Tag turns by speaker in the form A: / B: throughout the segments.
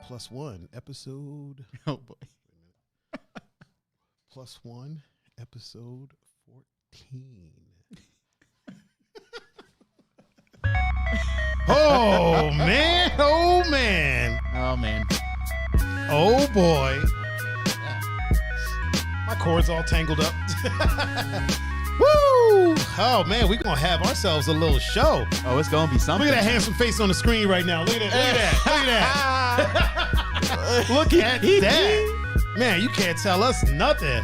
A: +1 episode.
B: Oh boy.
A: +1 episode 14. Oh man! Oh man!
B: Oh man!
A: Oh boy! My cord's all tangled up. Woo! Oh man, we're gonna have ourselves a little show.
B: Oh, it's gonna be something.
A: Look at that handsome face on the screen right now. Look at that. Look at that. Look at that. Man, you can't tell us nothing.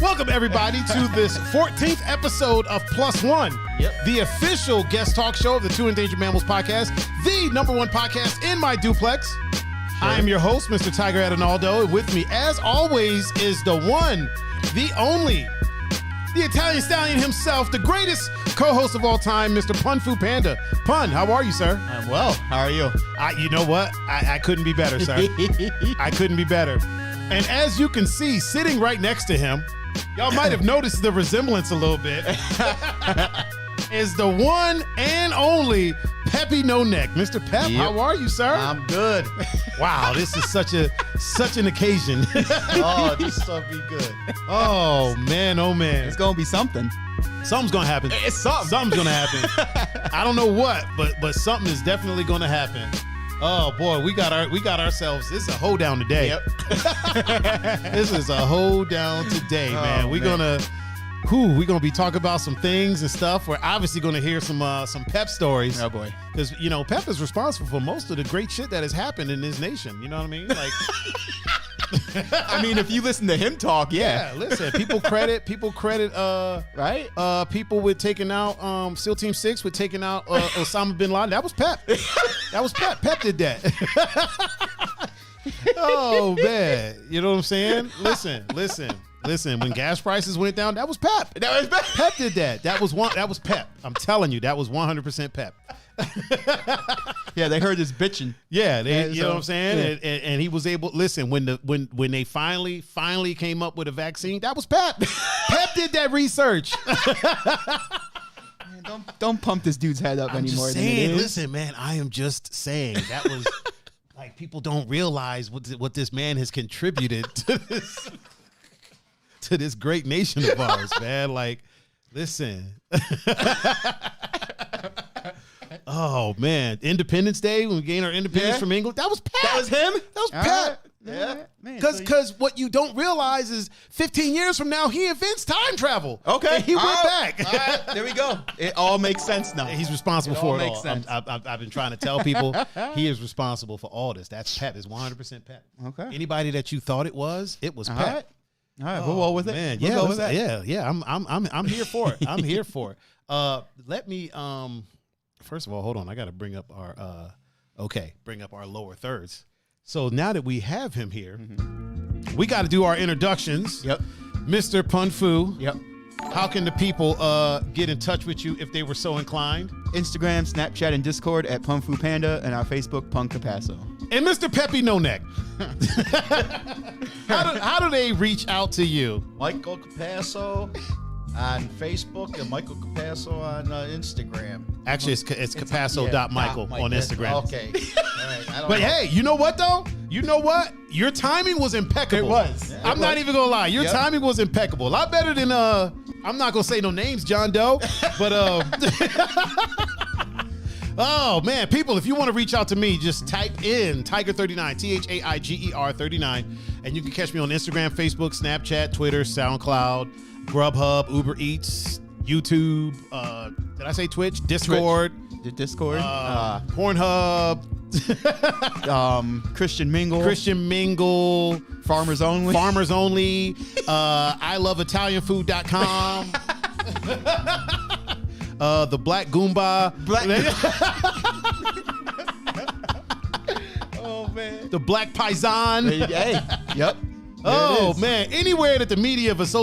A: Welcome everybody to this 14th episode of +1.
B: Yep.
A: The official guest talk show of the Two Endangered Mammals podcast, the #1 podcast in my duplex. Sure. I am your host, Mr. Tiger Adinaldo, and with me, as always, is the one, the only, the Italian stallion himself, the greatest co-host of all time, Mr. Pun-Fu-Panda. Pun, how are you, sir?
B: I'm well. How are you?
A: You know what? I couldn't be better, sir. I couldn't be better. And as you can see, sitting right next to him, y'all might have noticed the resemblance a little bit, is the one and only Peppy No Neck. Mr. Pep,
B: Yep.
A: how are you, sir?
B: I'm good.
A: Wow, this is such an occasion.
B: Oh, this is gonna be good.
A: Oh man, oh man.
B: It's gonna be something.
A: Something's gonna happen.
B: It's something.
A: Something's gonna happen. I don't know what, but something is definitely gonna happen. Oh boy, we got ourselves. This is a hoedown today.
B: Yep.
A: This is a hoedown today, man. We're gonna be talking about some things and stuff. We're obviously gonna hear some Pep stories.
B: Oh boy,
A: because Pep is responsible for most of the great shit that has happened in this nation. You know what I mean? Like,
B: I mean, if you listen to him talk, yeah.
A: Listen, people credit
B: right?
A: People with taking out SEAL Team 6 with taking out Osama bin Laden. That was Pep. That was Pep. Pep did that. Oh man, you know what I'm saying? Listen. When gas prices went down, that was Pep.
B: That was Pep.
A: Pep did that. That was Pep. I'm telling you, that was 100% Pep.
B: Yeah, they heard his bitching.
A: Yeah, you know what I'm saying? Yeah. And he was able. Listen, when they finally came up with a vaccine, that was Pep. Pep did that research.
B: Man, don't pump this dude's head up anymore.
A: Just saying, listen, man, I am just saying that was like, people don't realize what this man has contributed to this great nation of ours, man. Like, listen. Oh man, Independence Day, when we gained our independence from England, that was Pep.
B: That was him.
A: That was Pep.
B: Yeah, man.
A: Because what you don't realize is 15 years from now, he invents time travel.
B: Okay,
A: and he went back.
B: All right, there we go. It all makes sense now.
A: He's responsible for it all.
B: Makes sense.
A: I've been trying to tell people he is responsible for all this. That's Pep. It's 100% Pep.
B: Okay.
A: Anybody that you thought it was Pep.
B: All right, we'll go with it.
A: Man,
B: we'll go with that.
A: Yeah. I'm here for it. I'm here for it. Let me first of all, hold on. I got to bring up our lower thirds. So now that we have him here, we got to do our introductions.
B: Yep.
A: Mr. Pun-Fu.
B: Yep.
A: How can the people get in touch with you if they were so inclined?
B: Instagram, Snapchat, and Discord at Pun-Fu-Panda, and our Facebook, Capasso.
A: And Mr. Peppy No Neck. How do they reach out to you?
C: Michael Capasso on Facebook and Michael Capasso on Instagram.
A: Actually, it's Capasso.Michael on Instagram.
C: Okay. All right. I don't
A: But
C: know.
A: hey, you know what though? You know what? Your timing was impeccable.
B: It was.
C: Yeah.
A: I'm not even gonna lie. Your timing was impeccable. A lot better than I'm not gonna say no names, John Doe. But oh man, people, if you want to reach out to me, just type in Tiger39, Thaiger 39, and you can catch me on Instagram, Facebook, Snapchat, Twitter, SoundCloud, Grubhub, Uber Eats, YouTube. Did I say Twitch? Discord.
B: The Discord.
A: Pornhub.
B: Christian Mingle.
A: Farmers Only. ILoveItalianFood.com. The Black Goomba.
B: Oh, man.
A: The Black Paisan.
B: Hey. Yep.
A: Oh man, anywhere that the media is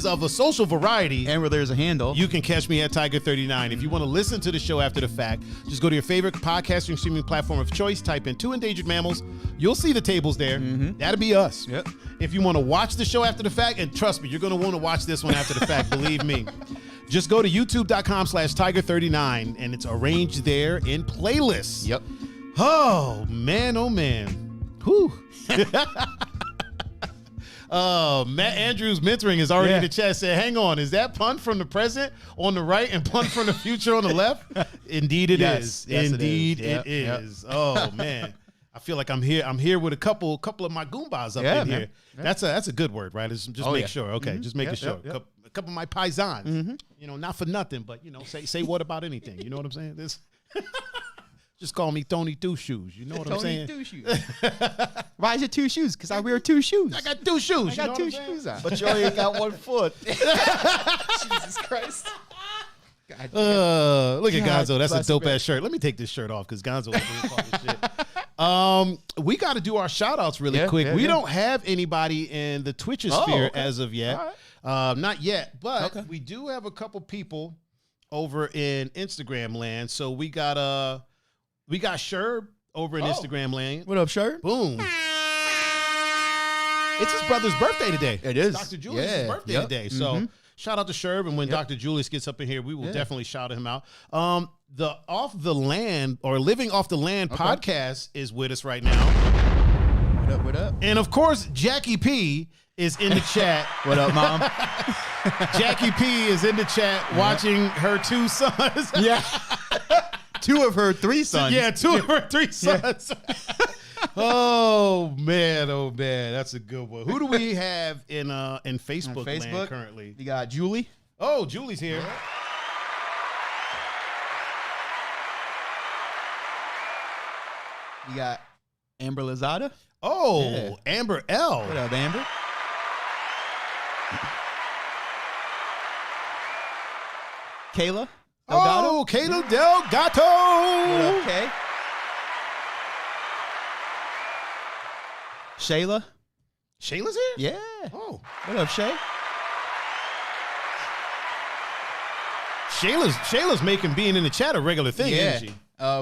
A: of a social variety,
B: And where there's a handle.
A: you can catch me at Tiger39. If you want to listen to the show after the fact, just go to your favorite podcasting streaming platform of choice, type in 2 Endangered Mammals. You'll see the tables there. That'll be us.
B: Yep.
A: If you want to watch the show after the fact, and trust me, you're going to want to watch this one after the fact, believe me. Just go to youtube.com/Tiger39, and it's arranged there in playlists.
B: Yep.
A: Oh, man. Whew. Matt Andrews mentoring is already in the chat. Said, hang on, is that Pun from the present on the right and Pun from the future on the left? Indeed it is.
B: Yes,
A: Indeed
B: it
A: it is. Oh man, I feel like I'm here with a couple of my Goombas up in here.
B: Yeah.
A: That's a good word, right? Just make sure. Okay, just making sure.
B: Yep.
A: A couple of my paisans. You know, not for nothing, but you know, say what about anything? You know what I'm saying? This. Just call me Tony Two Shoes. You know what I'm saying?
B: Two shoes. Why is it 2 shoes? Because I wear 2 shoes.
A: I got 2 shoes.
B: I got 2 shoes on.
C: But you only got 1 foot.
B: Jesus Christ.
A: Look at
B: God
A: Gonzo. That's a
B: bless
A: dope
B: me.
A: ass shirt. Let me take this shirt off because Gonzo is doing all this shit. We got to do our shout outs really quick. We don't have anybody in the Twitchosphere as of yet. Not yet, but we do have a couple people over in Instagram land. So we got Sherb over in Instagram land.
B: What up, Sherb?
A: Boom. It's his brother's birthday today.
B: It is.
A: Dr. Julius' birthday today. So shout out to Sherb. And when Dr. Julius gets up in here, we will definitely shout him out. The Off the Land or Living Off the Land podcast is with us right now.
B: What up?
A: And of course, Jackie P is in the chat.
B: What up, Mom?
A: Jackie P is in the chat watching her 2 sons.
B: Yeah. 2 of her 3 sons.
A: Yeah, 2 of her 3 sons. Oh man, that's a good one. Who do we have in Facebook land currently?
B: We got Julie.
A: Oh, Julie's here.
B: We got Amber Lozada.
A: Oh, Amber L.
B: What up, Amber? Kayla Delgado.
A: Oh, Kayla Delgado.
B: What up, Kay? Shayla.
A: Shayla's here?
B: Yeah.
A: Oh.
B: What up, Shay?
A: Shayla's making being in the chat a regular thing, isn't she?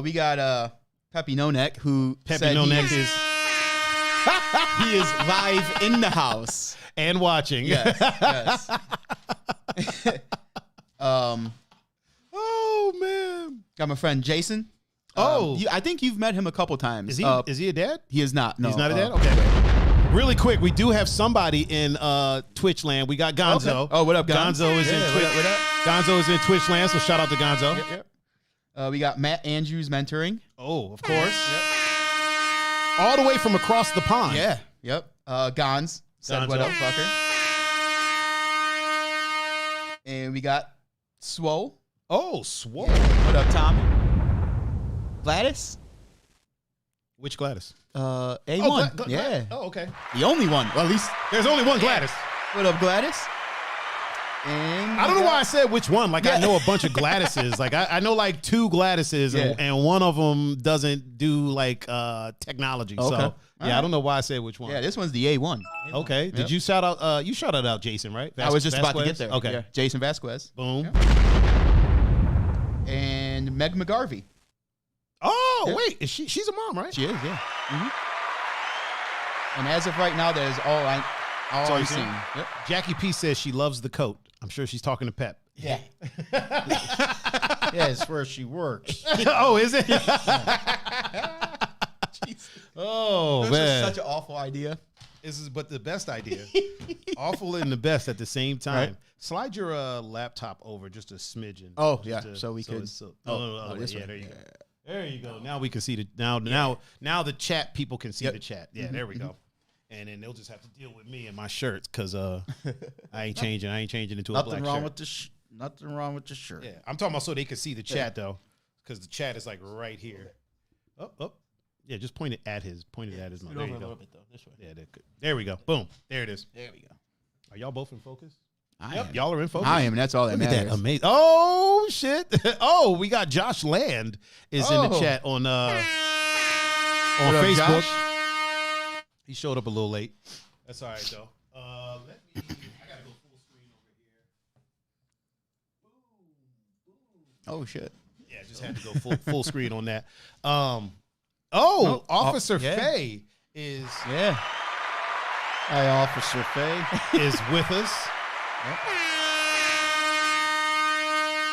B: We got Peppy No Neck, who
A: Peppy
B: said
A: No
B: he
A: Neck
B: is,
A: is
B: he is live in the house.
A: and watching.
B: Yes.
A: Oh man.
B: Got my friend Jason.
A: Oh.
B: I think you've met him a couple times.
A: Is he a dad?
B: He is not. No,
A: He's not a dad? Okay. Really quick, we do have somebody in Twitch land. We got Gonzo.
B: Okay. Oh, what up, Gonzo?
A: Gonzo is in Twitch.
B: What up?
A: Gonzo is in Twitch land, so shout out to Gonzo.
B: Yep. We got Matt Andrews mentoring.
A: Oh, of course. All the way from across the pond.
B: Yeah. Yep. Gons said,
A: Gonzo.
B: "What up, fucker?" And we got Swole.
A: Oh, swole.
B: What up, Tommy? Gladys.
A: Which Gladys?
B: A1.
A: Yeah. Oh, okay.
B: The only one. Well, at least.
A: There's only one Gladys.
B: What up, Gladys? And
A: I don't know why I said which one. Like, I know a bunch of Gladyses. Like, I know like 2 Gladyses, and one of them doesn't do like technology.
B: Okay.
A: So, I don't know why I said which one.
B: Yeah, this one's the A1.
A: Okay.
B: Yep.
A: Did you shout out? You shouted out Jason, right?
B: I was just about to get
A: Vasquez?
B: there.
A: Okay.
B: Yeah. Jason Vasquez.
A: Boom.
B: And Meg McGarvey.
A: Oh,
B: Yep.
A: wait. Is she's a mom, right?
B: She is, yeah. And as of right now, that is all
A: all
B: I've
A: you
B: seen.
A: seen?
B: Yep.
A: Jackie P says she loves the coat. I'm sure she's talking to Pep.
B: Yeah.
C: Yeah, it's where she works.
A: Oh, is it? Oh,
B: This
A: man.
B: is such an awful idea.
A: This is but the best idea. Awful and the best at the same time.
B: Right.
A: Slide your laptop over just a smidgen.
B: Oh,
A: Just
B: yeah,
A: to-
B: so we could-
A: it's
B: oh,
A: this
B: this
A: yeah,
B: one.
A: there you go.
B: Yeah.
A: There you go. Now we can see the now the chat people can see
B: Yep.
A: the chat. Yeah, there we go. And then they'll just have to deal with me and my shirts because I ain't changing. I ain't changing into a
C: Nothing
A: black
C: wrong
A: shirt.
C: with the nothing wrong with the shirt.
A: Yeah, I'm talking about so they can see the chat though, because the chat is like right here. Oh. Yeah, just point it at his mouth. There you go.
B: bit, though. This way.
A: Yeah, there we go. Boom. There it is.
B: There we go.
A: Are y'all both in focus?
B: I am.
A: Y'all are in focus.
B: I am, and that's all that
A: Look at
B: matters.
A: that. Amazing. Oh, shit. Oh, we got Josh Land is in the
B: Oh.
A: chat on
B: What up,
A: Facebook.
B: Josh?
A: He showed up a little late. That's all right, though. I got to go full screen over here.
B: Oh, shit.
A: Yeah, just had to go full screen on that. Officer
B: yeah.
A: Faye is
B: Yeah.
C: Hi, Officer Faye.
A: is with us.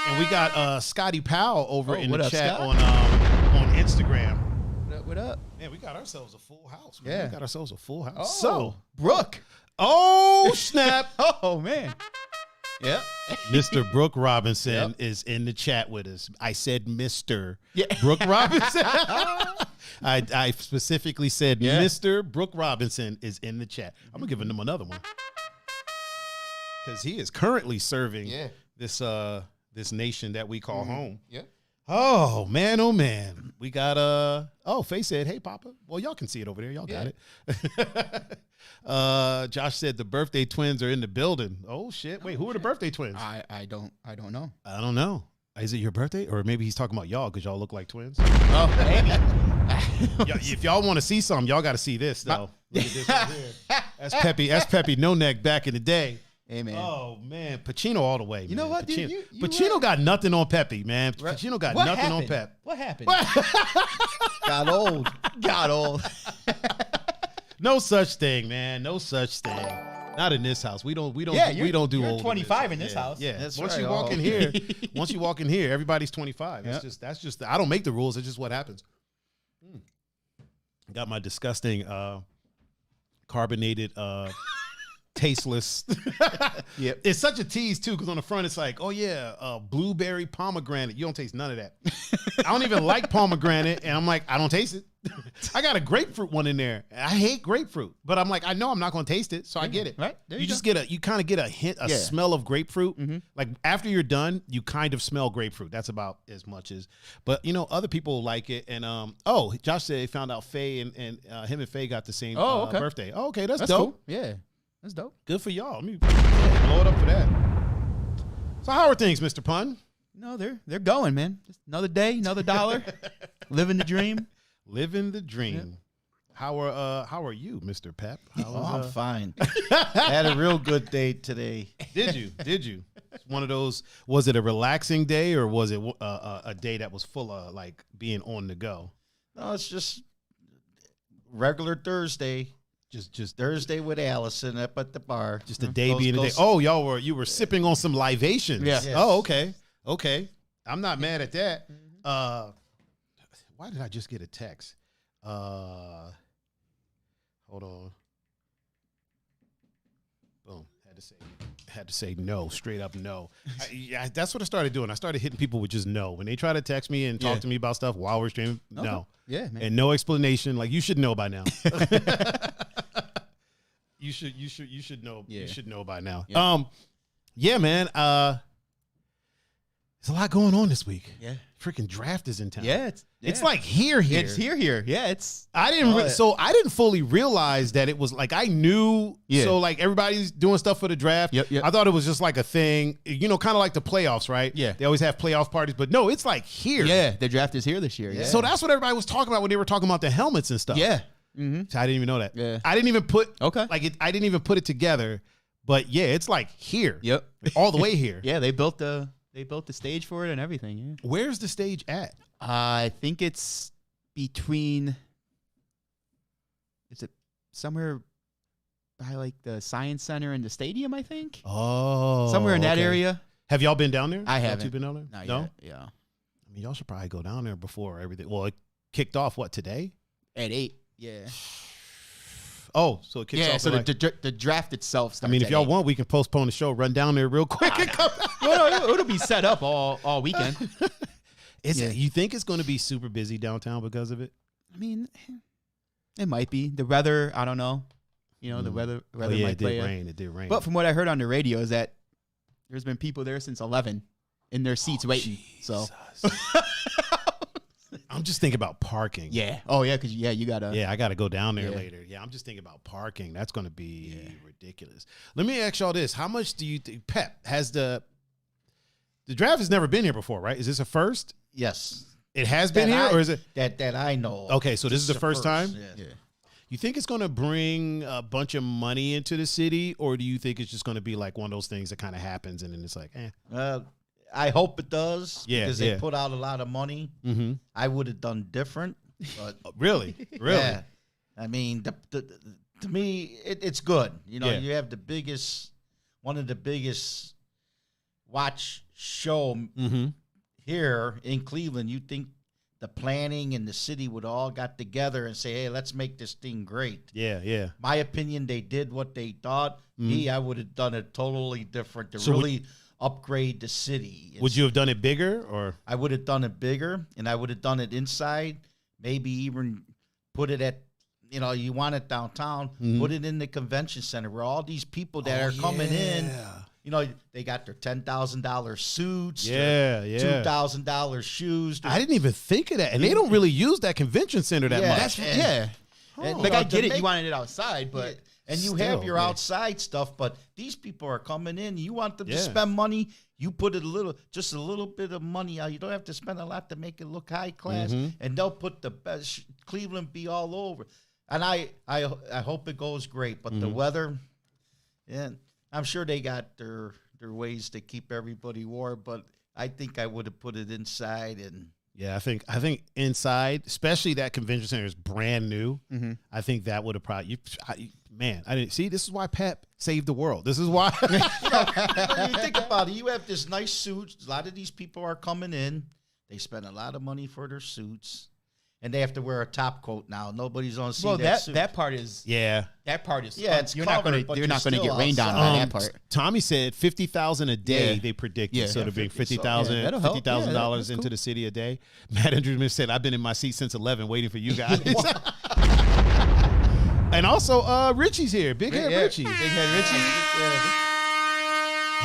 A: And we got Scotty Powell over in
B: what
A: the
B: up,
A: chat
B: Scott?
A: on Instagram.
B: What up?
A: Man, we got ourselves a full house. Man.
B: Yeah.
A: We got ourselves a full house.
B: Oh,
A: So,
B: Brooke.
A: oh snap!
B: Oh, man. Yeah.
A: Mr. Brooke Robinson
B: Yep.
A: is in the chat with us. I said Mr.
B: Yeah.
A: Brooke Robinson. I specifically said
B: Yeah.
A: Mr. Brooke Robinson is in the chat. I'm gonna give him another one because he is currently serving
B: Yeah.
A: this nation that we call home.
B: Yeah.
A: Oh man. We got Faye said, hey Poppa. Well, y'all can see it over there. Y'all got it. Josh said the birthday twins are in the building. Oh shit. Wait, who are the birthday twins?
B: I don't know.
A: I don't know. Is it your birthday? Or maybe he's talking about y'all because y'all look like twins.
B: Oh, maybe.
A: If y'all want to see something, y'all got to see this though. Look at this right here. That's Peppy No Neck back in the day.
B: Hey, man.
A: Oh man, Pacino all the way.
B: You know
A: man.
B: what,
A: Pacino,
B: dude? You
A: Pacino got nothing on Peppy, man.
B: Right.
A: Pacino got
B: What
A: nothing on
B: happened?
A: Pep.
B: What happened?
C: Got old.
B: Got old.
A: No such thing, man. No such thing. Not in this house. We don't
B: Yeah,
A: we don't do
B: you're
A: old
B: 25 in this
A: Yeah,
B: house.
A: Yeah.
C: That's
A: once
C: right.
A: you walk in here, everybody's 25.
B: Yeah.
A: That's just I don't make the rules. It's just what happens. Got my disgusting carbonated tasteless.
B: Yep.
A: It's such a tease too, because on the front it's like, oh yeah, blueberry pomegranate. You don't taste none of that. I don't even like pomegranate, and I'm like, I don't taste it. I got a grapefruit one in there. I hate grapefruit, but I'm like, I know I'm not going to taste it, so I get it.
B: Right. There
A: You
B: you
A: just
B: go.
A: you kind of get a hint, a
B: Yeah.
A: smell of grapefruit. Like after you're done, you kind of smell grapefruit. That's about as much as. But other people like it. And Josh said he found out Faye and him and Faye got the same
B: okay.
A: birthday. Oh, okay, that's
B: That's
A: dope.
B: cool. Yeah. That's dope.
A: Good for y'all. Let me blow it up for that. So how are things, Mr. Pun?
B: No, they're going, man. Just another day, another dollar. Living the dream.
A: Living the dream. How are you, Mr. Pep? How
C: Oh,
A: was,
C: I'm fine. Had a real good day today.
A: Did you? It's one of those. Was it a relaxing day or was it a day that was full of like being on the go?
C: No, it's just regular Thursday.
A: Just
C: Thursday with Allison up at the bar.
A: a day being a day. Oh, you were sipping on some libations.
B: Yeah.
C: Yes.
A: Oh, okay. I'm not mad at that. Why did I just get a text? Hold on. Boom. Had to say no, straight up no. That's what I started doing. I started hitting people with just no. When they try to text me and talk to me about stuff while we're streaming, no.
B: Yeah, man.
A: And no explanation. Like you should know by now. You should know.
B: Yeah.
A: You should know by now.
B: Yeah.
A: Yeah, man. There's a lot going on this week.
B: Yeah.
A: Freaking draft is in town.
B: Yeah,
A: It's like here.
B: It's here. Yeah, it's.
A: I didn't fully realize that it was like I knew.
B: Yeah.
A: So like everybody's doing stuff for the draft.
B: Yep.
A: I thought it was just like a thing, kind of like the playoffs, right?
B: Yeah.
A: They always have playoff parties, but no, it's like here.
B: Yeah, the draft is here this year. Yeah.
A: So that's what everybody was talking about when they were talking about the helmets and stuff.
B: Yeah.
A: So I didn't even know that.
B: Yeah.
A: I didn't even put
B: Okay.
A: I didn't even put it together, but yeah, it's like here.
B: Yep.
A: All the way here.
B: Yeah, they built the stage for it and everything. Yeah.
A: Where's the stage at?
B: I think it's between. Is it somewhere by like the Science Center and the stadium? I think.
A: Oh,
B: Somewhere in that
A: okay.
B: area.
A: Have y'all been down there?
B: I
A: Y'all
B: haven't.
A: two been down there?
B: Not
A: No.
B: yet. Yeah.
A: I mean, y'all should probably go down there before everything. Well, it kicked off today?
B: At 8. Yeah.
A: Oh, so it kicks
B: Yeah.
A: off.
B: So
A: at
B: the draft itself starts.
A: I mean, if
B: at
A: y'all
B: 8.
A: want, we can postpone the show, run down there real quick, and come back.
B: Well, it'll be set up all weekend. Yeah.
A: You think it's going to be super busy downtown because of it?
B: I mean, it might be the weather. I don't know. The weather
A: Oh, yeah,
B: might
A: it
B: play.
A: did rain. It did rain.
B: But from what I heard on the radio is that there's been people there since 11 in their seats waiting. So
A: I'm just thinking about parking.
B: yeah. Oh yeah, because you gotta.
A: Yeah, I got to go down there
B: Yeah.
A: later. Yeah, I'm just thinking about parking. That's going to be ridiculous. Let me ask y'all this. How much do you think Pep has the draft has never been here before, right? Is this a first?
C: Yes.
A: It has been
C: That
A: here, or is it?
C: that I know of.
A: Okay, so this is the first time?
C: Yeah.
A: You think it's going to bring a bunch of money into the city, or do you think it's just going to be like one of those things that kind of happens and then it's like,
C: I hope it does.
A: Yeah,
C: because
A: yeah.
C: they put out a lot of money.
A: Mm-hmm.
C: I would have done different, but
A: Really?
C: yeah. I mean, to me, it's good.
A: Yeah.
C: You have one of the biggest watch show
A: Mm-hmm.
C: here in Cleveland. You think the planning and the city would all got together and say, hey, let's make this thing great.
A: Yeah.
C: My opinion, they did what they thought. Me, I would have done it totally different to
A: So
C: really upgrade the city.
A: Would you have done it bigger, or?
C: I would have done it bigger, and I would have done it inside. Maybe even put it at, you want it downtown. Put it in the convention center where all these people that are coming in. They got their $10,000 suits.
A: Yeah.
C: $2,000 shoes.
A: I didn't even think of that, and they don't really use that convention center that
C: Yeah.
A: much.
B: Yeah.
C: And,
B: Like
C: you
B: I
C: know,
B: get
C: to
B: it.
C: make-
B: You wanted it outside, but
C: and you
A: Still,
C: have your
A: yeah.
C: outside stuff, but these people are coming in. You want them to
A: Yeah.
C: spend money. You put just a little bit of money out. You don't have to spend a lot to make it look high class. And they'll put the best Cleveland be all over. And I hope it goes great. But the weather, I'm sure they got their ways to keep everybody warm. But I think I would have put it inside and.
A: Yeah, I think inside, especially that convention center is brand new. I think that would have probably I didn't see. This is why Pep saved the world. This is why.
C: You think about it. You have this nice suit. A lot of these people are coming in. They spend a lot of money for their suits, and they have to wear a top coat now. Nobody's on see that suit.
B: that part is
A: Yeah.
C: It's
B: you're
C: covered,
B: not going
C: but
B: to
C: you're
B: get
C: still
B: rained on
C: outside.
B: that part.
A: Tommy said 50,000 a day.
B: Yeah.
A: They predicted,
B: Yeah.
A: so to bring
C: 50, so,
A: $50,000
B: yeah, that'll help.
A: $50,000
B: that's
A: into
B: cool.
A: the city a day. Matt Andrews said, "I've been in my seat since 11, waiting for you guys." And also, Richie's here, Big Head Richie.
B: Big Head Richie.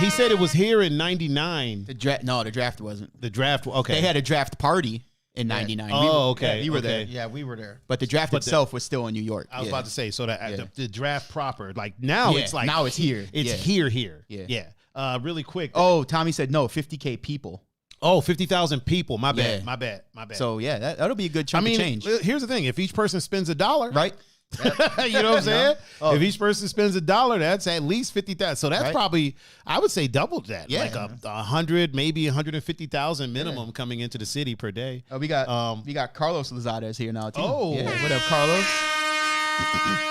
A: He said it was here in '99.
B: The draft wasn't.
A: The draft. Okay,
B: They had a draft party in '99.
A: Oh, okay.
B: we were
A: okay.
B: there.
C: Yeah, we were there.
B: But the draft itself was still in New York.
A: I was about to say, so that
B: Yeah.
A: the draft proper, like now
B: Yeah,
A: it's like
B: now it's here.
A: It's
B: Yeah.
A: here.
B: Yeah.
A: Really quick.
B: Oh, Tommy said no, 50K people.
A: 50,000 people. My bad.
B: Yeah.
A: My bad.
B: So yeah, that'll be a good chunk
A: I mean,
B: of change,
A: here's the thing: if each person spends $1,
B: right?
A: you know what I'm saying?
C: Oh.
A: If each person spends $1, that's at least 50,000. So that's
B: Right.
A: probably, I would say, double that.
B: Yeah.
A: Like 100, maybe 150,000 minimum coming into the city per day.
B: We got Carlos Lozada's here now too.
A: Oh.
B: Yeah. What up, Carlos?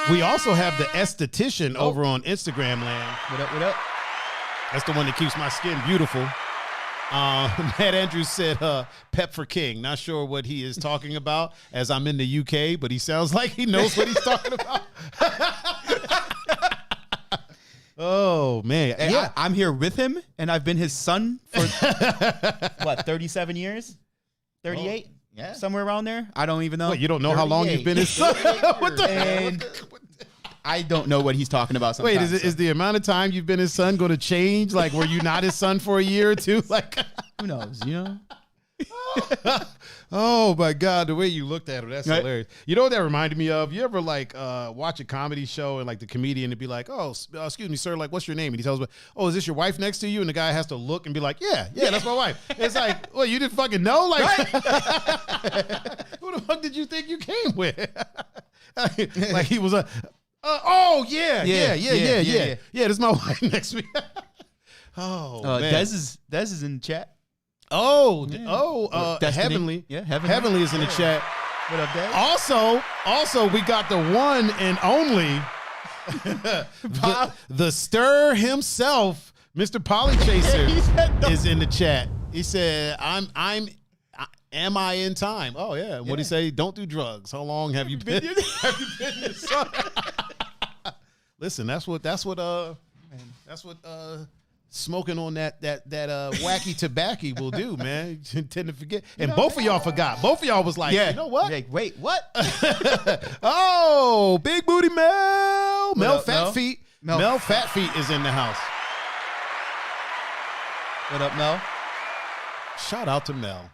A: We also have the esthetician over on Instagram land.
B: What up?
A: That's the one that keeps my skin beautiful. Matt Andrews said, Pep for King. Not sure what he is talking about as I'm in the UK, but he sounds like he knows what he's talking about. Oh, man.
B: Hey,
A: Yeah.
B: I'm here with him, and I've been his son for 37 years? 38?
C: Yeah.
B: Somewhere around there? I don't even know.
A: Wait, you don't know how long you've been his son? What the
B: And I don't know what he's talking about sometimes.
A: Wait, is the amount of time you've been his son going to change? Like, were you not his son for a year or two? Like,
B: Who knows? You know.
A: Oh my God, the way you looked at him, that's
B: Right.
A: hilarious. You know what that reminded me of? You ever like watch a comedy show and like the comedian to be like, oh, excuse me, sir, like what's your name? And he tells me, oh, is this your wife next to you? And the guy has to look and be like, yeah, that's my wife. It's like, well, you didn't fucking know? Like, who the fuck did you think you came with? Like he was oh yeah. This is my wife next to me. Oh, man.
B: Dez is in the chat.
A: Destiny. Heavenly.
B: Yeah,
A: Heavenly is in the chat.
B: What up, Dez?
A: Also, we got the one and only the stir himself, Mr. Polly Chaser, is in the chat. He said, am I in time? Oh yeah. What'd he say? Don't do drugs. How long have you been this son? Listen, that's what smoking on that wacky tobacco will do, man. You tend to forget. And both of y'all forgot. Both of y'all was like, you know what?
B: Like, wait, what?
A: Oh, big booty Mel. Mel
B: up,
A: Fat
B: Mel?
A: Feet.
B: Mel.
A: Mel Fat Feet is in the house.
B: What up, Mel?
A: Shout out to Mel.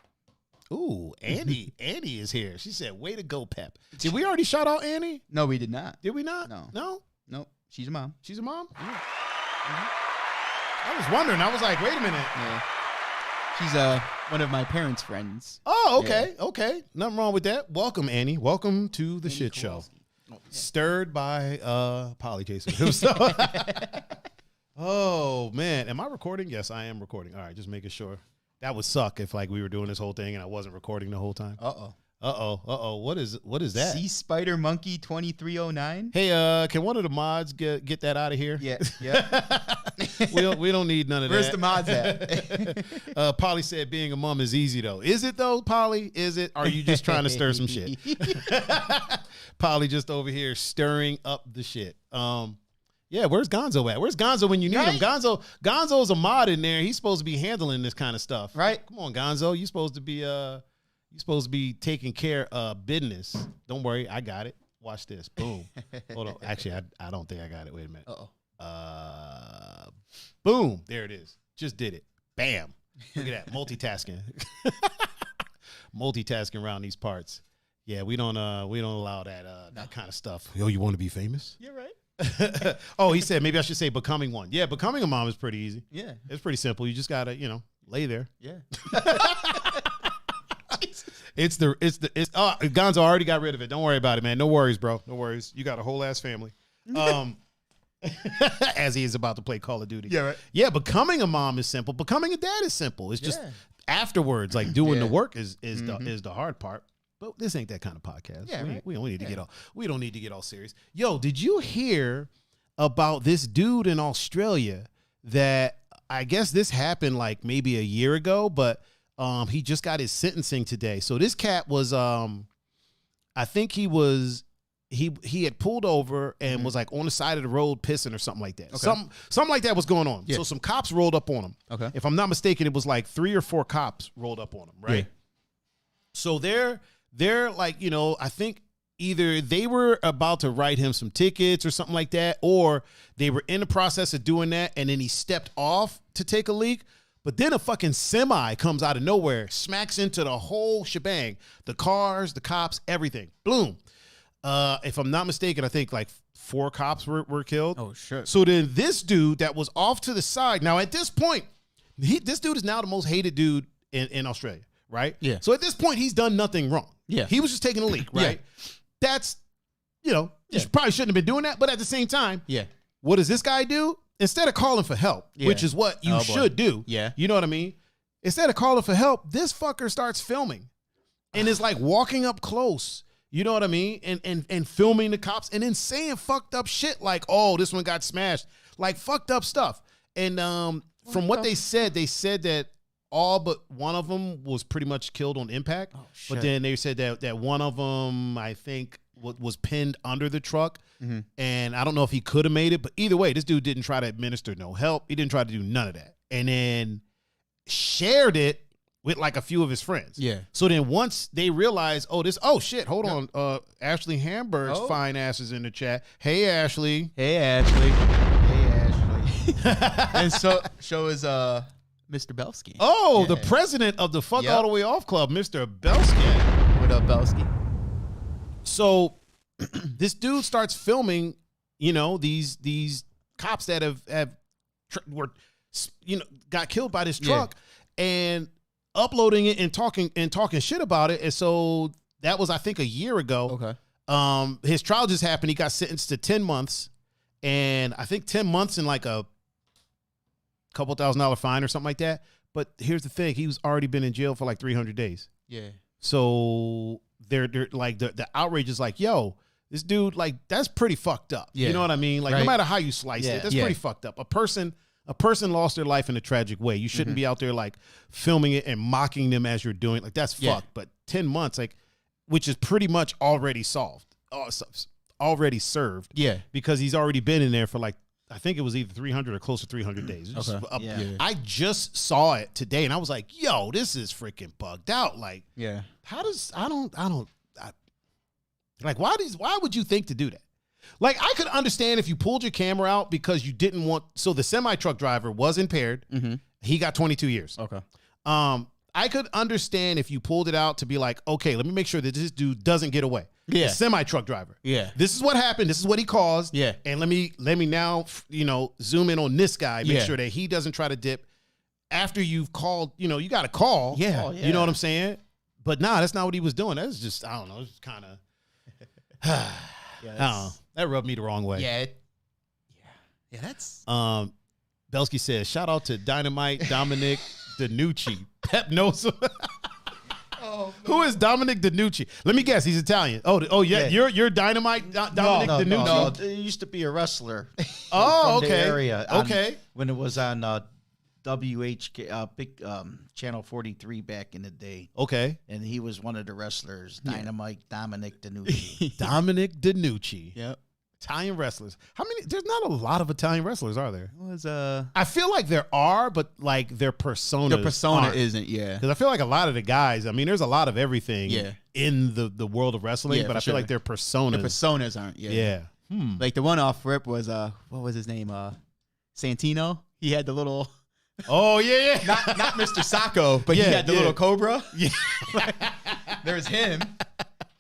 A: Ooh, Annie. Annie is here. She said, way to go, Pep. Did we already shout out Annie?
B: No, we did not.
A: Did we not?
B: No.
A: No?
B: Nope. She's a mom.
A: She's a mom? I was wondering. I was like, wait a minute.
B: Yeah. She's one of my parents' friends.
A: Oh, okay. Yeah. Okay. Nothing wrong with that. Welcome, Annie. Welcome to the shit show. Oh, yeah. Stirred by Polly Chaser himself. Oh, man. Am I recording? Yes, I am recording. All right, just making sure. That would suck if like we were doing this whole thing and I wasn't recording the whole time. What is that?
B: Sea Spider Monkey 2309.
A: Hey, can one of the mods get that out of here?
B: Yeah.
A: we don't need none of
B: Where's
A: that.
B: Where's the mods at?
A: Polly said being a mom is easy though. Is it though, Polly? Is it? Are you just trying to stir some shit? Polly just over here stirring up the shit. Yeah, where's Gonzo at? Where's Gonzo when you need him? Gonzo's a mod in there. He's supposed to be handling this kind of stuff.
B: Right?
A: Come on, Gonzo. You're supposed to be taking care of business. Don't worry, I got it. Watch this. Boom. Hold on. Actually, I don't think I got it. Wait a minute. Boom. There it is. Just did it. Bam. Look at that. Multitasking. Multitasking around these parts. Yeah, we don't allow that that kind of stuff. Yo, you want to be famous?
B: You're right.
A: Oh, he said maybe I should say becoming one. Yeah, becoming a mom is pretty easy.
B: Yeah.
A: It's pretty simple. You just gotta, lay there.
B: Yeah.
A: Gonzo already got rid of it. Don't worry about it, man. No worries, bro. No worries. You got a whole ass family. As he is about to play Call of Duty.
B: Yeah, right.
A: Yeah, becoming a mom is simple. Becoming a dad is simple. It's just afterwards, like doing the work is the hard part. But this ain't that kind of podcast.
B: Yeah,
A: we don't need to get all serious. Yo, did you hear about this dude in Australia that I guess this happened like maybe a year ago, but he just got his sentencing today. So this cat was I think he had pulled over and was like on the side of the road pissing or something like that. Okay. Something like that was going on. Yeah. So some cops rolled up on him.
B: Okay.
A: If I'm not mistaken, it was like 3 or 4 cops rolled up on him, right? Yeah. So they're like, I think either they were about to write him some tickets or something like that, or they were in the process of doing that, and then he stepped off to take a leak. But then a fucking semi comes out of nowhere, smacks into the whole shebang. The cars, the cops, everything. Boom. If I'm not mistaken, I think like 4 cops were killed.
B: Oh, shit.
A: So then this dude that was off to the side, now at this point, this dude is now the most hated dude in Australia, right?
B: Yeah.
A: So at this point, he's done nothing wrong.
B: Yeah.
A: He was just taking a leak, right? Yeah. That's, you probably shouldn't have been doing that. But at the same time, what does this guy do? Instead of calling for help, which is what you should do.
B: Yeah.
A: You know what I mean? Instead of calling for help, this fucker starts filming and is like walking up close. You know what I mean? And filming the cops and then saying fucked up shit like, oh, this one got smashed. Like fucked up stuff. And from what they said that all but one of them was pretty much killed on impact. Oh, shit. But then they said that one of them, I think, was pinned under the truck. Mm-hmm. And I don't know if he could have made it. But either way, this dude didn't try to administer no help. He didn't try to do none of that. And then shared it with like a few of his friends. Yeah. So then once they realized, oh shit, hold on. Ashley Hamburg's fine ass is in the chat. Hey, Ashley.
B: Hey, Ashley. Hey, Ashley. And so is Mr. Belsky.
A: Oh,
B: Yeah.
A: the president of the Fuck
B: Yep.
A: All the Way Off Club, Mr. Belsky.
B: What up, Belsky?
A: So this dude starts filming, these cops that got killed by this truck and uploading it and talking shit about it. And so that was, I think, a year ago.
B: Okay.
A: His trial just happened. He got sentenced to 10 months, and I think 10 months and like a couple $1,000 fine or something like that. But here's the thing: he's already been in jail for like 300 days.
B: Yeah.
A: So they're like the outrage is like, yo, this dude, like, that's pretty fucked up.
B: Yeah.
A: You know what I mean? Like, no
B: Right.
A: matter how you slice it, that's pretty fucked up. A person lost their life in a tragic way. You shouldn't be out there like filming it and mocking them as you're doing it. Like, that's fucked. But 10 months, like, which is pretty much already solved, already served.
B: Yeah.
A: Because he's already been in there for like, I think it was either 300 or close to 300 days. It's just
B: Okay.
A: up- I just saw it today and I was like, yo, this is freaking bugged out. Like,
B: Yeah.
A: how does, like, why would you think to do that? Like, I could understand if you pulled your camera out because you didn't want, so the semi-truck driver was impaired.
B: Mm-hmm.
A: He got 22 years.
B: Okay.
A: I could understand if you pulled it out to be like, okay, let me make sure that this dude doesn't get away.
B: Yeah.
A: The semi-truck driver.
B: Yeah.
A: This is what happened. This is what he caused.
B: Yeah.
A: And let me now, zoom in on this guy, make
B: Yeah.
A: sure that he doesn't try to dip after you've called, you got to call.
B: Yeah. Oh,
A: You know what I'm saying? But nah, that's not what he was doing. That's just, I don't know. It's kind of, I don't know. That rubbed me the wrong way.
B: Yeah. Yeah, that's...
A: Belsky says, shout out to Dynamite Dominic DeNucci. Pep knows him. Who is Dominic DeNucci? Let me guess. He's Italian. Oh yeah. You're Dynamite Dominic DeNucci?
C: No, he used to be a wrestler.
A: Oh,
C: from
A: okay.
C: The area
A: Okay.
C: When it was on WHK, big Channel 43 back in the day.
A: Okay.
C: And he was one of the wrestlers, Dynamite Dominic DeNucci.
A: Dominic DeNucci.
B: Yep.
A: Italian wrestlers. How many? There's not a lot of Italian wrestlers, are there?
B: It was
A: I feel like there are, but like their personas.
B: the persona
A: aren't.
B: isn't, yeah.
A: Because I feel like a lot of the guys, I mean, there's a lot of everything
B: Yeah.
A: in the world of wrestling,
B: Yeah,
A: but
B: for
A: I feel
B: sure.
A: like their personas.
B: The personas aren't, yeah.
A: Yeah.
B: Like the one off rip was what was his name? Santino. He had the little
A: Oh, yeah.
B: not Mr. Sacco, but
A: Yeah,
B: he had the
A: yeah.
B: little cobra.
A: Yeah.
B: There's him.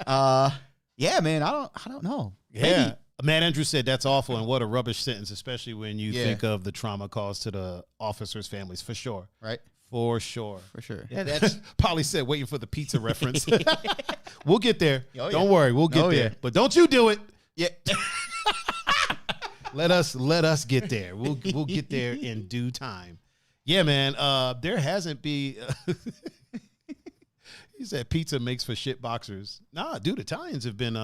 B: Yeah, man, I don't know.
A: Yeah.
B: Maybe.
A: Matt Andrews said that's awful and what a rubbish sentence, especially when you
B: Yeah.
A: think of the trauma caused to the officers' families. For sure.
B: Right?
A: For sure.
B: For sure.
C: Yeah, that's
A: Polly said, waiting for the pizza reference. We'll get there.
B: Oh, yeah.
A: Don't worry. We'll get
B: Oh,
A: there.
B: yeah.
A: But don't you do it.
B: Yeah.
A: Let us get there. We'll get there in due time. Yeah, man. There hasn't been. He said pizza makes for shit boxers. Nah, dude. Italians have been.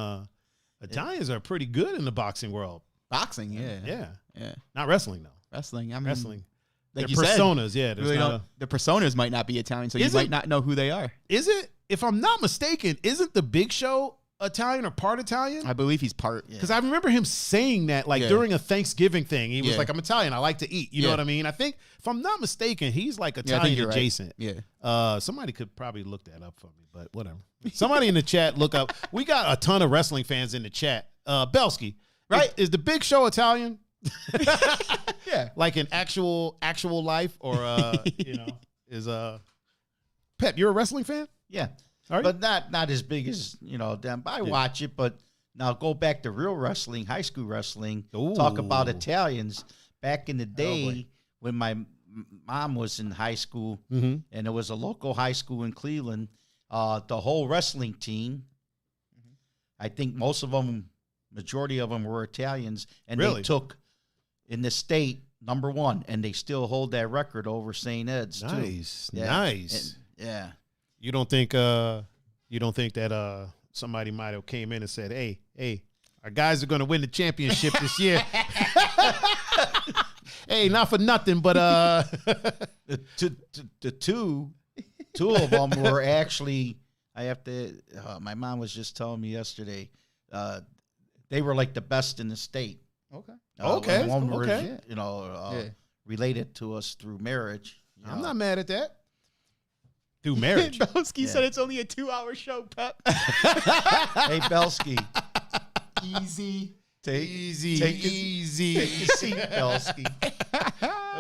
A: Italians are pretty good in the boxing world.
B: Boxing, yeah.
A: Yeah.
B: Yeah.
A: Not wrestling though.
B: Wrestling. I mean,
A: Wrestling.
B: like
A: Their
B: you said,
A: personas. Yeah. There's
B: really
A: not
B: the personas might not be Italian, so you
A: Is
B: might
A: it?
B: not know who they are.
A: is it? If I'm not mistaken, isn't the Big Show Italian or part Italian?
B: I believe he's part.
A: Because I remember him saying that like
B: Yeah.
A: during a Thanksgiving thing. He was
B: Yeah.
A: like, I'm Italian. I like to eat. You know
B: Yeah.
A: what I mean? I think, if I'm not mistaken, he's like
B: Yeah, I
A: Italian
B: think you're right.
A: adjacent.
B: Yeah.
A: Somebody could probably look that up for me, but whatever. Somebody in the chat, look up. We got a ton of wrestling fans in the chat. Belsky,
B: Right.
A: Is the Big Show Italian?
B: Yeah.
A: Like in actual life, or is Pep? You're a wrestling fan?
C: yeah.
A: Are you?
C: But not as big as, them. I watch it, but now go back to real wrestling, high school wrestling. Talk about
A: Ooh.
C: Italians. Back in the day
A: boy.
C: when my mom was in high school,
A: Mhm.
C: and it was a local high school in Cleveland, the whole wrestling team, I think most of them, majority of them were Italians, and
A: Really?
C: they took in the state #1, and they still hold that record over St. Ed's too.
A: Nice,
C: Yeah.
A: nice.
C: And- yeah.
A: You don't think that somebody might have came in and said, hey, our guys are going to win the championship this year. Hey, not for nothing, but
C: The two of them were actually, I have to, my mom was just telling me yesterday, they were like the best in the state.
B: Okay.
A: Okay,
C: One was,
A: okay.
C: related to us through marriage.
A: I'm not mad at that. Through marriage.
B: Belsky
C: Yeah.
B: said it's only a 2-hour show, Pep.
C: Hey, Belsky,
B: Easy.
A: Easy,
C: take a
A: easy.
C: seat, Belsky.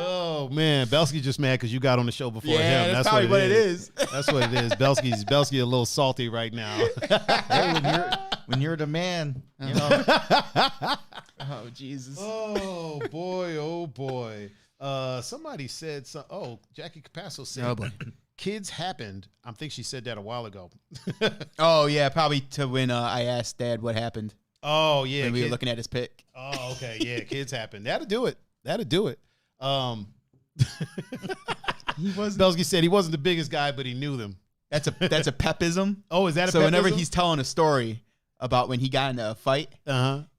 A: Oh man, Belsky just mad because you got on the show before
B: Yeah,
A: him.
B: that's probably what it is.
A: That's what it is. Belsky a little salty right now.
C: Hey, when you're the man, you know.
B: Oh Jesus.
A: Oh boy, oh boy. Somebody said Jackie Capasso said
B: Oh, boy.
A: kids happened. I think she said that a while ago.
B: Oh yeah, probably to when I asked Dad what happened
A: Oh yeah.
B: when we were looking at his pick.
A: Oh, okay. Yeah, kids happen. That'll do it.
B: He wasn't.
A: Belsky said he wasn't the biggest guy, but he knew them.
B: That's a Pepism.
A: Oh, is that a
B: So whenever
A: Peppism?
B: he's telling a story about when he got into a fight,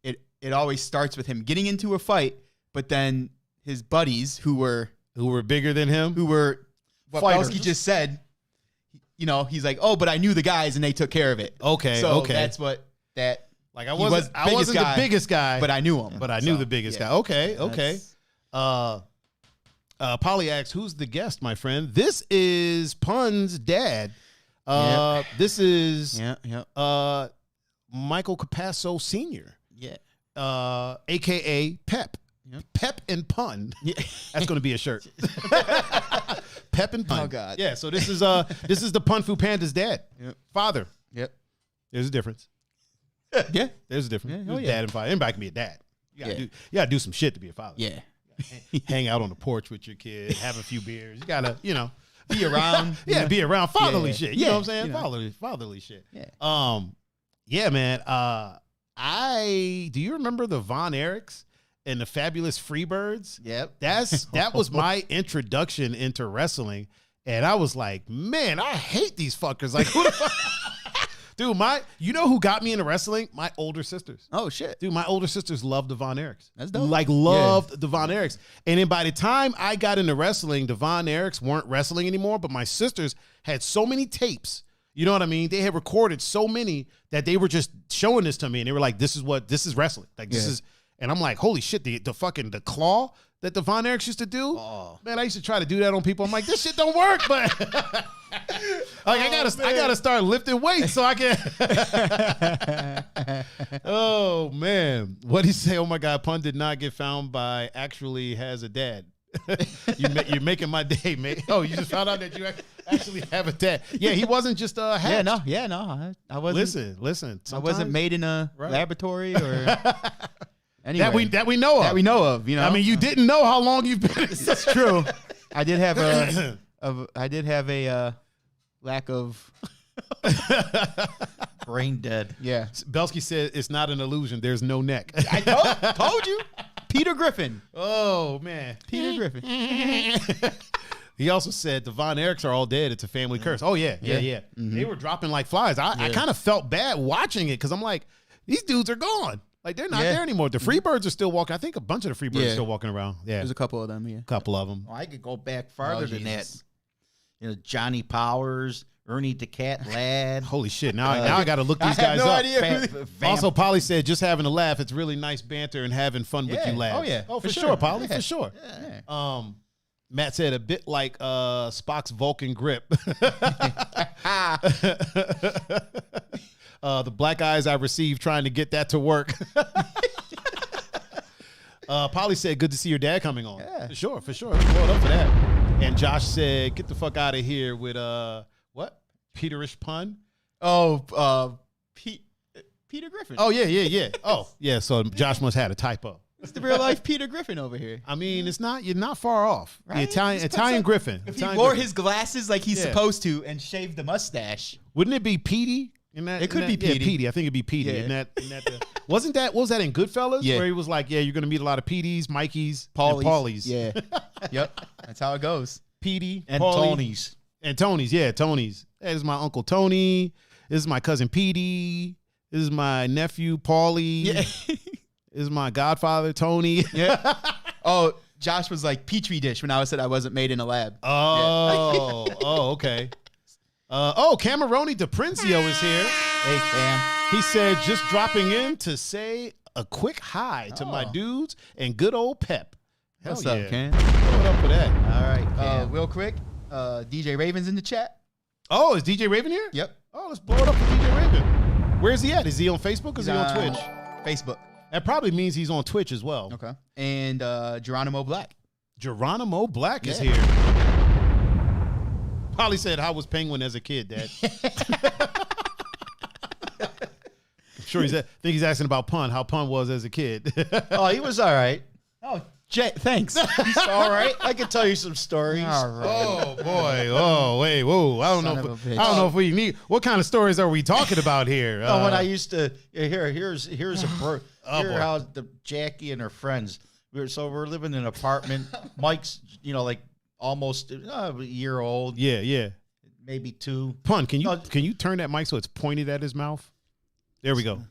B: it always starts with him getting into a fight, but then his buddies who were
A: bigger than him,
B: what Belsky just said, you know, he's like, oh, but I knew the guys and they took care of it.
A: Okay,
B: so
A: okay.
B: that's what that.
A: Like I wasn't the biggest guy,
B: but I knew him.
A: But I knew the biggest guy. Okay. Polly asks, "Who's the guest, my friend?" This is Pun's dad. This is Michael Capasso Sr.
B: Yeah.
A: AKA Pep.
B: Yep.
A: Pep and Pun.
B: Yeah.
A: That's going to be a shirt. Pep and Pun.
B: Oh God.
A: Yeah. So this is the Pun-Fu-Panda's dad.
B: Yep.
A: Father.
B: Yep.
A: There's a difference.
B: Yeah.
A: There's a difference.
B: Yeah.
A: There's
B: Oh, yeah.
A: dad and father. Anybody can be a dad. You gotta do some shit to be a father.
B: Yeah.
A: Hang out on the porch with your kid, have a few beers. You gotta,
B: Be around.
A: be around fatherly
B: Yeah.
A: shit. You know what I'm saying?
B: You know.
A: Fatherly shit.
B: Yeah.
A: Yeah, man. Do you remember the Von Erichs and the Fabulous Freebirds?
B: Yep.
A: That was my introduction into wrestling, and I was like, man, I hate these fuckers. Like, who the fuck? Dude, you know who got me into wrestling? My older sisters.
B: Oh shit.
A: Dude, my older sisters loved the Von Erichs.
B: That's dope.
A: Like, loved the Von Erichs. And then by the time I got into wrestling, the Von Erichs weren't wrestling anymore, but my sisters had so many tapes. You know what I mean? They had recorded so many that they were just showing this to me, and they were like, this is wrestling. Like, this is, and I'm like, holy shit, the claw that the Von Erichs used to do.
B: Oh.
A: Man, I used to try to do that on people. I'm like, this shit don't work, but I gotta start lifting weights so I can. Oh man, what he say? Oh my God, Pun did not get found by actually has a dad. You're making my day, mate. Oh, you just found out that you actually have a dad. Yeah, he wasn't just hatched.
B: No. I wasn't.
A: Listen.
B: I wasn't made in a laboratory or. Anyway,
A: that we know of.
B: You know.
A: I mean, you didn't know how long you've been.
B: That's true. I did have a lack of
C: Brain dead.
B: Yeah.
A: Belsky said it's not an illusion. There's no neck.
B: I told you. Peter Griffin.
A: Oh man.
B: Peter Griffin.
A: He also said the Von Erichs are all dead. It's a family curse. Oh yeah. Mm-hmm. They were dropping like flies. I kind of felt bad watching it because I'm like, these dudes are gone. Like they're not there anymore. The Freebirds are still walking. I think a bunch of the Freebirds are still walking around. Yeah,
B: There's a couple of them. Yeah.
A: A couple of them.
C: Well, I could go back farther than that.
B: Jesus.
C: Johnny Powers, Ernie the Cat Lad.
A: Holy shit! Now I got to look these guys
B: no
A: up.
B: idea.
A: Also, Polly said just having a laugh. It's really nice banter and having fun with you lads.
B: Oh yeah.
A: Oh for sure, Polly.
B: Yeah.
A: For sure.
B: Yeah.
A: Matt said a bit like Spock's Vulcan grip. The black eyes I received trying to get that to work. Polly said, good to see your dad coming on.
B: Yeah.
A: For sure. Let's blow it up for that. And Josh said, get the fuck out of here with, what? Peterish Pun?
B: Oh, Peter Griffin.
A: Oh, yeah. Oh, yeah, so Josh must have had a typo.
B: It's the real life Peter Griffin over here.
A: I mean, you're not far off.
B: Right?
A: The Italian Griffin.
B: If
A: Italian
B: he wore
A: Griffin.
B: his glasses like he's supposed to and shaved the mustache.
A: Wouldn't it be Petey?
B: It could be Petey.
A: Yeah, Petey. I think it'd be Petey.
B: Yeah.
A: What was that in Goodfellas?
B: Yeah.
A: Where he was like, yeah, you're going to meet a lot of Peteys, Mikeys,
B: Paulies.
A: and Paulies.
B: Yeah. Yep. That's how it goes.
A: Petey,
C: And
A: Paulie,
C: Tony's.
A: And Tony's. Yeah, Tony's. Hey, this is my Uncle Tony. This is my cousin Petey. This is my nephew, Paulie.
B: Yeah.
A: This is my godfather, Tony.
B: Yeah. Oh, Josh was like Petri dish when I said I wasn't made in a lab.
A: Oh, okay. Cameroni DePrinzio is here.
C: Hey, Cam.
A: He said, just dropping in to say a quick hi to my dudes and good old Pep. Hell
B: What's
A: yeah.
B: up, Ken?
A: What up for that?
B: All right.
C: Cam.
B: Real quick, DJ Raven's in the chat.
A: Oh, is DJ Raven here?
B: Yep.
A: Oh, let's blow it up for DJ Raven. Where's he at? Is he on Facebook or is he on Twitch?
B: Facebook.
A: That probably means he's on Twitch as well.
B: Okay. And Geronimo Black.
A: Geronimo Black is here. Polly said, "How was Penguin as a kid, Dad?" I'm sure think he's asking about Pun, how Pun was as a kid.
C: Oh, he was all right.
B: Oh, Jay, thanks.
C: He's all right. I can tell you some stories.
B: All right.
A: Oh boy! Oh wait! Whoa! I don't know if we need. What kind of stories are we talking about here?
C: Oh, when I used to here's a
A: boy.
C: how the Jackie and her friends. We're living in an apartment. Mike's like almost a year old.
A: Yeah.
C: Maybe 2.
A: Pun, can you turn that mic so it's pointed at his mouth? There we go.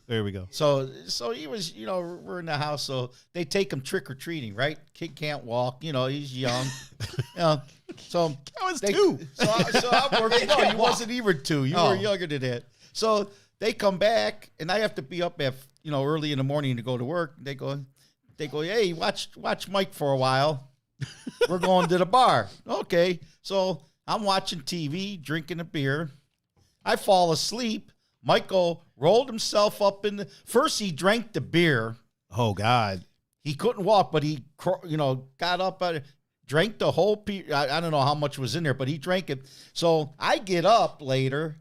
C: So he was, we're in the house, so they take him trick or treating, right? Kid can't walk, he's young. So
B: I was 2.
C: So I'm working. No, you wasn't even 2. You were younger than that. So they come back, and I have to be up at early in the morning to go to work. They go, hey, watch Mike for a while. We're going to the bar. Okay. So I'm watching TV, drinking a beer. I fall asleep. Michael rolled himself up first he drank the beer.
A: Oh God.
C: He couldn't walk, but he, got up, drank the whole, I don't know how much was in there, but he drank it. So I get up later.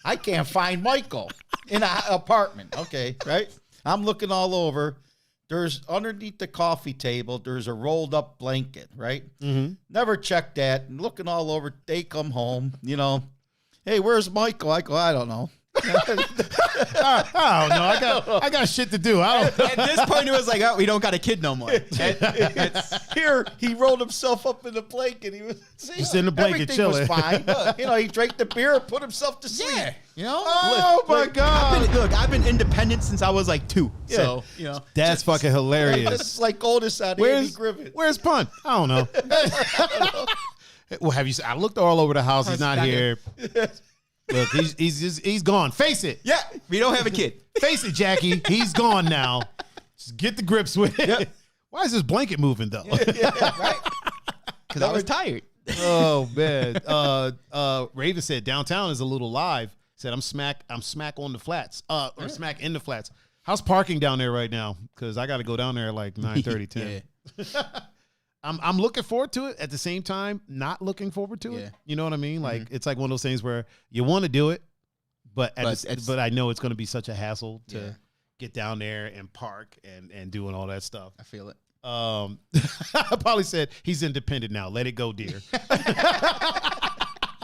C: I can't find Michael in an apartment. Okay. Right. I'm looking all over. There's underneath the coffee table, there's a rolled up blanket. Right.
A: Mm-hmm.
C: Never checked that. And looking all over. They come home, Hey, where's Michael? I go, I don't know.
A: I don't know. I got shit to do.
B: At this point, it was like, oh, we don't got a kid no more.
C: Here, he rolled himself up in the blanket. He was
A: just in the blanket chilling.
C: Was fine. He drank the beer and put himself to sleep.
B: Yeah,
A: Oh my God!
B: I've been independent since I was like 2.
C: Yeah.
B: So
A: that's fucking hilarious.
C: It's like oldest out of Andy Griffith.
A: Where's Pun? I don't know. Well, have you? I looked all over the house. He's not here. Look, he's gone. Face it.
B: Yeah, we don't have a kid.
A: Face it, Jackie. He's gone now. Just get the grips with it. Yep. Why is this blanket moving though?
B: Right? Because I was tired.
A: Oh man. Raven said downtown is a little live. Said I'm smack on the flats. Or smack in the flats. How's parking down there right now? Because I got to go down there at like 9:30, 10. Yeah. I'm looking forward to it. At the same time, not looking forward to it. You know what I mean? Like it's like one of those things where you want to do it, but I know it's going to be such a hassle to get down there and park and doing all that stuff.
B: I feel it.
A: Polly said he's independent now. Let it go, dear.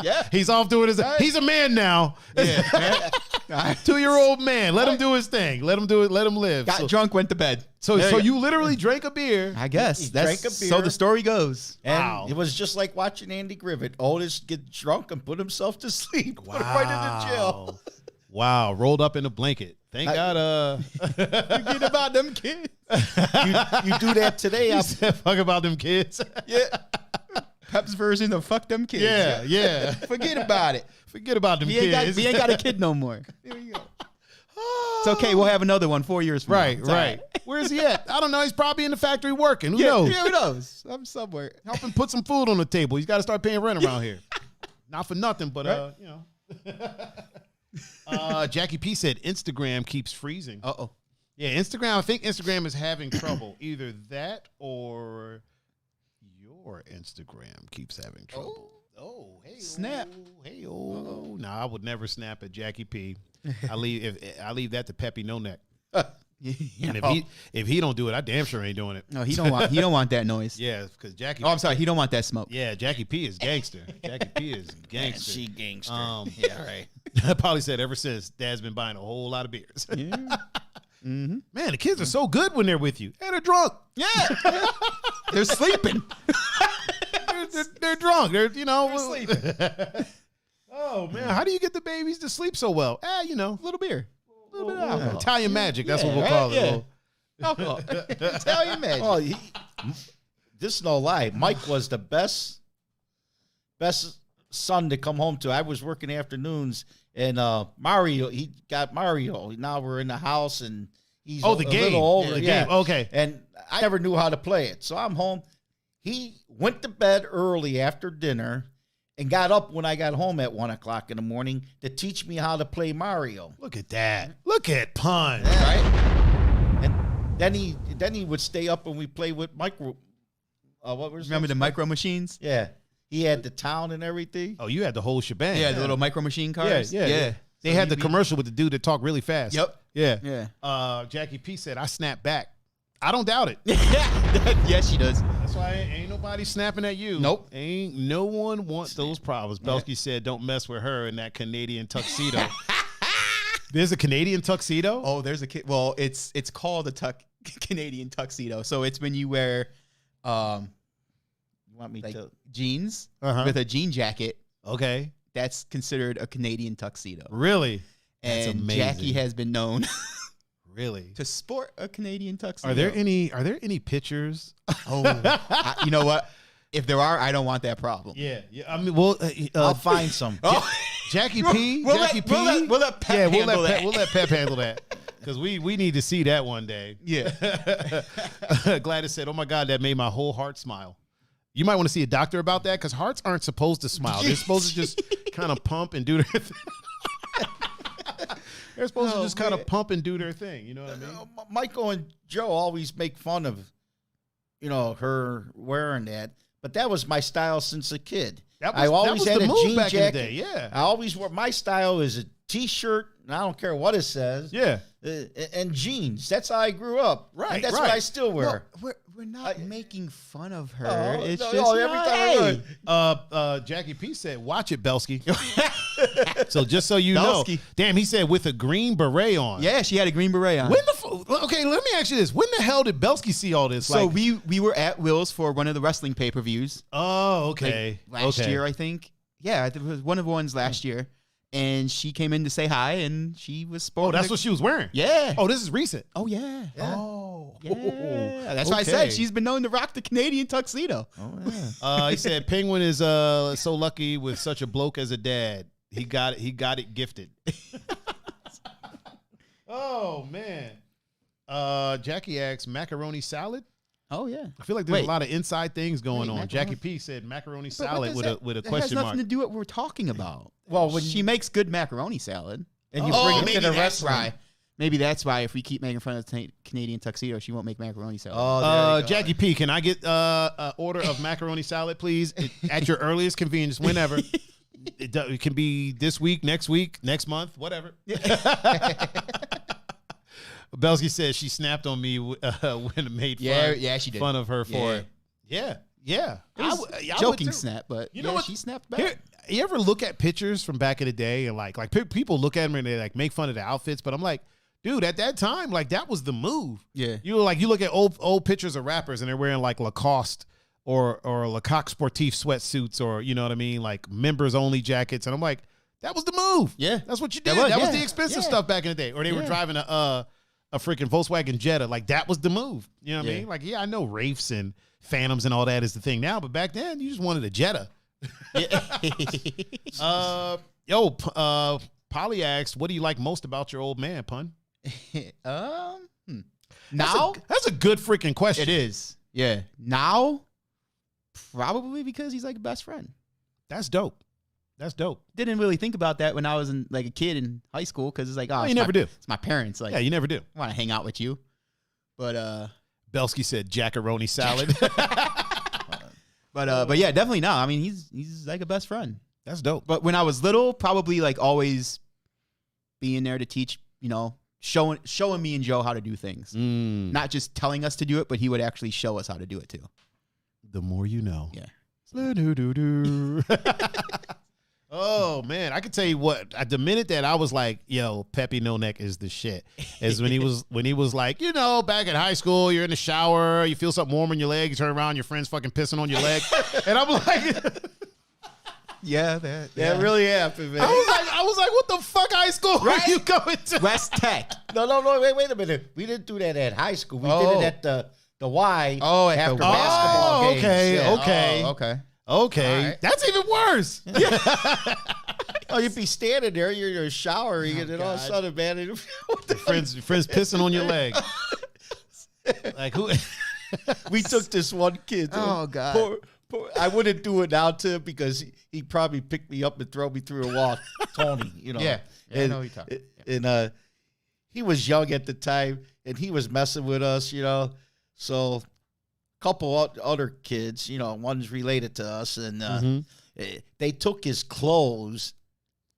C: Yeah,
A: he's off doing his. He's a man now. Yeah, 2-year-old man. Let him do his thing. Let him do it. Let him live.
B: Got drunk, went to bed.
A: So you literally drank a beer.
B: I guess
C: he drank a beer.
B: So the story goes.
C: And it was just like watching Andy Griffith. Oldest get drunk and put himself to sleep. Wow. Put him right into jail.
A: Wow. Rolled up in a blanket. Thank God.
B: Forget about them kids.
C: You do that today.
A: You said fuck about them kids.
B: Yeah. Pep's version of fuck them kids.
A: Yeah.
B: Forget about it.
A: Forget about them kids.
B: We ain't got a kid no more. There we go. It's okay. We'll have another one 4 years from now.
A: Right. Right. Where is he at? I don't know. He's probably in the factory working. Who knows?
B: Yeah, who knows? I'm somewhere.
A: Help him put some food on the table. He's got to start paying rent around here. Not for nothing, but Jackie P said Instagram keeps freezing.
B: Uh-oh.
A: Yeah, Instagram. I think Instagram is having trouble. Either that or your Instagram keeps having trouble. Oh, hey,
B: snap.
A: Hey, oh. No, I would never snap at Jackie P. I leave that to Peppy No Neck. And if he don't do it, I damn sure ain't doing it.
B: No, he don't want that noise.
A: Yeah, because Jackie.
B: Oh, I'm sorry. He don't want that smoke.
A: Yeah, Jackie P is gangster. Jackie P is gangster.
C: She gangster.
A: Yeah, right. Polly said ever since Dad's been buying a whole lot of beers.
B: Yeah. Mm-hmm.
A: Man, the kids are so good when they're with you. And they're drunk.
B: Yeah. They're sleeping.
A: They're drunk. They're
B: sleeping.
A: Oh man, how do you get the babies to sleep so well? A little beer. A little bit of alcohol. Italian magic. That's what we'll call it.
B: Alcohol. Italian magic.
C: Oh, this is no lie. Mike was the best son to come home to. I was working afternoons, and Mario, he got Mario. Now we're in the house, and he's
A: the game.
C: Little older.
A: The game. Okay.
C: And I never knew how to play it, so I'm home. He went to bed early after dinner and got up when I got home at 1 o'clock in the morning to teach me how to play Mario.
A: Look at that. Look at Pun.
C: Yeah. Right? And then he would stay up and we play with what was
B: Remember the
C: those?
B: micro machines?
C: Yeah, he had the town and everything.
A: Oh, you had the whole shebang.
B: Yeah, the little micro machine cars.
A: Yeah. They had the commercial with the dude that talked really fast.
B: Yep.
A: Yeah.
B: Yeah.
A: Jackie P said, I snapped back. I don't doubt it.
B: Yes, she does.
A: That's why ain't nobody snapping at you.
B: Nope.
A: Ain't no one wants those problems. Belsky said, don't mess with her in that Canadian tuxedo. There's a Canadian tuxedo?
B: Oh, there's a kid. Well, it's called a Canadian tuxedo. So it's when you wear
C: You want me
B: like
C: to?
B: jeans
A: Uh-huh.
B: with a jean jacket.
A: Okay.
B: That's considered a Canadian tuxedo.
A: Really? That's
B: And
A: amazing.
B: Jackie has been known
A: Really?
B: to sport a Canadian tuxedo.
A: Are there any pictures?
B: Oh, you know what? If there are, I don't want that problem.
A: Yeah. I mean, well,
C: I'll find some.
B: Oh,
A: Jackie P.
B: We'll
A: Jackie
B: let-
A: P.
B: we'll let Pep
A: yeah, we'll
B: handle
A: let Pep,
B: that.
A: we'll let Pep handle that because we need to see that one day.
B: Yeah.
A: Gladys said, "Oh my God, that made my whole heart smile." You might want to see a doctor about that because hearts aren't supposed to smile. They're supposed to just kind of pump and do their thing. They're supposed to just kind of pump and do their thing. You know what I mean?
C: Michael and Joe always make fun of, her wearing that. But that was my style since a kid. I always had a jean
A: back
C: jacket.
A: in the day. Yeah.
C: I always wore, my style is a T-shirt, and I don't care what it says.
A: Yeah.
C: And jeans. That's how I grew up.
A: Right,
C: And that's
A: right.
C: what I still wear.
B: No, we're not making fun of her.
C: Oh,
B: It's
C: no,
B: just
C: no, every time I
B: hey.
A: Jackie P said, "Watch it, Belsky." So just so you know,
B: Belsky.
A: damn, he said with a green beret on.
B: Yeah, she had a green beret on.
A: When okay, let me ask you this: when the hell did Belsky see all this?
B: So
A: Like,
B: we were at Will's for one of the wrestling pay-per-views
A: oh, okay,
B: last year, I think. Yeah, it was one of the ones last year. And she came in to say hi, and she was
A: Oh,
B: sporting.
A: that's what she was wearing.
B: Yeah.
A: Oh, this is recent.
B: Oh, yeah.
A: Oh,
B: Yeah. That's why I said she's been known to rock the Canadian tuxedo.
C: Oh, yeah.
A: He said Penguin is so lucky with such a bloke as a dad. He got it gifted. Oh man. Jackie asked macaroni salad.
B: Oh, yeah.
A: I feel like there's
B: Wait.
A: a lot of inside things going
B: Wait,
A: on.
B: macaroni-
A: Jackie P said macaroni
B: But what
A: salad
B: does
A: with
B: that-
A: a
B: that
A: question
B: has
A: mark.
B: nothing to do with what we're talking about.
C: Well, when
B: She makes good macaroni salad.
C: and you bring it
B: maybe
C: to the
B: that's
C: wrestling.
B: why. Maybe that's why if we keep making fun of the Canadian tuxedo, she won't make macaroni salad.
C: Oh, there you go.
A: Jackie P, can I get an order of macaroni salad, please? At your earliest convenience, whenever. It can be this week, next month, whatever. Belsky says she snapped on me when I made
B: she did.
A: fun of her for
B: Yeah.
A: it. Yeah.
B: It was
A: I would
B: joking
A: too.
B: snap, but
A: You know what?
B: she snapped back.
A: Here, you ever look at pictures from back in the day and like people look at them and they like make fun of the outfits, but I'm like, dude, at that time, like that was the move.
B: Yeah.
A: You look at old pictures of rappers and they're wearing like Lacoste or Lecoq Sportif sweatsuits or you know what I mean, like members only jackets, and I'm like, that was the move.
B: Yeah.
A: That's what you did.
B: That
A: That
B: was-
A: was
B: yeah.
A: the expensive
B: Yeah.
A: stuff back in the day. Or they were
B: Yeah.
A: driving a freaking Volkswagen Jetta. Like that was the move. You know what I
B: Yeah.
A: mean? Like, yeah, I know Wraiths and Phantoms and all that is the thing now, but back then you just wanted a Jetta. Polly asked, what do you like most about your old man, Pun?
B: Now
A: That's a good freaking question.
B: it is. Yeah. Now, probably because he's like a best friend.
A: That's dope. That's dope.
B: Didn't really think about that when I was like a kid in high school because it's like, oh,
A: you
B: it's
A: never do.
B: It's my parents. Like,
A: Yeah, you never do.
B: I want to hang out with you. But
A: Belsky said jackaroni salad.
B: but yeah, definitely no. I mean, he's like a best friend.
A: That's dope.
B: But when I was little, probably like always being there to teach, showing me and Joe how to do things. Not just telling us to do it, but he would actually show us how to do it too.
A: The more you know.
B: Yeah.
A: Oh man, I can tell you what. At the minute that I was like, "Yo, Peppy No Neck is the shit," is when he was like, back in high school, you're in the shower, you feel something warm on your leg, you turn around, your friend's fucking pissing on your leg, and I'm like,
B: Yeah,
C: That really happened, man.
A: I was like, what the fuck high school are you going to?
B: West Tech.
C: No, wait a minute. We didn't do that at high school. We did it at the Y.
B: Oh, at the
C: after
B: Y.
C: basketball games.
A: okay,
C: Yeah.
A: okay.
B: Oh, okay.
A: Okay,
B: All right.
A: that's even worse.
C: Oh, you'd be standing there, you're showering, and then all of a
B: God.
C: sudden, man, what the
A: friends pissing on your leg. Like who?
C: we took this one kid.
B: Oh, God.
C: I wouldn't do it now to him because he'd probably pick me up and throw me through a wall. Tony,
B: Yeah, I know who you're talking about.
C: And he was young at the time, and he was messing with us, So couple other kids, one's related to us, and they took his clothes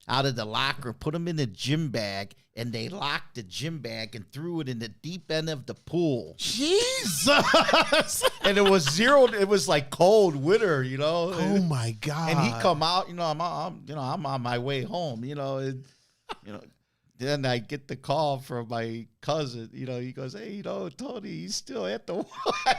C: out of the locker, put them in the gym bag, and they locked the gym bag and threw it in the deep end of the pool.
A: Jesus.
C: And it was it was like cold winter,
A: Oh my God.
C: And he come out, I'm on my way home, and, then I get the call from my cousin, he goes, hey, Tony, he's still at the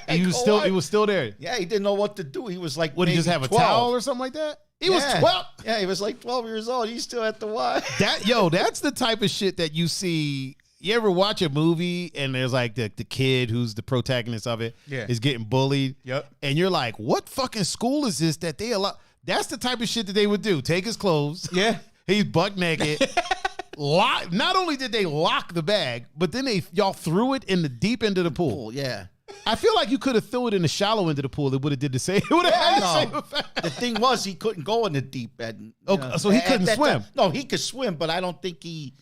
A: He was still there.
C: Yeah, he didn't know what to do. He was like,
A: Would he just have
C: 12.
A: a towel or something like that? He was 12.
C: Yeah, he was like 12 years old. He's still at the Y.
A: That's the type of shit that you see. You ever watch a movie and there's like the kid who's the protagonist of it is getting bullied?
C: Yep.
A: And you're like, what fucking school is this that they allow? That's the type of shit that they would do. Take his clothes.
C: Yeah.
A: He's buck naked. Not only did they lock the bag, but then y'all threw it in the deep end of the pool.
C: Yeah.
A: I feel like you could have threw it in the shallow end of the pool. It would have did the same. It would have had the same effect.
C: The thing was, he couldn't go in the deep end.
A: So he couldn't swim.
C: No, he could swim, but I don't think he.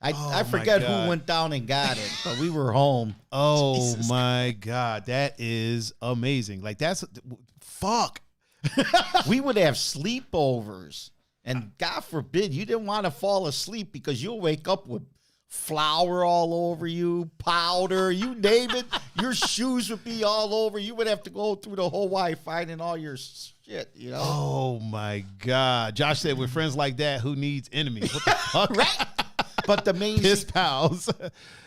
C: I forget who went down and got it, but we were home.
A: Oh
C: Jesus
A: my God, that is amazing. Like fuck.
C: We would have sleepovers, and God forbid you didn't want to fall asleep because you'll wake up with flour all over you, powder, you name it. Your shoes would be all over. You would have to go through the whole Y finding all your shit,
A: Oh my God. Josh said, with friends like that, who needs enemies? What the fuck?
C: Right? But the main
A: Piss pals.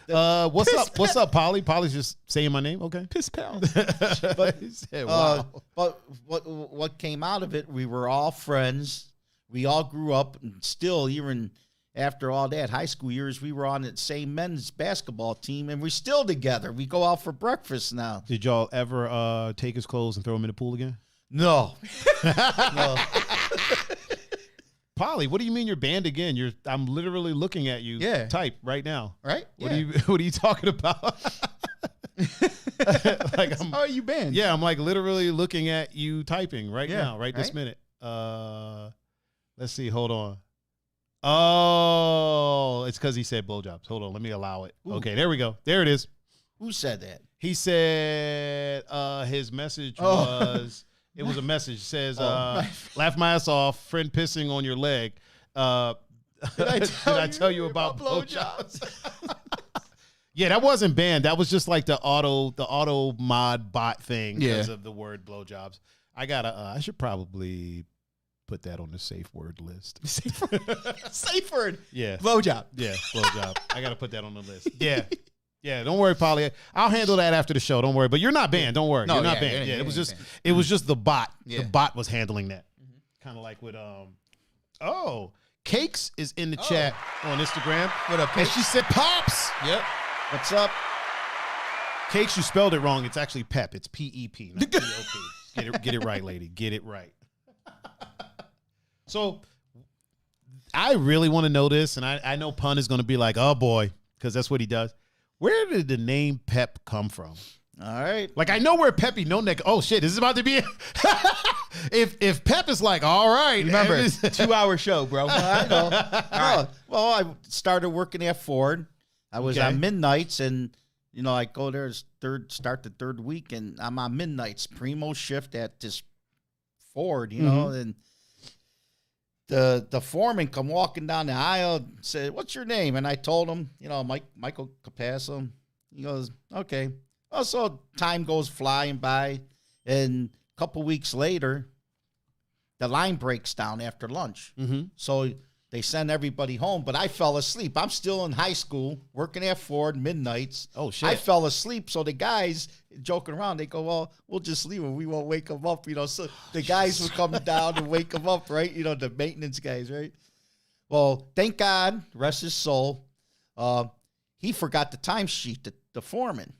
A: What's up, Polly? Polly's just saying my name. Okay.
B: Piss pals.
C: But,
A: He said, wow.
C: But what came out of it, we were all friends. We all grew up, and still, even after all that, high school years, we were on the same men's basketball team, and we're still together. We go out for breakfast now.
A: Did y'all ever take his clothes and throw him in the pool again?
C: No. No.
A: Polly, what do you mean you're banned again? I'm literally looking at you type right now.
C: Right?
A: What are you talking about?
B: How are you banned?
A: Yeah, I'm like literally looking at you typing right now, right this minute. Let's see, hold on. Oh, it's because he said blowjobs. Hold on, let me allow it.
C: Ooh.
A: Okay, there we go. There it is.
C: Who said that?
A: He said his message was, it was a message. It says, laugh my ass off, friend pissing on your leg. Did I tell you about blowjobs? Yeah, that wasn't banned. That was just like the auto mod bot thing because of the word blowjobs. I should probably put that on the safe word list.
B: Safe word.
A: Yeah.
B: Blowjob.
A: Yeah, blowjob. I got to put that on the list. Yeah. Yeah, don't worry, Polly. I'll handle that after the show. Don't worry. But you're not banned. Don't worry.
B: No,
A: you're not
B: yeah,
A: banned.
B: yeah,
A: Yeah, it was just
B: banned.
A: it was just the bot.
B: Yeah.
A: The bot was handling that. Kind of like with Cakes is in the chat on Instagram.
B: What up,
A: And
B: Cakes?
A: she said Pops.
B: Yep.
C: What's up?
A: Cakes, you spelled it wrong. It's actually Pep. It's P-E-P, not P-O-P. Get it right, lady. Get it right. So I really want to know this, and I know Pun is going to be like, oh boy, because that's what he does. Where did the name Pep come from?
C: All right.
A: Like, I know where Peppy no neck. Oh shit, this is about to be. If Pep is like, all right,
B: Remember, 2-hour show, bro.
C: I know. Oh, well, I started working at Ford. I was on midnights, and I go there start the third week, and I'm on midnights, primo shift at this Ford, and the foreman come walking down the aisle and said, "What's your name?" And I told him, Michael Capasso. He goes, "Okay." Well, so time goes flying by, and a couple weeks later, the line breaks down after lunch.
A: Mm-hmm.
C: So they send everybody home, but I fell asleep. I'm still in high school, working at Ford, midnights.
A: Oh, shit.
C: I fell asleep. So the guys joking around, they go, well, we'll just leave him. We won't wake him up. So the guys would come down and wake him up, right? The maintenance guys, right? Well, thank God, rest his soul. He forgot the timesheet, the foreman.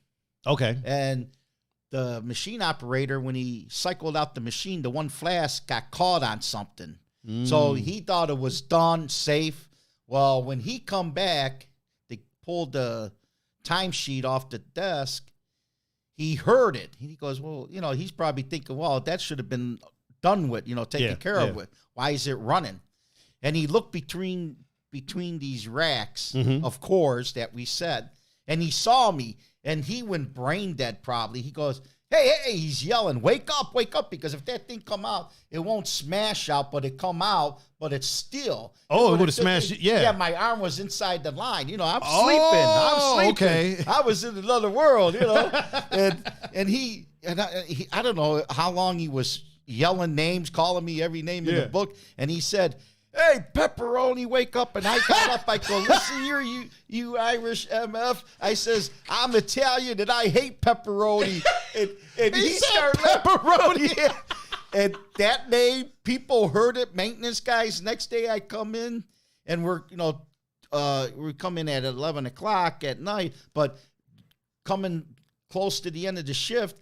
A: Okay.
C: And the machine operator, when he cycled out the machine, the one flask got caught on something. So he thought it was done, safe. Well, when he come back, they pulled the timesheet off the desk. He heard it. He goes, well, he's probably thinking, well, that should have been done with, taken care of with. Why is it running? And he looked between these racks of cores that we said, and he saw me, and he went brain dead probably. He goes, hey, he's yelling, wake up, because if that thing come out, it won't smash out, but it come out, but it's still.
A: Oh, it would have smashed it, yeah.
C: Yeah, my arm was inside the line. I'm sleeping.
A: Okay.
C: I was in another world, and I don't know how long he was yelling names, calling me every name in the book, and he said, hey, Pepperoni, wake up. And I got up. I go, listen here, you Irish MF. I says, I'm Italian and I hate pepperoni. And he started pepperoni. Yeah. And that name, people heard it, maintenance guys. Next day I come in and we come in at 11 o'clock at night, but coming close to the end of the shift,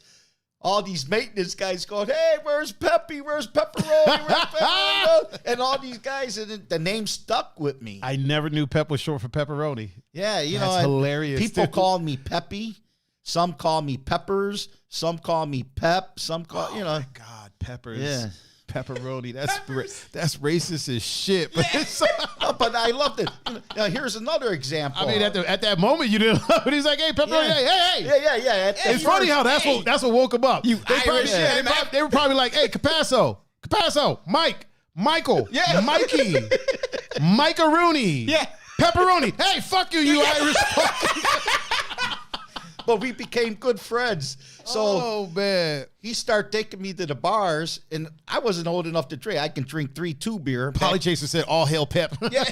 C: all these maintenance guys going, hey, where's Peppy? Where's Pepperoni? Where's Pepperoni? And all these guys, and the name stuck with me.
A: I never knew Pep was short for pepperoni.
C: Yeah,
A: That's hilarious.
C: People called me Peppy. Some call me Peppers. Some call me Pep. Some call,
A: Oh my God, peppers.
C: Yeah.
A: Pepperoni. That's racist as shit. But,
C: but I loved it. Now, here's another example.
A: I mean, at that moment, you didn't love it. He's like, hey, pepperoni, hey.
C: Yeah.
A: It's funny how that's what woke him up. They were probably like, hey, Capasso, Michael, Mikey, Mike-a-rooney, pepperoni. Hey, fuck you Irish.
C: But we became good friends. So
A: man,
C: he started taking me to the bars, and I wasn't old enough to drink. I can drink 3-2 beer.
A: Polly Chaser said, all hail Pep.
C: Yeah.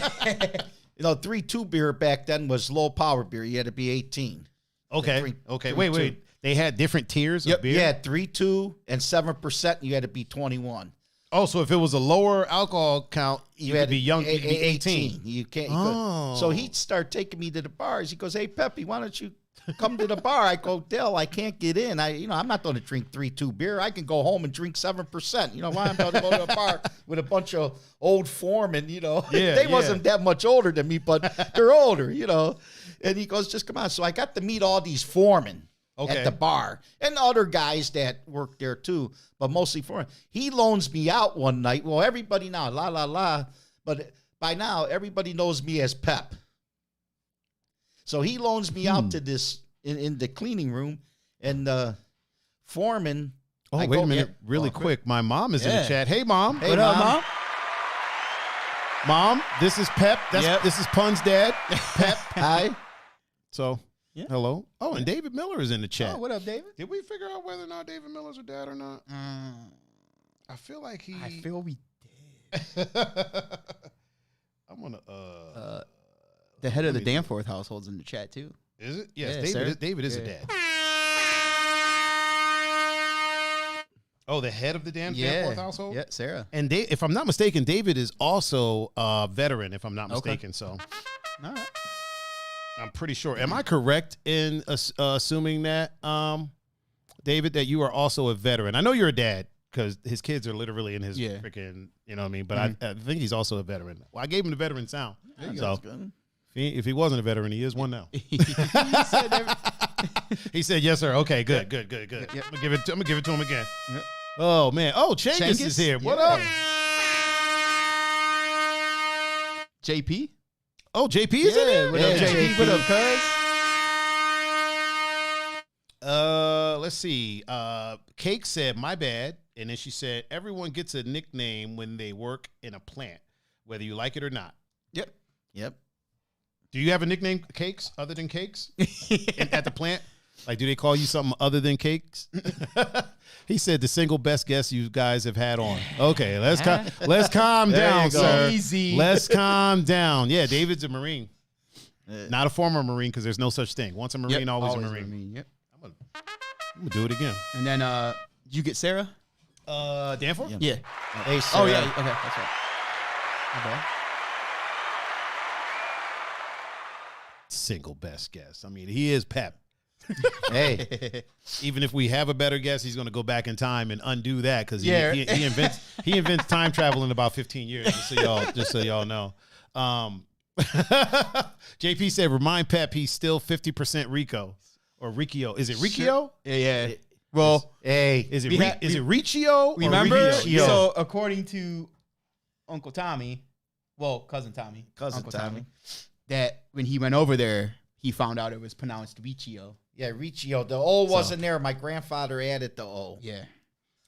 C: 3-2 beer back then was low power beer. You had to be 18.
A: Okay. Wait. They had different tiers of beer?
C: Yeah, 3-2 and 7%, you had to be 21.
A: Oh, so if it was a lower alcohol count, you had to be young, you'd be 18.
C: You can't.
A: Oh.
C: So he'd start taking me to the bars. He goes, hey, Peppy, why don't you come to the bar? I go, Dell, I can't get in. I'm not going to drink 3-2 beer. I can go home and drink 7%. Why I'm going to go to a bar with a bunch of old foremen, They wasn't that much older than me, but they're older, And he goes, just come on. So I got to meet all these foremen at the bar and other guys that work there too, but mostly foremen. He loans me out one night. Well, everybody now, la. But by now, everybody knows me as Pep. So he loans me out to this in the cleaning room, and the foreman.
A: Oh, wait a minute, really quick. My mom is in the chat. Hey, Mom.
C: Hey, what up, Mom?
A: Mom, this is Pep. This is Pun's dad. Pep.
C: Hi.
A: So, hello. Oh, and David Miller is in the chat.
C: Oh, what up, David?
A: Did we figure out whether or not David Miller's a dad or not? I feel like
B: I feel we did.
A: I'm gonna
B: the head of the Danforth household's in the chat too.
A: Is it? Yes,
B: Yeah,
A: David is a dad. Oh, the head of the Danforth household?
B: Yeah, Sarah.
A: And if I'm not mistaken, David is also a veteran, if I'm not mistaken. So,
B: all right.
A: I'm pretty sure. Am I correct in assuming that, David, that you are also a veteran? I know you're a dad because his kids are literally in his freaking, you know what I mean? But I think he's also a veteran. Well, I gave him the veteran sound. So if he wasn't a veteran, he is one now. He said, yes, sir. Okay, good. Yep. I'm gonna give it to him again. Yep. Oh, man. Oh, Changus is here. What up?
B: JP?
A: Oh, JP is in there?
B: What up, JP? What up, cuz?
A: Let's see. Cake said, my bad. And then she said, everyone gets a nickname when they work in a plant, whether you like it or not.
B: Yep.
A: Do you have a nickname, Cakes, other than Cakes at the plant? Like, do they call you something other than Cakes? He said the single best guest you guys have had on. Okay, let's calm down, sir.
B: Easy.
A: Let's calm down. Yeah, David's a Marine. Not a former Marine because there's no such thing. Once a Marine, always a Marine.
B: Yep.
A: I'm gonna do it again.
B: And then did you get Sarah?
A: Danforth?
B: Yeah.
C: Hey, Sarah.
B: Oh yeah. Okay, that's right. Okay.
A: Single best guest. I mean, he is Pep.
C: Hey,
A: even if we have a better guess, he's going to go back in time and undo that because he invents time travel in about 15 years. Just so y'all know. JP said, "Remind Pep he's still 50% Rico or Riccio. Is it Riccio?
B: Sure. Yeah. Well,
A: is it Riccio?
B: Remember?
A: Riccio?
B: So according to Uncle Tommy, cousin Tommy,
C: Uncle Tommy,
B: that when he went over there, he found out it was pronounced Riccio.
C: Yeah, Riccio. The O wasn't there. My grandfather added the O.
B: Yeah.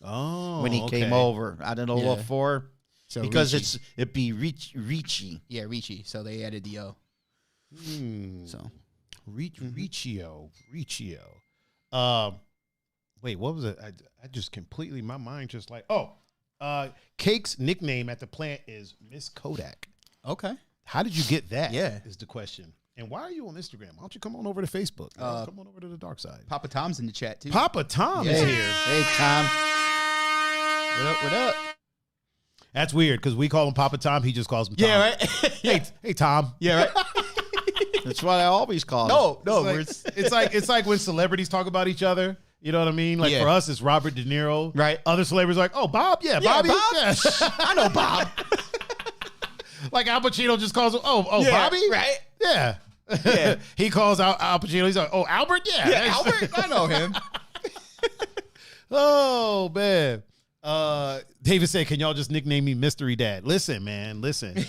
A: Oh,
C: When he came over. I don't know
B: Yeah.
C: what for.
B: So
C: Because
B: Ricci.
C: it'd be Ricci.
B: Yeah, Ricci. So they added the O. So
A: Riccio. Wait, what was it? I just completely, my mind just like, Cake's nickname at the plant is Miss Kodak.
B: okay.
A: How did you get that?
B: Yeah.
A: Is the question. And why are you on Instagram? Why don't you come on over to Facebook? Come on over to the dark side.
B: Papa Tom's in the chat too.
A: Papa Tom is
C: Hey.
A: here.
C: Hey, Tom.
B: What up? What up?
A: That's weird because we call him Papa Tom. He just calls him Tom.
B: Yeah, right.
A: Hey, Tom.
B: Yeah, right.
C: That's what I always call him.
B: No,
A: It's like when celebrities talk about each other. You know what I mean? Like
B: Yeah.
A: for us, it's Robert De Niro.
B: Right.
A: Other celebrities are like, oh, Bob? Yeah, Bobby?
B: Bob?
A: Yeah.
B: I know Bob.
A: Like Al Pacino just calls him, oh,
B: Yeah,
A: Bobby?
B: right.
A: Yeah.
B: Yeah.
A: He calls out Al Pacino. He's like, oh, Albert? Yeah.
B: Yeah, Albert. I know him.
A: Oh, man. David said, can y'all just nickname me Mystery Dad? Listen, man, listen.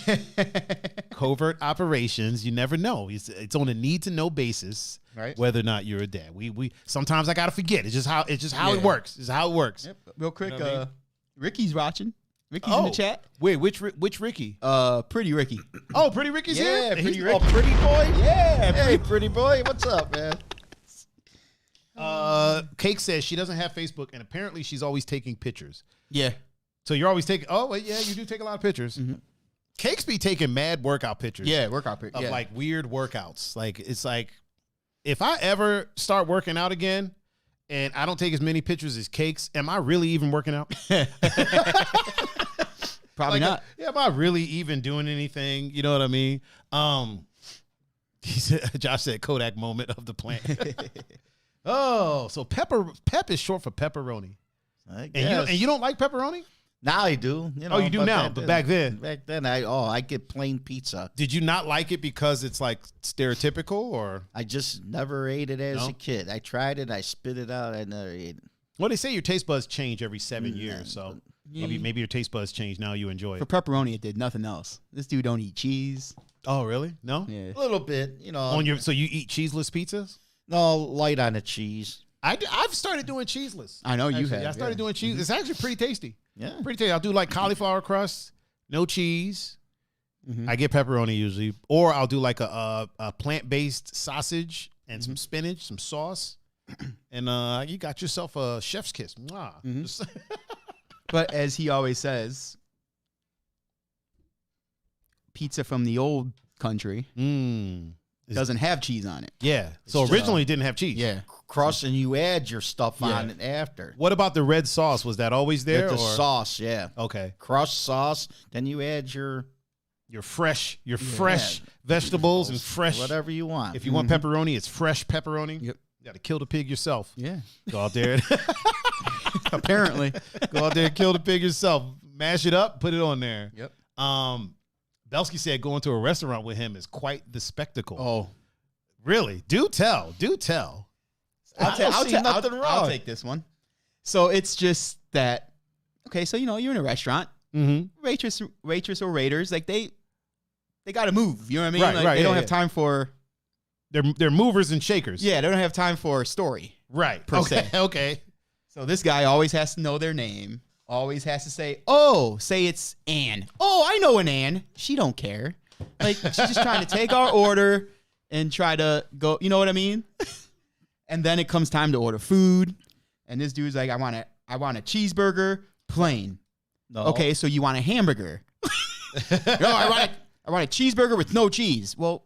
A: Covert operations, you never know. It's on a need-to-know basis.
B: Right.
A: Whether or not you're a dad. We sometimes I gotta forget. It's just how it
B: Yeah.
A: works. It's how it works.
B: Yep. Real quick,
A: You know what I mean?
B: Ricky's watching. Ricky's in the chat.
A: Wait, which Ricky?
B: Pretty Ricky.
A: Oh, Pretty Ricky's here?
C: Yeah,
A: He's-
C: pretty boy.
B: Yeah.
C: Hey, pretty boy. What's up, man?
A: Cake says she doesn't have Facebook and apparently she's always taking pictures.
B: Yeah.
A: So you're always taking yeah, you do take a lot of pictures. Cakes be taking mad workout pictures.
B: Yeah. Workout pic.
A: Of
B: Yeah.
A: like weird workouts. Like it's like if I ever start working out again and I don't take as many pictures as Cakes, am I really even working out?
B: Probably
A: Like,
B: not.
A: am I really even doing anything? You know what I mean? He said, Josh said Kodak moment of the plant. Oh, so Pep is short for pepperoni. And you don't like pepperoni?
C: Now I do. You know,
A: You do now, but back then.
C: Back then, I get plain pizza.
A: Did you not like it because it's like stereotypical or?
C: I just never ate it as
A: No?
C: a kid. I tried it. I spit it out. I never ate it.
A: Well, they say your taste buds change every 7 years, so maybe your taste buds change now. You enjoy
B: For
A: it.
B: pepperoni, it did nothing else. This dude don't eat cheese.
A: Oh, really? No.
B: Yeah.
C: A little bit, you know.
A: So you eat cheeseless pizzas?
C: No, light on the cheese.
A: I've started doing cheeseless.
B: I know you
A: Actually,
B: have.
A: I started doing cheese. It's actually pretty tasty.
C: Yeah.
A: Pretty tasty. I'll do like cauliflower crust, no cheese.
B: Mhm.
A: I get pepperoni usually, or I'll do like a plant-based sausage and some spinach, some sauce, and you got yourself a chef's kiss. Mwah. Just-
B: But as he always says, pizza from the old country doesn't have cheese on it.
A: Yeah. So
C: just,
A: originally it didn't have cheese.
B: Yeah.
C: Crust and you add your stuff
A: Yeah.
C: on it after.
A: What about the red sauce? Was that always there?
C: With the
A: or?
C: sauce, yeah.
A: Okay.
C: Crust sauce. Then you add your
A: Your fresh vegetables and fresh.
C: whatever you want.
A: If you want pepperoni, it's fresh pepperoni.
B: Yep.
A: You got to kill the pig yourself.
B: Yeah.
A: Go out there.
B: Apparently.
A: Go out there and kill the pig yourself. Mash it up, put it on there.
B: Yep.
A: Belsky said going to a restaurant with him is quite the spectacle.
B: Oh.
A: Really? Do tell. Do tell.
B: I'll take this one. So it's just that, okay, so, you're in a restaurant.
A: Mm-hmm.
B: Waitress or waiters, like they got to move. You know what I mean?
A: Right,
B: like,
A: right,
B: They
A: yeah,
B: don't
A: yeah.
B: have time for,
A: They're movers and shakers.
B: they don't have time for a story.
A: Right.
B: Per
A: okay.
B: se.
A: Okay.
B: So this guy always has to know their name. Always has to say it's Ann. Oh, I know an Ann. She don't care. Like, she's just trying to take our order and try to go, you know what I mean? And then it comes time to order food. And this dude's like, I want a cheeseburger, plain.
C: No.
B: Okay, so you want a hamburger. No, I want a cheeseburger with no cheese. Well,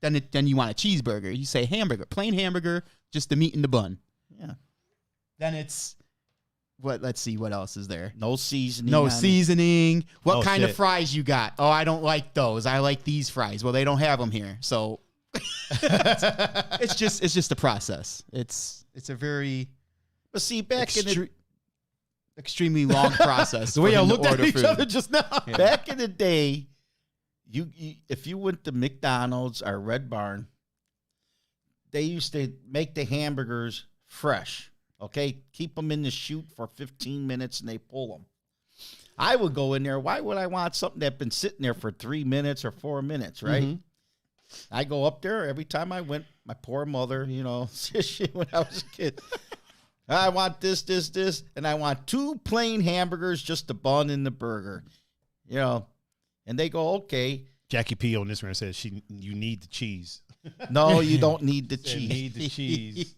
B: then you want a cheeseburger. You say hamburger, plain hamburger, just the meat in the bun.
C: Yeah.
B: Then it's let's see, what else is there?
C: No seasoning.
B: No
C: on it.
B: seasoning. What
A: Oh,
B: kind
A: shit.
B: of fries you got? Oh, I don't like those. I like these fries. Well, they don't have them here. So it's just a process. It's a very
C: But see, back in the
B: extremely long process.
A: The way
B: for
A: y'all
B: him to
A: looked at
B: order
A: each
B: food.
A: other just now.
C: back in the day, you if you went to McDonald's or Red Barn, they used to make the hamburgers fresh. Okay, keep them in the chute for 15 minutes and they pull them. I would go in there. Why would I want something that's been sitting there for 3 minutes or 4 minutes, right?
A: Mhm.
C: I go up there every time I went. My poor mother, when I was a kid. I want this, and I want 2 plain hamburgers, just the bun and the burger. And they go, okay.
A: Jackie P on this one says you need the cheese.
C: No, you don't need the cheese.
A: Need the cheese.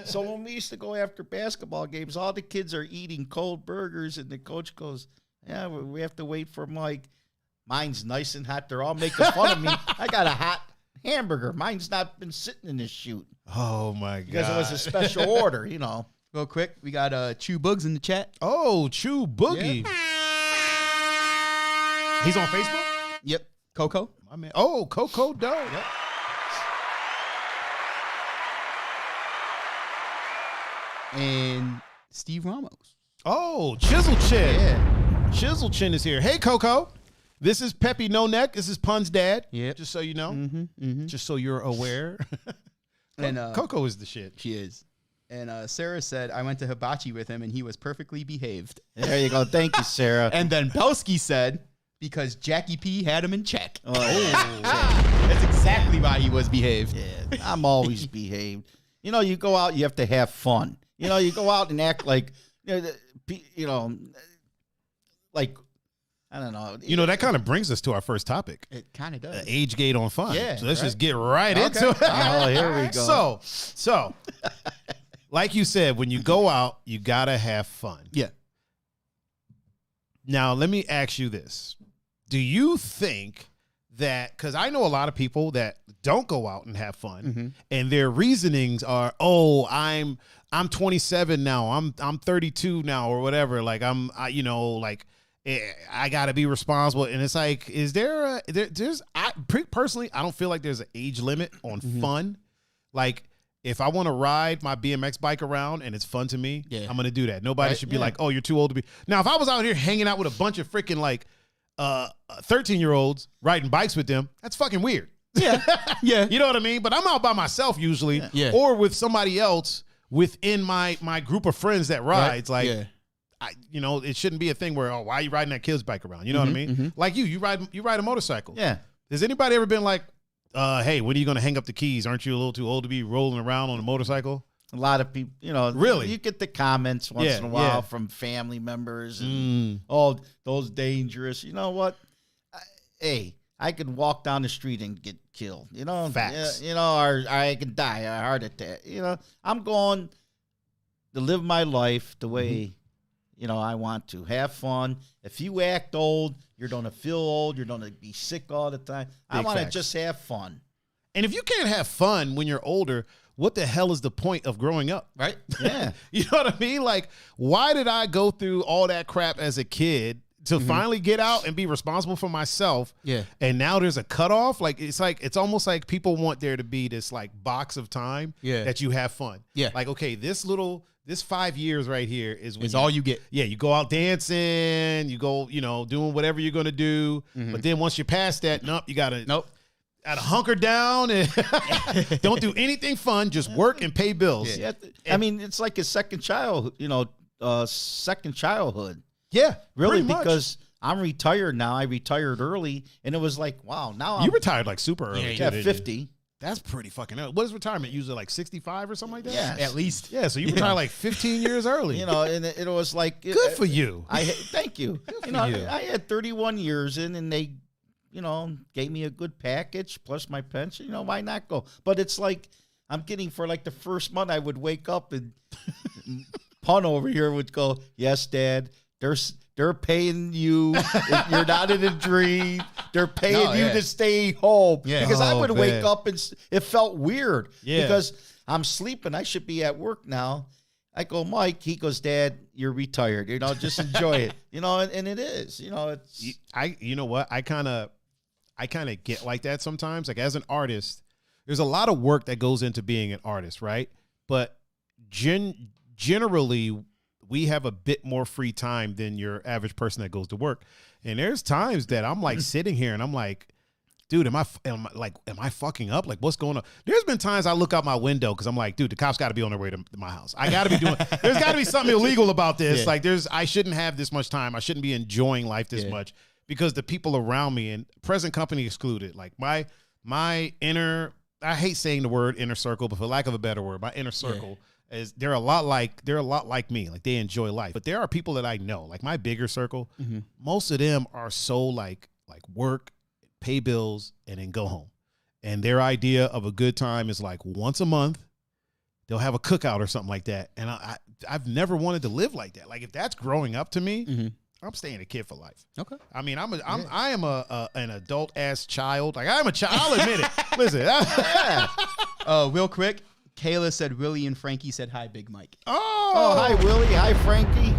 C: So when we used to go after basketball games, all the kids are eating cold burgers, and the coach goes, yeah, we have to wait for Mike. Mine's nice and hot. They're all making fun of me. I got a hot hamburger. Mine's not been sitting in this chute.
A: Oh, my God.
C: Because it was a special order,
B: Real quick, we got Chew Bugs in the chat.
A: Oh, Chew Boogie.
B: Yeah.
A: He's on Facebook?
B: Yep. Coco.
A: My man. Oh, Coco Doe.
B: Yep. And Steve Ramos.
A: Oh, Chisel Chin.
B: Yeah.
A: Chisel Chin is here. Hey, Coco. This is Peppy No Neck. This is Pun's dad.
B: Yep.
A: Just so you know.
B: Mm-hmm.
A: Just so you're aware.
B: And
A: Coco is the shit.
B: She is. And Sarah said, I went to hibachi with him, and he was perfectly behaved.
C: There you go. Thank you, Sarah.
B: And then Belsky said, because Jackie P had him in check.
C: Oh.
B: That's exactly why he was behaved.
C: Yeah, I'm always behaved. You go out, you have to have fun. You go out and act like, like, I don't know.
A: That kind of brings us to our first topic.
B: It kind of does.
A: Age gate on fun.
B: Yeah,
A: So let's
B: right.
A: just get right into it.
C: Oh, here we go.
A: So, like you said, when you go out, you got to have fun.
B: Yeah.
A: Now, let me ask you this. Do you think that, because I know a lot of people that don't go out and have fun, and their reasonings are, I'm 27 now, I'm 32 now, or whatever. Like I got to be responsible, and it's like, is there personally, I don't feel like there's an age limit on fun. Like, if I want to ride my BMX bike around and it's fun to me, I'm going to do that. Nobody should be like, oh, you're too old to be. Now, if I was out here hanging out with a bunch of freaking 13-year-olds riding bikes with them, that's fucking weird.
B: Yeah. Yeah.
A: You know what I mean? But I'm out by myself usually, or with somebody else within my group of friends that rides. Right. Like, it shouldn't be a thing where, why are you riding that kid's bike around? You know what I mean? Like you ride a motorcycle.
C: Yeah.
A: Has anybody ever been like, hey, when are you going to hang up the keys? Aren't you a little too old to be rolling around on a motorcycle?
C: A lot of people,
A: really,
C: you get the comments once in a while from family members. And, oh, those dangerous. You know what? I could walk down the street and get killed.
A: Facts.
C: Or I could die a heart attack. I'm going to live my life the way, I want to. Have fun. If you act old, you're going to feel old. You're going to be sick all the time. I want to just have fun.
A: And if you can't have fun when you're older, what the hell is the point of growing up?
B: Right?
C: Yeah.
A: You know what I mean? Like, why did I go through all that crap as a kid to finally get out and be responsible for myself?
B: Yeah.
A: And now there's a cutoff. It's almost like people want there to be this box of time that you have fun.
B: Yeah.
A: Like, okay, this 5 years right here is
B: all you get.
A: Yeah. You go out dancing, you go, doing whatever you're going to do. But then once you're past that, you got to hunker down and don't do anything fun. Just work and pay bills.
C: Yeah. I mean, it's like a second child, second childhood.
A: Yeah,
C: really, because I'm retired now. I retired early, and it was like, wow, now
A: you retired super early.
C: Yeah, 50.
A: That's pretty fucking early. What is retirement? Usually 65 or something like that?
C: Yeah.
B: At least.
A: Yeah, so you retired 15 years early.
C: And it was like...
A: Good for you.
C: Thank you. I had 31 years in, and they, gave me a good package, plus my pension. Why not go? But it's like, I'm getting for the first month, I would wake up and Pun over here would go, yes, Dad, they're paying you. You're not in a dream. They're paying you to stay home.
B: Yeah.
C: Because I would wake up and it felt weird.
A: Yeah.
C: Because I'm sleeping. I should be at work now. I go, Mike. He goes, Dad, you're retired. Just enjoy it. And it is. It's.
A: You know what? I kind of get like that sometimes. Like as an artist, there's a lot of work that goes into being an artist, right? But generally, we have a bit more free time than your average person that goes to work. And there's times that I'm sitting here and I'm like, dude, am I fucking up? Like, what's going on? There's been times I look out my window because I'm like, dude, the cops got to be on their way to my house. I got to be doing, there's got to be something illegal about this.
B: Yeah.
A: Like I shouldn't have this much time. I shouldn't be enjoying life this much because the people around me, and present company excluded, like my my inner, I hate saying the word inner circle, but for lack of a better word, my inner circle is they're a lot like me. Like they enjoy life. But there are people that I know, like my bigger circle, most of them are so like work, pay bills, and then go home. And their idea of a good time is like once a month, they'll have a cookout or something like that. And I've never wanted to live like that. Like if that's growing up to me, I'm staying a kid for life. Okay. I mean, I am an adult ass child. Like I'm a child. I'll admit it. Listen.
B: Real quick, Kayla said Willie and Frankie said hi, Big Mike.
C: Oh, hi Willie. Hi Frankie.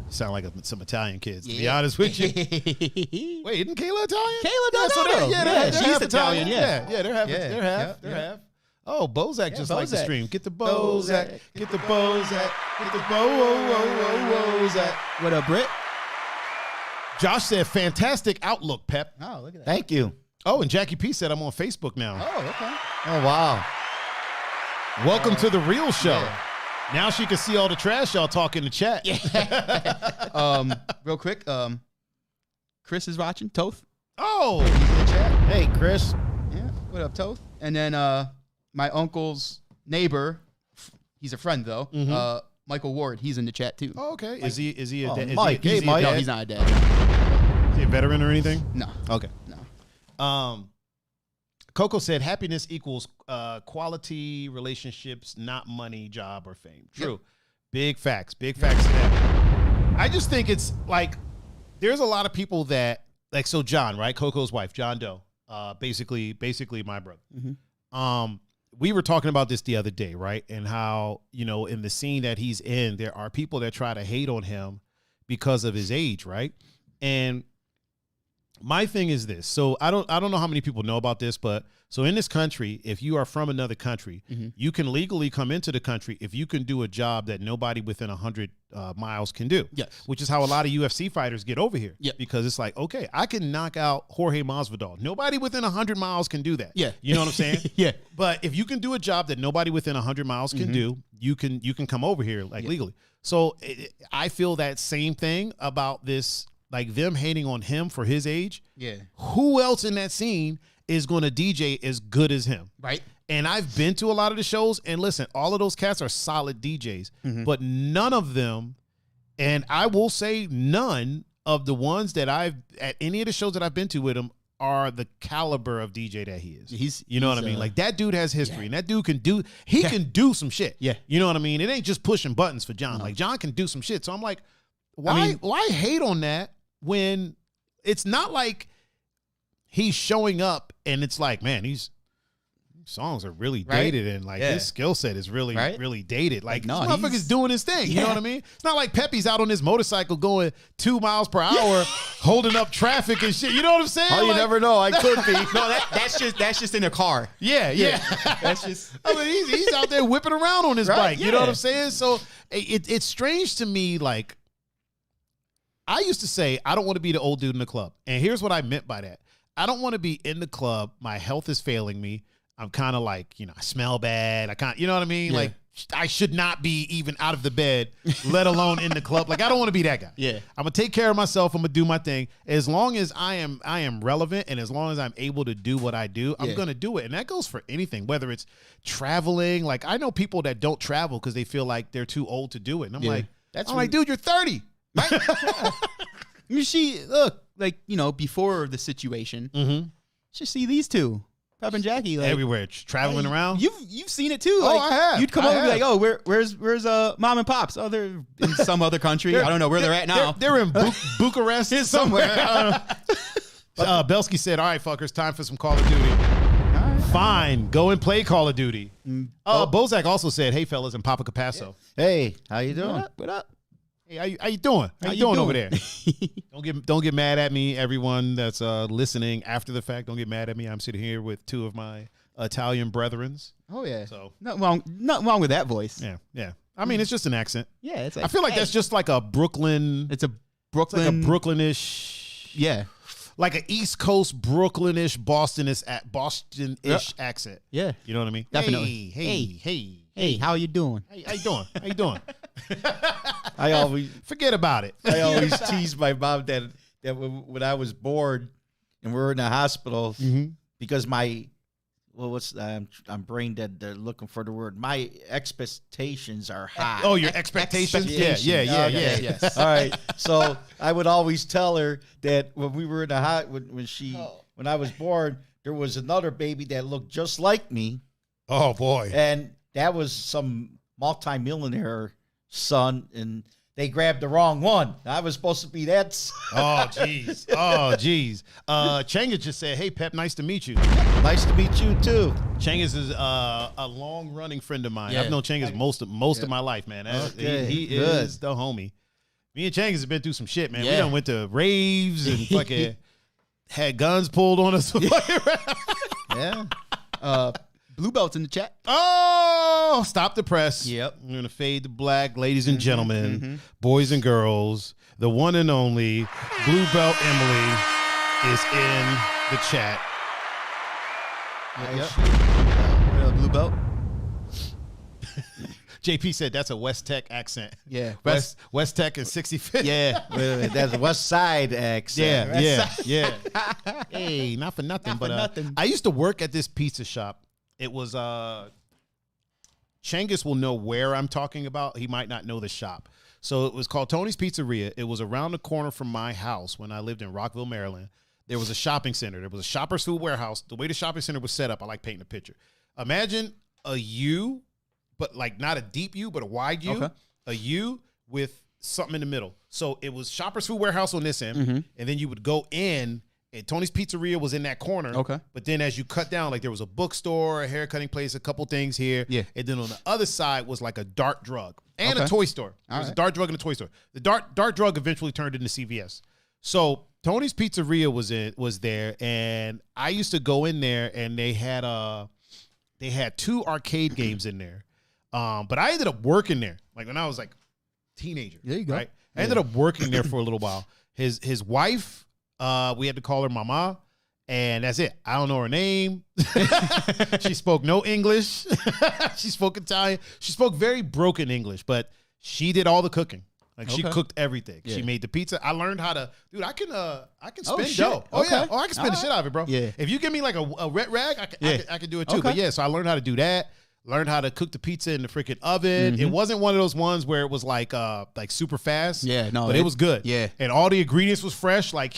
A: Sound like some Italian kids, to be honest with you. Wait, isn't Kayla Italian?
B: Kayla does.
A: Yeah,
B: she's Italian.
A: They're half. Oh, Bozak just liked the stream. Get the Bozak. Get the Bozak. Get the Bozak.
B: What up, Britt?
A: Josh said, fantastic outlook, Pep.
B: Oh, look at that.
C: Thank you.
A: Oh, and Jackie P said, I'm on Facebook now.
B: Oh, okay.
C: Oh, wow.
A: Welcome to the real show. Yeah. Now she can see all the trash y'all talk in the chat.
B: Real quick, Chris is watching. Toth.
A: Oh.
B: He's in the chat.
C: Hey, Chris.
B: Yeah. What up, Toth? And then my uncle's neighbor, he's a friend though. Michael Ward, he's in the chat too.
A: Oh, okay. Is he a dad?
C: Mike. Hey, Mike.
B: No, he's not a dad.
A: Is he a veteran or anything?
B: No.
A: Okay.
B: No.
A: Coco said happiness equals quality relationships, not money, job, or fame. True. Yep. Big facts. Big facts to that. I just think it's like there's a lot of people that like, so John, right? Coco's wife, John Doe, basically my brother. We were talking about this the other day, right? And how, in the scene that he's in, there are people that try to hate on him because of his age, right? And my thing is this. So I don't know how many people know about this, but so in this country, if you are from another country, you can legally come into the country if you can do a job that nobody within 100 miles can do.
B: Yes.
A: Which is how a lot of UFC fighters get over here.
B: Yep.
A: Because it's like, okay, I can knock out Jorge Masvidal. Nobody within 100 miles can do that.
B: Yeah.
A: You know what I'm saying?
B: Yeah.
A: But if you can do a job that nobody within 100 miles can do, you can come over here legally. So I feel that same thing about this. Like them hating on him for his age.
B: Yeah.
A: Who else in that scene is going to DJ as good as him?
B: Right.
A: And I've been to a lot of the shows, and listen, all of those cats are solid DJs, but none of them, and I will say none of the ones that at any of the shows that I've been to with him are the caliber of DJ that he is. You know what I mean? Like that dude has history, and that dude can do some shit.
B: Yeah.
A: You know what I mean? It ain't just pushing buttons for John. No. Like John can do some shit. So I'm like, why hate on that? When it's not like he's showing up and it's like, man, these songs are really dated and like his skill set is really, really dated. Like, this motherfucker's doing his thing. You know what I mean? It's not like Peppy's out on his motorcycle going 2 miles per hour, holding up traffic and shit. You know what I'm saying?
C: Oh, you never know. I could be.
B: No, that's just in a car.
A: Yeah.
B: That's just.
A: I mean, he's out there whipping around on his bike. You know what I'm saying? So it's strange to me, like, I used to say, I don't want to be the old dude in the club. And here's what I meant by that. I don't want to be in the club. My health is failing me. I'm kind of like, I smell bad. I can't, you know what I mean? Yeah. Like, I should not be even out of the bed, let alone in the club. Like, I don't want to be that guy.
B: Yeah.
A: I'm going to take care of myself. I'm going to do my thing. As long as I am relevant and as long as I'm able to do what I do, I'm going to do it. And that goes for anything, whether it's traveling. Like, I know people that don't travel because they feel like they're too old to do it. And I'm like, dude, you're 30. Right?
B: I mean, look, like, before the situation, just see these two, Pep and Jackie, like
A: everywhere, traveling around.
B: You've seen it too.
A: Oh,
B: like,
A: I have.
B: You'd come over and be like, oh, where's mom and pops? Oh, they're in some other country. I don't know where they're at now.
A: They're in Bucharest somewhere. Belsky said, all right, fuckers, time for some Call of Duty. Fine, go and play Call of Duty. Bozak also said, hey, fellas, and Poppa Capasso.
C: Hey, how you doing?
B: What up?
A: Hey, how you doing? How you doing over there? Don't get mad at me, everyone that's listening after the fact. Don't get mad at me. I'm sitting here with two of my Italian brethrens.
B: Oh yeah.
A: So
B: nothing wrong with that voice.
A: Yeah. I mean, it's just an accent.
B: Yeah, it's like,
A: I feel like that's just like a Brooklyn.
B: It's a Brooklyn.
A: It's like a Brooklynish.
B: Yeah.
A: Like an East Coast Brooklynish, Boston-ish accent.
B: Yeah.
A: You know what I mean?
B: Definitely. Hey, how you doing?
A: How you doing?
C: I always
A: forget about it.
C: I always tease my mom that when I was born and we were in the hospial, because my I'm brain dead. They're looking for the word. My expectations are high.
A: Oh, your expectations? Yeah.
B: Yes.
C: All right. So I would always tell her that when we were in the hot when I was born, there was another baby that looked just like me,
A: Oh boy.
C: and that was some multimillionaire son, and they grabbed the wrong one. I was supposed to be that son.
A: Oh jeez. Oh jeez. Chengiz just said, "Hey Pep, nice to meet you."
C: Nice to meet you too.
A: Chengiz is a long running friend of mine.
B: Yeah.
A: I've known Chengiz most of my life, man.
C: Okay,
A: He
C: good.
A: is the homie. Me and Chengiz have been through some shit, man. We
B: Yeah.
A: done went to raves and fucking had guns pulled on us.
C: Yeah.
B: Blue belts in the chat.
A: Oh, stop the press.
B: Yep.
A: I'm going to fade to black, ladies and gentlemen, boys and girls. The one and only Blue Belt Emily is in the chat.
B: Yep. Blue belt.
A: JP said that's a West Tech accent.
B: Yeah.
A: West Tech and 65th.
B: Yeah.
C: Wait a minute, that's West Side accent.
A: Yeah. Hey, not for nothing, but
B: nothing.
A: I used to work at this pizza shop. It was Chengiz will know where I'm talking about. He might not know the shop. So it was called Tony's Pizzeria. It was around the corner from my house when I lived in Rockville, Maryland. There was a shopping center. There was a Shoppers Food Warehouse. The way the shopping center was set up, I like painting a picture. Imagine a U, but like not a deep U, but a wide U.
B: Okay.
A: A U with something in the middle. So it was Shoppers Food Warehouse on this end, and then you would go in, and Tony's Pizzeria was in that corner.
B: Okay.
A: But then as you cut down, like there was a bookstore, a hair cutting place, a couple things here.
B: Yeah.
A: And then on the other side was like a dart drug and a
B: Okay.
A: toy store. There was a dart drug and a toy store. The dart drug eventually turned into CVS. So Tony's Pizzeria was there, and I used to go in there, and they had 2 arcade games in there. But I ended up working there, like when I was like teenager.
B: There you go.
A: Right? I ended up working there for a little while. His wife, we had to call her Mama, and that's it. I don't know her name. She spoke no English. She spoke Italian. She spoke very broken English, but she did all the cooking. Like she cooked everything.
B: Yeah.
A: She made the pizza. I learned how to, dude. I can spin
B: shit.
A: dough. Oh
B: Okay.
A: yeah. Oh, I can spin the shit out of it, bro.
B: Yeah.
A: If you give me like a wet rag, I can do it too.
B: Okay.
A: But yeah, so I learned how to do that. Learned how to cook the pizza in the freaking oven. It wasn't one of those ones where it was like super fast.
B: Yeah, no,
A: but it was good.
B: yeah.
A: And all the ingredients was fresh. Like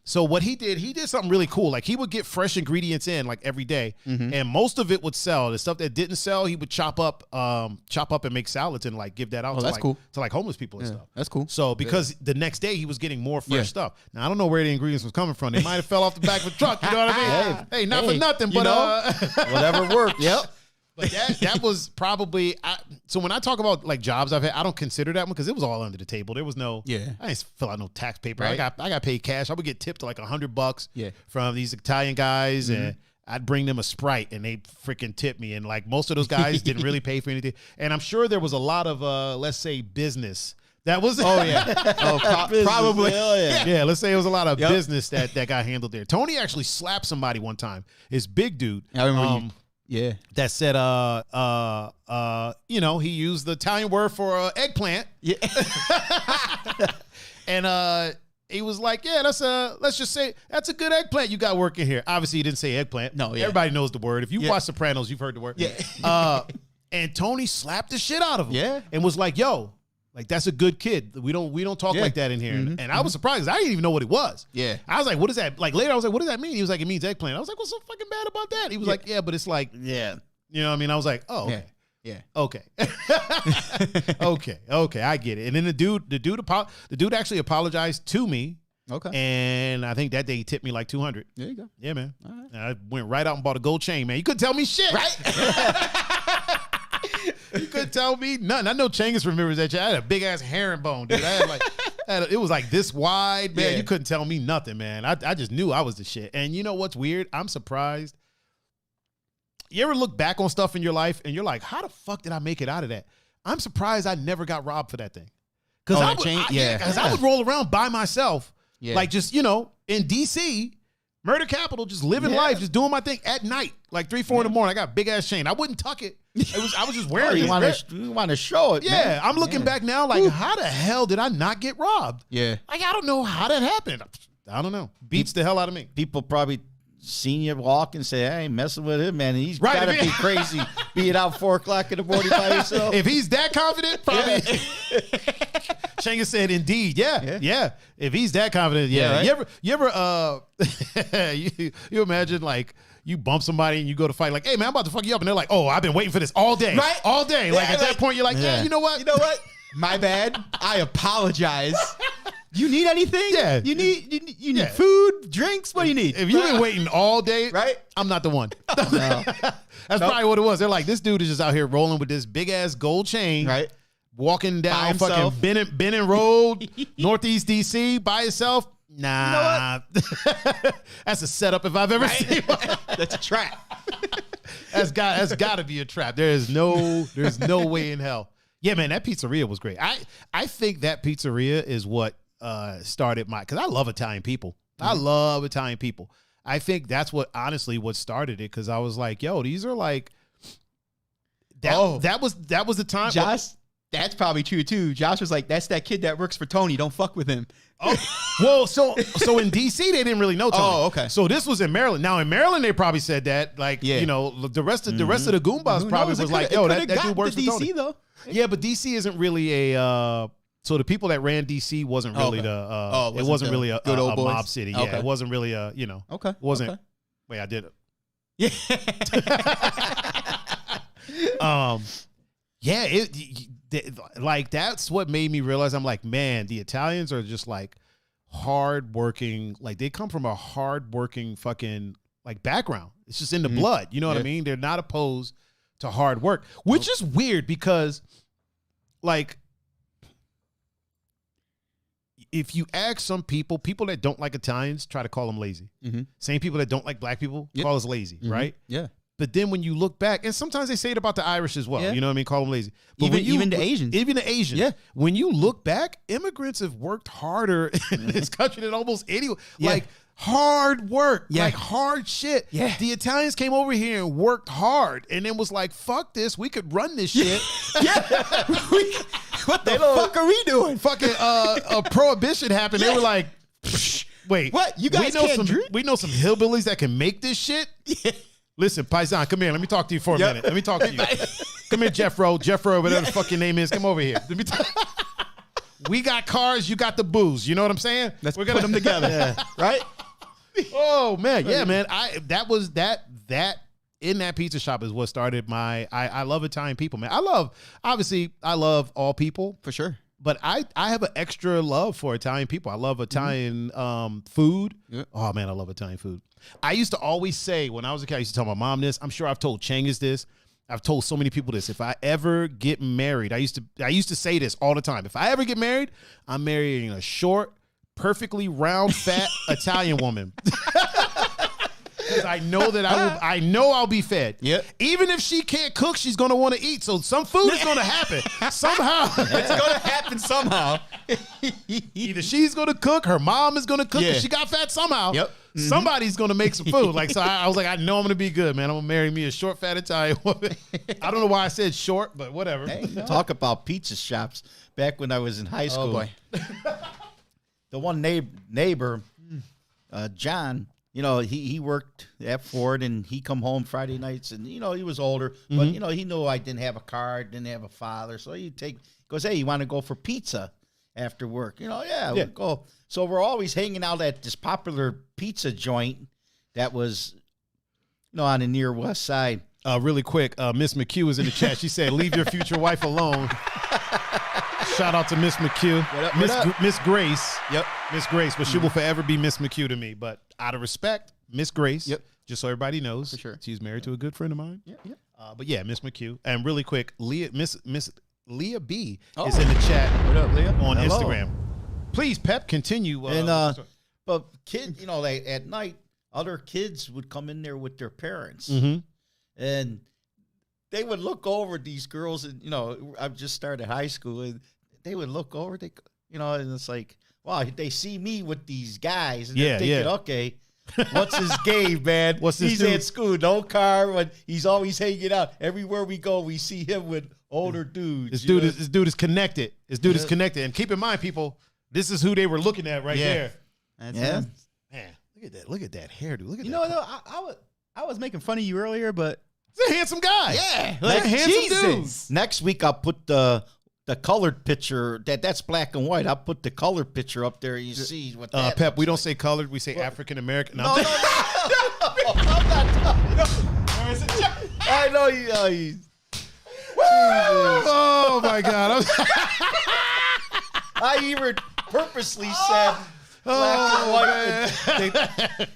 A: so what he did something really cool. Like he would get fresh ingredients in like every day, and most of it would sell. The stuff that didn't sell, he would chop up and make salads and like give that out to
B: that's
A: like
B: cool.
A: to like homeless people and
B: Yeah,
A: stuff.
B: that's cool.
A: So because the next day he was getting more fresh
B: Yeah.
A: stuff. Now I don't know where the ingredients was coming from. They might have fell off the back of a truck. You know what I mean? Hey, not for nothing,
B: you
A: but
B: know?
C: Whatever works.
B: Yep.
A: But that was probably so when I talk about like jobs I've had, I don't consider that one because it was all under the table. There was no I didn't fill out no tax paper.
B: Right.
A: I got paid cash. I would get tipped like $100
B: Yeah.
A: from these Italian guys, and I'd bring them a Sprite and they freaking tip me. And like most of those guys didn't really pay for anything. And I'm sure there was a lot of let's say business. That was
B: Probably.
A: yeah. Let's say it was a lot of business that got handled there. Tony actually slapped somebody one time. His big dude.
B: I remember Yeah.
A: That said, he used the Italian word for eggplant.
B: Yeah.
A: And he was like, yeah, let's just say that's a good eggplant you got working here. Obviously, he didn't say eggplant.
B: No, yeah.
A: Everybody knows the word. If you watch Sopranos, you've heard the word.
B: Yeah.
A: And Tony slapped the shit out of him.
B: Yeah.
A: And was like, yo, like that's a good kid. We don't talk like that in here. And I was surprised. I didn't even know what it was.
B: Yeah.
A: I was like, what is that? Like later, I was like, what does that mean? He was like, it means eggplant. I was like, what's so fucking bad about that? He was like, yeah, but it's like,
C: Yeah.
A: you know what I mean? I was like, oh, okay.
B: Yeah.
A: Okay. Okay, I get it. And then the dude actually apologized to me.
B: Okay.
A: And I think that day he tipped me like $200.
B: There you go.
A: Yeah, man.
B: All right.
A: And I went right out and bought a gold chain, man. You couldn't tell me shit.
B: Right?
A: You couldn't tell me nothing. I know Chengiz remembers that shit. I had a big ass herringbone, dude. It was like this wide, man.
B: Yeah.
A: You couldn't tell me nothing, man. I just knew I was the shit. And you know what's weird? I'm surprised. You ever look back on stuff in your life and you're like, how the fuck did I make it out of that? I'm surprised I never got robbed for that thing. Because I would roll around by myself, like just, in DC, murder capital, just living life, just doing my thing at night, like 3, 4 in the morning. I got a big ass chain. I wouldn't tuck it. I was just wearing it.
C: You want to show it,
A: Yeah,
C: man.
A: I'm looking back now like, how the hell did I not get robbed?
B: Yeah.
A: Like, I don't know how that happened. I don't know. Beats the hell out of me.
C: People probably seen you walk and say, I ain't messing with him, man. He's
A: Right,
C: got to be crazy being out 4 o'clock in the morning by himself.
A: If he's that confident, probably. Shangus said, indeed. Yeah. If he's that confident, yeah.
B: Yeah, right?
A: You ever you imagine like you bump somebody and you go to fight like, hey man, I'm about to fuck you up. And they're like, oh, I've been waiting for this all day.
B: Right?
A: All day. Like
B: Yeah,
A: at that point, you're like, yeah, you know what?
B: You know what? My bad. I apologize. You need anything?
A: Yeah.
B: You need food, drinks? What do you need?
A: If you've been waiting all day,
B: Right?
A: I'm not the one.
C: No.
A: That's probably what it was. They're like, this dude is just out here rolling with this big ass gold chain.
B: Right?
A: Walking down
B: himself.
A: fucking Benning Road, Northeast DC by himself. Nah. That's a setup if I've ever seen one.
B: That's a trap.
A: That's got to be a trap. There's no way in hell. Yeah, man, that pizzeria was great. I think that pizzeria is what started because I love Italian people. I love Italian people. I think that's what started it because I was like, yo, these are like that was the time.
B: Josh, that's probably true too. Josh was like, that's that kid that works for Tony. Don't fuck with him.
A: Oh, well, so in DC they didn't really know Tony.
B: Oh, okay.
A: So this was in Maryland. Now in Maryland they probably said that, like, you know, the rest of the Goombas probably was like, yo, that dude works for Tony.
B: DC though.
A: Yeah, but DC isn't really a. So the people that ran DC wasn't really it wasn't really a mob city. Yeah, it wasn't really a
B: Okay.
A: It wasn't.
B: Okay.
A: Wait, I did it.
B: Yeah.
A: Yeah, like that's what made me realize I'm like, man, the Italians are just like hardworking. Like they come from a hardworking fucking like background. It's just in the blood. You know what I mean? They're not opposed to hard work, which is weird because like if you ask some people that don't like Italians try to call them lazy. Same people that don't like black people call us lazy, right?
B: Yeah.
A: But then when you look back, and sometimes they say it about the Irish as well, you know what I mean? Call them lazy. But
B: Even the Asians.
A: Even the Asians.
B: Yeah.
A: When you look back, immigrants have worked harder in this country than almost anyone.
B: Yeah.
A: Like hard work,
B: Yeah.
A: like hard shit.
B: Yeah.
A: The Italians came over here and worked hard and then was like, fuck this, we could run this shit.
B: Yeah. What the fuck are we doing?
A: Fucking a prohibition happened. They were like, psh, wait.
B: What? You guys can't drink?
A: We know some hillbillies that can make this shit?
B: Yeah.
A: Listen, Paisan, come here. Let me talk to you for a minute. Let me talk to you. Come here, Jeffro, whatever the fuck your name is. Come over here. Let me talk. We got cars. You got the booze. You know what I'm saying?
B: We're gonna put them together, right?
A: Oh man, yeah, man. That was that in that pizza shop is what started my. I love Italian people, man. I love all people
B: For sure.
A: but I have an extra love for Italian people. I love Italian food.
B: Yeah.
A: Oh man, I love Italian food. I used to always say when I was a kid, I used to tell my mom this. I'm sure I've told Changus this. I've told so many people this. If I ever get married, I used to say this all the time. If I ever get married, I'm marrying a short, perfectly round, fat Italian woman. Because I know that I'll be fed.
B: Yep.
A: Even if she can't cook, she's gonna want to eat. So some food is gonna happen somehow.
B: It's gonna happen somehow.
A: Either she's gonna cook, her mom is gonna cook,
B: Yeah.
A: and she got fat somehow.
B: Yep.
A: Somebody's gonna make some food. Like so, I was like, I know I'm gonna be good, man. I'm gonna marry me a short, fat Italian woman. I don't know why I said short, but whatever.
C: Hey, talk about pizza shops. Back when I was in high school,
B: boy.
C: the one neighbor, John, you know, he worked at Ford and he come home Friday nights and, you know, he was older, but, you know, he knew I didn't have a car, didn't have a father. So he goes, hey, you want to go for pizza after work? You know, yeah, we'll go. So we're always hanging out at this popular pizza joint that was, you know, on the near west side.
A: Really quick, Miss McHugh is in the chat. She said, leave your future wife alone. Shout out to Miss McHugh. Miss Grace.
B: Yep.
A: Miss Grace, but she will forever be Miss McHugh to me. But out of respect, Miss Grace.
B: Yep.
A: Just so everybody knows.
B: For sure.
A: She's married to a good friend of mine.
B: Yeah. Yeah.
A: But yeah, Miss McHugh. And really quick, Miss Leah B is in the chat
B: What up, Leah?
A: on
C: Hello.
A: Instagram. Please, Pep, continue.
C: But kid, you know, like at night, other kids would come in there with their parents, and they would look over these girls, and you know, I've just started high school, and they would look over, you know, and it's like, wow, they see me with these guys, and they're thinking, okay, what's his game, man? He's
A: dude?
C: at school, no car, but he's always hanging out. Everywhere we go, we see him with older dudes.
A: This dude is connected. This dude is connected. And keep in mind, people, this is who they were looking at right there.
B: That's
C: Yeah.
A: Man, Look at that hairdo. Look at
B: You
A: that.
B: know, though, I was making fun of you earlier, but
A: He's a handsome guy.
B: yeah,
A: Like, handsome dude.
C: Next week I'll put the colored picture. That's black and white. I'll put the colored picture up there. You see what that
A: Pep,
C: looks
A: we don't
C: like.
A: say colored. We say African American.
C: No, I'm not I know you.
A: Oh my God.
C: I even purposely said black and white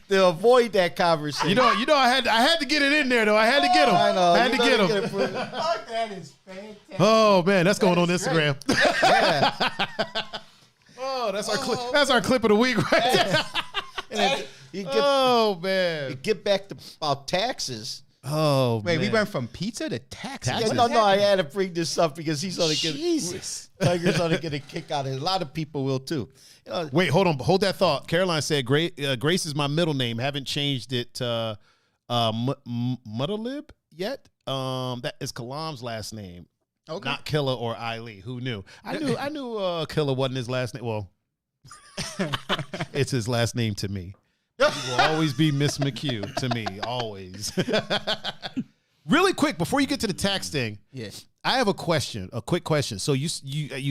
C: to avoid that conversation.
A: You know, I had to get it in there though. I had to get him.
C: I know.
A: I had to get him.
B: that is fantastic.
A: Oh man, that's going on Instagram.
C: Yeah.
A: Oh, that's our clip. That's our clip of the week right there.
C: And then you
A: Oh man.
C: get back to about taxes.
A: Oh
B: Wait,
A: man.
B: we went from pizza to taxes.
A: Taxes?
C: No, I had to bring this up because he's going to get
B: Jesus.
C: Tiger's going to get a kick out of it. A lot of people will too. You know,
A: Wait, hold on. Hold that thought. Caroline said, Grace is my middle name. Haven't changed it to Muttalib yet. That is Kalam's last name.
B: Okay.
A: Not Killa or Eiley. Who knew? I knew Killa wasn't his last name. Well, it's his last name to me. He will always be Miss McHugh to me. Always. Really quick, before you get to the tax thing,
B: Yeah.
A: I have a question, a quick question. So you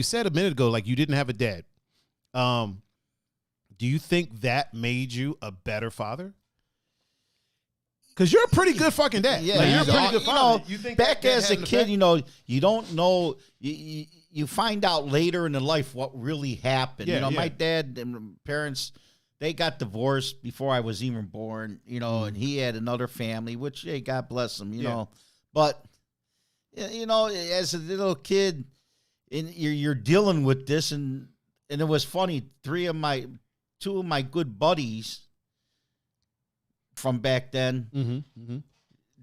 A: said a minute ago, like you didn't have a dad. Do you think that made you a better father? Because you're a pretty good fucking dad.
C: Yeah,
A: Like, you're a
C: you
A: pretty
C: know,
A: good father. You think
C: back
A: that
C: as
A: had
C: a
A: an
C: kid,
A: effect?
C: you know, you don't know. You find out later in the life what really happened.
A: Yeah,
C: you know,
A: yeah.
C: my dad and parents, they got divorced before I was even born. You know, and he had another family, which, hey, God bless him. You know, but you know, as a little kid, and you're dealing with this, and it was funny. Two of my good buddies from back then.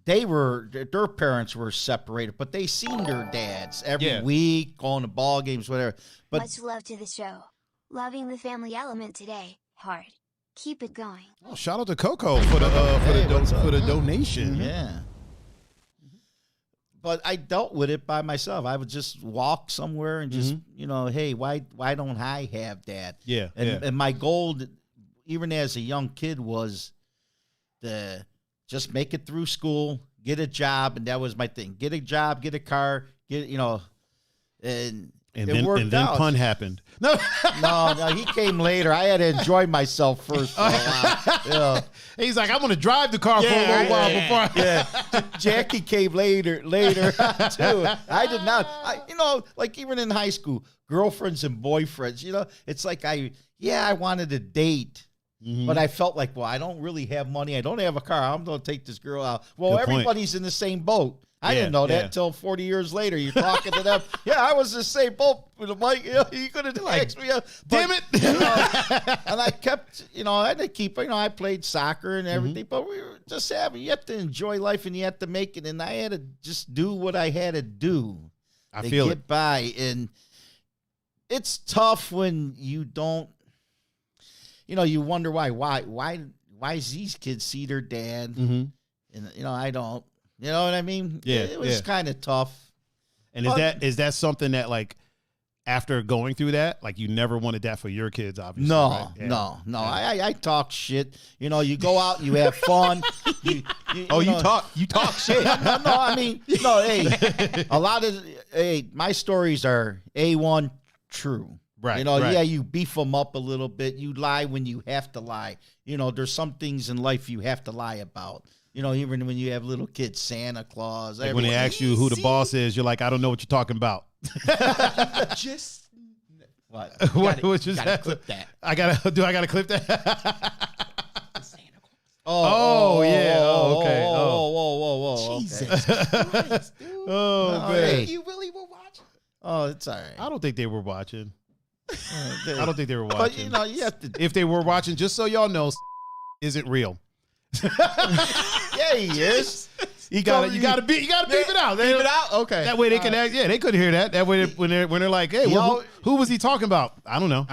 C: Their parents were separated, but they seen their dads every week, going to ball games, whatever. But
D: Much love to the show. Loving the family element today. Hard. Keep it going.
A: Oh, shout out to Coco for the donation.
C: yeah. But I dealt with it by myself. I would just walk somewhere and just, you know, hey, why don't I have that?
A: Yeah,
C: And my goal, even as a young kid, was to just make it through school, get a job, and that was my thing. Get a job, get a car, and it worked
A: then
C: out.
A: Pun happened. No,
C: No, he came later. I had to enjoy myself first for a while. You know.
A: he's like, I'm gonna drive the car for a little while before.
C: Jackie came later too. I did not. Like even in high school, girlfriends and boyfriends. You know, it's like I wanted to date. But I felt like, well, I don't really have money. I don't have a car. I'm going to take this girl out. Well,
A: Good point.
C: everybody's in the same boat. I
A: Yeah,
C: didn't know that
A: yeah.
C: until 40 years later. You're talking to them. Yeah, I was in the same boat with a mic. You know, you could have asked me.
A: Damn it.
C: And I kept, I had to keep, I played soccer and everything, but we were just you have to enjoy life and you have to make it. And I had to just do what I had to do
A: I
C: to
A: feel
C: get
A: it.
C: by. And it's tough when you don't, you wonder why does these kids see their dad and I don't, you know what I mean?
A: Yeah,
C: it was kind of tough.
A: And is that something that, like, after going through that, like, you never wanted that for your kids, obviously?
C: No,
A: right? Yeah.
C: no. I talk shit. You go out, you have fun. You
B: talk shit.
C: No, I mean, hey, a lot of my stories are A1 true.
A: Right,
C: Yeah,
A: right.
C: you beef them up a little bit. You lie when you have to lie. There's some things in life you have to lie about. Even when you have little kids, Santa Claus.
A: Like when they ask you who the boss is, you're like, I don't know what you're talking about.
B: Just
C: What?
A: What just
B: gotta
A: happened?
B: clip that.
A: I gotta clip that.
B: Santa Claus.
A: Oh, yeah. Oh, okay.
C: Whoa.
B: Jesus
C: Okay.
B: Christ, dude.
A: Oh,
C: No,
A: man.
C: hey.
B: You really were watching?
C: Oh, it's all right.
A: I don't think they were watching.
C: I
A: I don't think they were
C: But
A: watching.
C: you have to.
A: If they were watching, just so y'all know, isn't real.
C: Yeah, he is.
A: You gotta beep it out.
B: Leave it out? Okay.
A: That way they can act. Yeah, they couldn't hear that. That way when they're like, hey, who was he talking about? I don't know.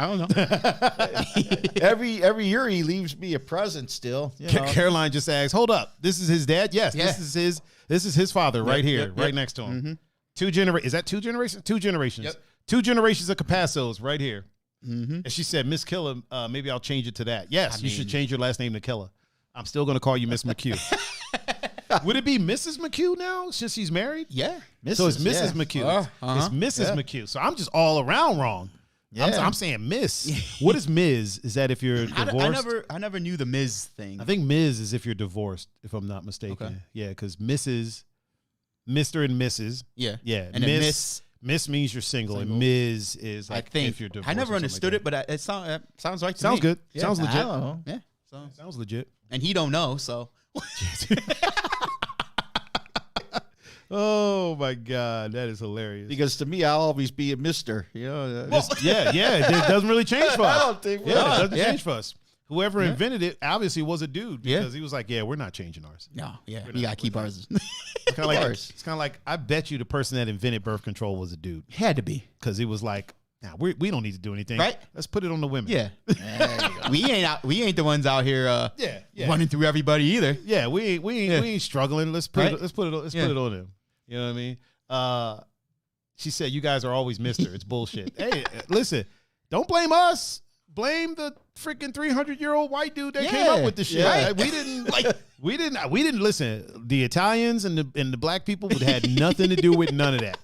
C: Every year he leaves me a present still.
A: Caroline just asks, hold up, this is his dad? Yes,
B: Yeah.
A: this is his father right here,
C: yep.
A: right next to him. Is that 2 generations? 2 generations.
B: Yep.
A: 2 generations of Capassos right here. And she said, Miss Killer, maybe I'll change it to that. Yes, you should change your last name to Killer. I'm still going to call you Miss McHugh. Would it be Mrs. McHugh now since she's married?
B: Yeah.
A: So it's Mrs. McHugh. It's Mrs. McHugh. So I'm just all around wrong.
C: Yeah.
A: I'm saying Miss. What is Ms? Is that if you're divorced?
B: I never knew the Ms thing.
A: I think Ms is if you're divorced, if I'm not mistaken.
B: Okay.
A: Yeah, because Mrs., Mr. and Mrs.
B: Yeah.
A: Yeah.
B: And
A: Miss means you're single, and Ms is like
B: I think
A: if you're divorced.
B: I never
A: or something
B: understood
A: like
B: it, but it sounds right to
A: Sounds
B: me.
A: good.
B: Yeah.
A: Sounds legit.
C: I don't know.
B: Yeah. So
A: Sounds legit.
B: and he don't know, so
A: Oh my God, that is hilarious.
C: Because to me, I'll always be a mister.
A: Yeah, it doesn't really change for us.
C: I don't think.
A: Yeah, it doesn't
B: Yeah.
A: change for us. Whoever invented it obviously was a dude
B: Yeah.
A: because he was like, yeah, we're not changing ours.
B: no, yeah, you gotta keep ours.
A: It's kind of like
C: course.
A: it's kind of like I bet you the person that invented birth control was a dude
B: Had to be.
A: because he was like, nah, we don't need to do anything.
B: Right.
A: Let's put it on the women.
B: Yeah, we ain't the ones out here running through everybody either.
A: Yeah, we ain't struggling. Let's put
B: Right?
A: it put it on him. You know what I mean? She said, "You guys are always Mister. It's bullshit." Hey, listen, don't blame us. Blame the freaking 300-year-old white dude that came up with the shit.
C: Yeah.
A: Right? We didn't listen. The Italians and the black people would had nothing to do with none of that.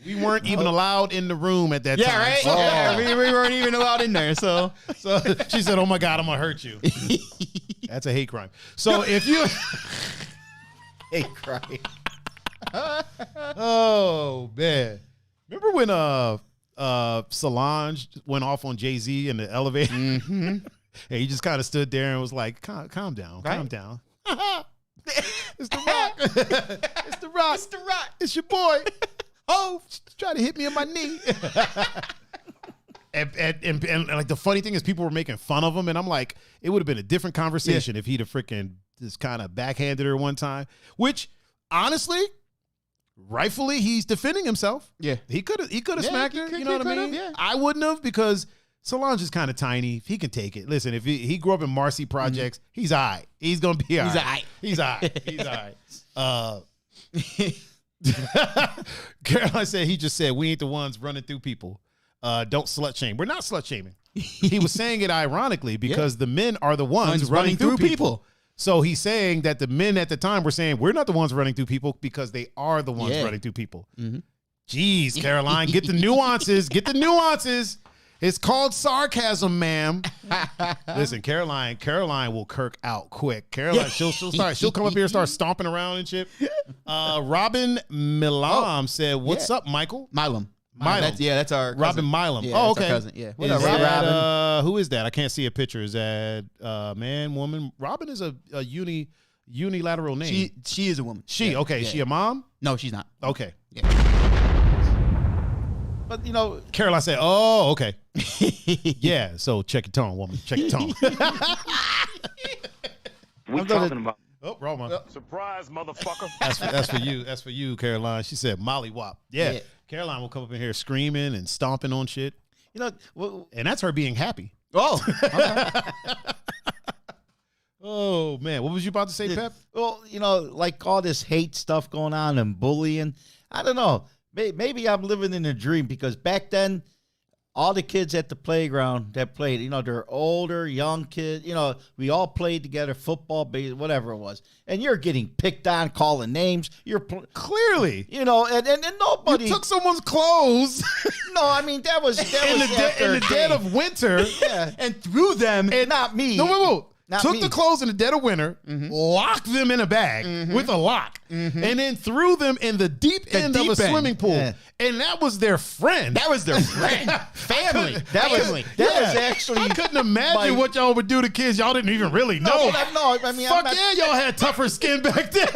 A: We weren't even allowed in the room at that time.
B: Yeah, right.
A: So,
B: Yeah, we weren't even allowed in there. So
A: so she said, "Oh my God, I'm gonna hurt you." That's a hate crime. So if you,
C: Hey, cry.
A: oh man, remember when Solange went off on Jay-Z in the elevator? And he just kind of stood there and was like, calm down,
B: Right?
A: calm down. It's the Rock. It's the Rock.
B: It's the Rock.
A: It's your boy. Oh, try to hit me in my knee. And like the funny thing is people were making fun of him. And I'm like, it would have been a different conversation if he'd have freaking just kind of backhanded her one time, which honestly, rightfully, he's defending himself.
B: Yeah.
A: He could have smacked her. You know what I mean?
B: Yeah.
A: I wouldn't have because Solange is kind of tiny. He can take it. Listen, if he grew up in Marcy Projects, he's all right. He's going to be all right. He's all right. He's all right. Caroline said, he just said, we ain't the ones running through people. Don't slut shame. We're not slut shaming. He was saying it ironically because the men are the ones running through people. So he's saying that the men at the time were saying, we're not the ones running through people because they are the ones running through people. Jeez, Caroline, get the nuances. Get the nuances. It's called sarcasm, ma'am. Listen, Caroline will kirk out quick. Caroline, she'll come up here and start stomping around and shit. Robin Milam said, what's up, Michael?
B: Milam.
A: Milam.
B: That's our cousin.
A: Robin Milam.
B: Yeah,
A: oh,
B: that's our
A: okay.
B: cousin. Yeah.
A: Is that, who is that? I can't see a picture. Is that man, woman? Robin is a unilateral name.
B: She is a woman.
A: She,
B: Yeah,
A: okay.
B: yeah.
A: Is she a mom?
B: No, she's not.
A: Okay.
C: But you know,
A: Caroline said, oh, okay. Yeah, so check your tone, woman. Check your tone.
E: We talking about
A: Oh, wrong one.
E: surprise, motherfucker.
A: That's for you. That's for you, Caroline. She said Molly Wop. Yeah.
B: Yeah.
A: Caroline will come up in here screaming and stomping on shit.
C: you know, well,
A: And that's her being happy.
B: Oh. Okay.
A: Oh, man. What was you about to say, Pep?
C: well, you know, like all this hate stuff going on and bullying. I don't know. Maybe I'm living in a dream because back then, all the kids at the playground that played, you know, they're older, young kids. You know, we all played together, football, whatever it was. And you're getting picked on, calling names.
A: Clearly.
C: You know, and nobody
A: You took someone's clothes
C: No, I mean that was
A: in
C: after
A: the
C: a
A: dead
C: game.
A: of winter.
C: Yeah,
B: And threw them.
C: and not me.
A: No, wait.
C: Not
A: Took
C: me.
A: the clothes in the dead of winter, locked them in a bag with a lock, and then threw them in the deep end of a
B: deep end.
A: swimming pool.
C: Yeah.
A: And that was their friend.
B: That was their friend. Family.
C: That was
B: Family.
C: that was actually.
A: I couldn't imagine
C: my-
A: what y'all would do to kids y'all didn't even really know.
C: No, I mean,
A: Fuck
C: I'm not,
A: yeah, y'all had tougher skin back then.